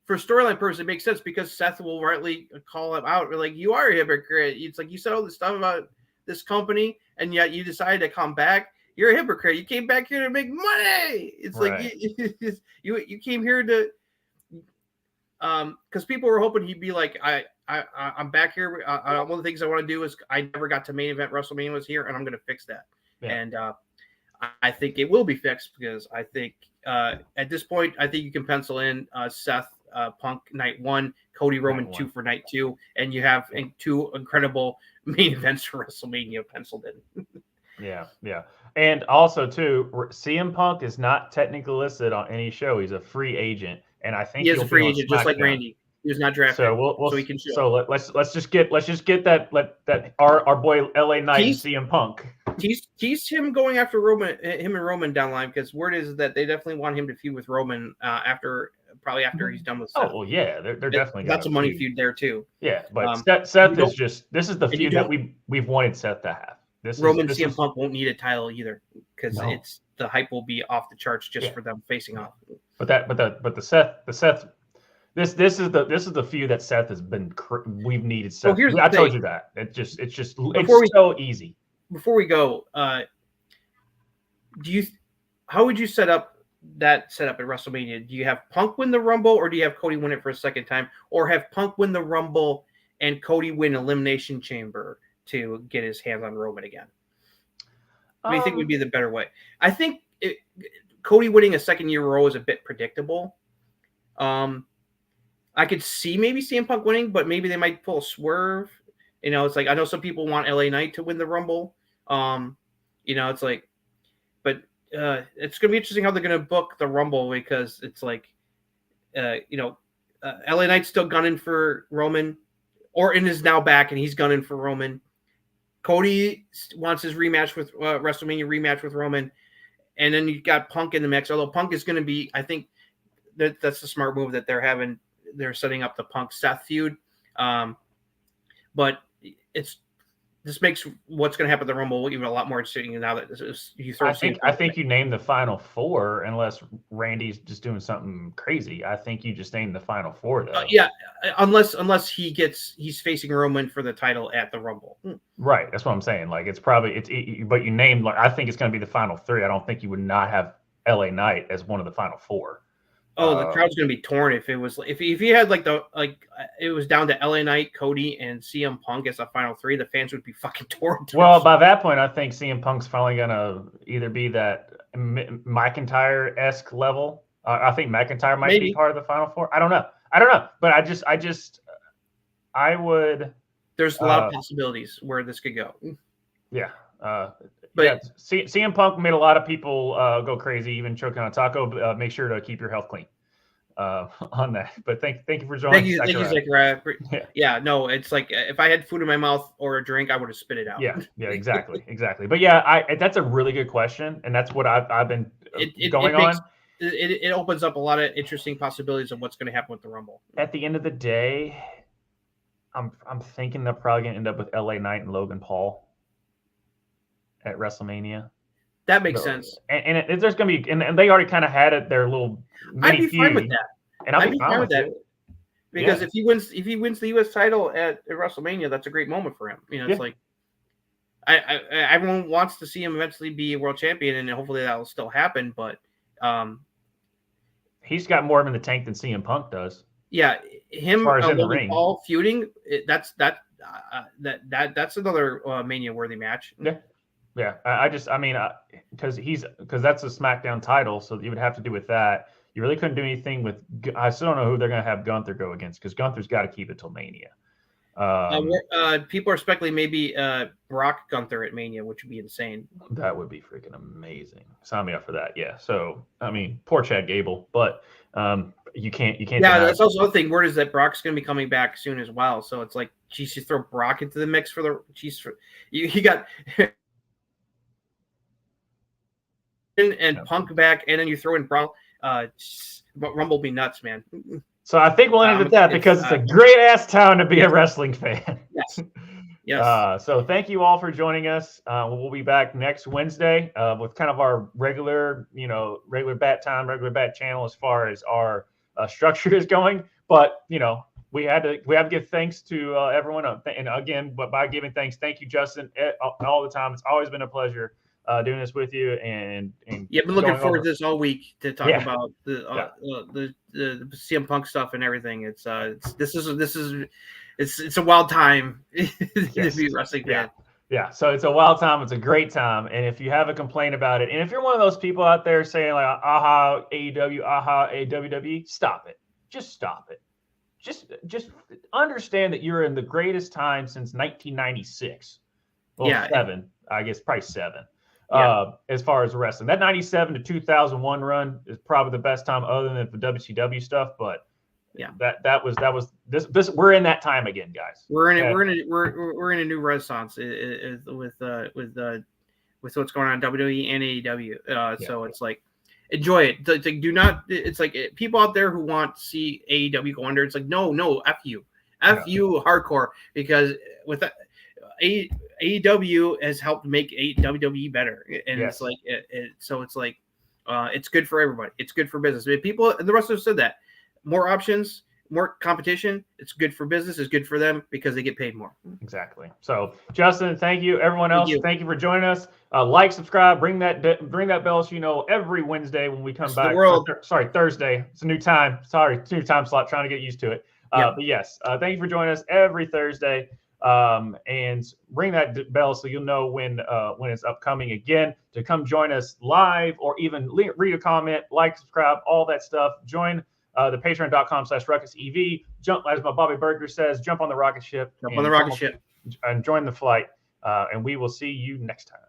for storyline purposes, it makes sense because Seth will rightly call him out. Like, you are a hypocrite. It's like, you said all this stuff about this company, and yet you decided to come back. You're a hypocrite. You came back here to make money. It's like you came here to, because people were hoping he'd be like, I'm back here. One of the things I want to do is I never got to main event WrestleMania was here, and I'm going to fix that. Yeah. And I think it will be fixed, because I think at this point, I think you can pencil in Seth Punk night 1, Cody Roman 2 for night 2, and you have 2 incredible main events for WrestleMania penciled in. Yeah. And also, too, CM Punk is not technically listed on any show. He's a free agent, and I think he is a free agent, just like Randy. He was not drafted, so we can show. So let's just get that our boy LA Knight CM Punk. Tease him going after Roman, him and Roman down the line, because word is that they definitely want him to feud with Roman after he's done with Seth. Oh well, yeah, they're definitely that's a money feud there too. Yeah, but Seth is just this is the feud that we've wanted Seth to have. Roman CM Punk won't need a title either, because it's the hype will be off the charts just for them facing off. But the Seth. This is the feud that Seth has been. We've needed Seth. I told you that. It's so easy. Before we go, how would you set up at WrestleMania? Do you have Punk win the Rumble, or do you have Cody win it for a second time, or have Punk win the Rumble and Cody win Elimination Chamber to get his hands on Roman again? What do you think would be the better way? I think Cody winning a second year in a row is a bit predictable. I could see maybe CM Punk winning, but maybe they might pull a swerve. It's like, I know some people want LA Knight to win the Rumble. It's like, but it's going to be interesting how they're going to book the Rumble, because it's like, LA Knight's still gunning for Roman. Orton is now back, and he's gunning for Roman. Cody wants his rematch with WrestleMania rematch with Roman, and then you got Punk in the mix. Although Punk is going to be, I think that's the smart move that they're having. They're setting up the Punk Seth feud, but this makes what's going to happen at the Rumble even a lot more interesting now that you throw. I think you name the final 4, unless Randy's just doing something crazy. I think you just name the final 4 though. Unless he's facing Roman for the title at the Rumble. Right, that's what I'm saying. Like, it's probably but you named, like, I think it's going to be the final 3. I don't think you would not have LA Knight as one of the final 4. Oh, the crowd's going to be torn if he had it was down to LA Knight, Cody, and CM Punk as a final 3. The fans would be fucking torn. Well, by that point, I think CM Punk's finally going to either be that McIntyre-esque level. I think McIntyre might be part of the final 4. I don't know, but I would. There's a lot of possibilities where this could go. Yeah. CM Punk made a lot of people go crazy, even choking on a taco. Make sure to keep your health clean on that. But thank you for joining. Thank you, Zachariah. Yeah, no, it's like if I had food in my mouth or a drink, I would have spit it out. Yeah, exactly. But yeah, that's a really good question, and that's what I've been going on. It opens up a lot of interesting possibilities of what's going to happen with the Rumble. At the end of the day, I'm thinking they're probably gonna end up with LA Knight and Logan Paul at WrestleMania. That makes sense. And there's gonna be and they already kind of had it their little I'd mini be fine with feud, that. and I'd be fine with that. Because if he wins the U.S. title at WrestleMania, that's a great moment for him. It's like everyone wants to see him eventually be a world champion, and hopefully that will still happen. But he's got more in the tank than CM Punk does. Yeah, him in the ring. Paul feuding. That's another Mania worthy match. Yeah. I mean, because that's a SmackDown title, so you would have to do with that. You really couldn't do anything with. I still don't know who they're going to have Gunther go against, because Gunther's got to keep it till Mania. People are speculating maybe Brock Gunther at Mania, which would be insane. That would be freaking amazing. Sign me up for that. Yeah. So I mean, poor Chad Gable, but you can't. Yeah, that's also the thing. Word is that Brock's going to be coming back soon as well. So it's like, geez, you throw Brock into the mix for the. You got. And Punk back, and then you throw in Brock. Rumble be nuts, man. So I think we'll end with that, because it's a great ass town to be a wrestling fan. Yes. So thank you all for joining us. We'll be back next Wednesday with kind of our regular bat time, regular bat channel as far as our structure is going. But we have to give thanks to everyone, and again, but by giving thanks, thank you, Justin, all the time. It's always been a pleasure doing this with you, and I've been looking forward to this all week to talk about the CM Punk stuff and everything. It's a wild time to be a wrestling fan. Yeah, so it's a wild time. It's a great time, and if you have a complaint about it, and if you're one of those people out there saying like, "Aha, AEW, aha, WWE," stop it. Just stop it. Just understand that you're in the greatest time since 1996. Well, 7, I guess, probably 7. As far as wrestling, that 97 to 2001 run is probably the best time, other than the WCW stuff. But that was this. We're in that time again, guys. We're in a new renaissance with what's going on in WWE and AEW. So it's like, enjoy it. It's like, do not. It's like people out there who want to see AEW go under. It's like, no, f you hardcore, because with that. AEW has helped make WWE better, and it's like so it's like it's good for everybody. It's good for business. People, the wrestlers said that more options, more competition. It's good for business. It's good for them because they get paid more. Exactly. So, Justin, thank you. Everyone else, thank you for joining us. Like, subscribe, ring that bell, so every Wednesday when we come back. Thursday. It's a new time. Sorry, it's a new time slot. Trying to get used to it. But yes, thank you for joining us every Thursday. And ring that bell so you'll know when it's upcoming again, to come join us live, or even read a comment, like, subscribe, all that stuff. Join the patreon.com/ruckusev. Jump, as my Bobby Burger says, jump on the rocket ship. Jump on the rocket ship. And join the flight. And we will see you next time.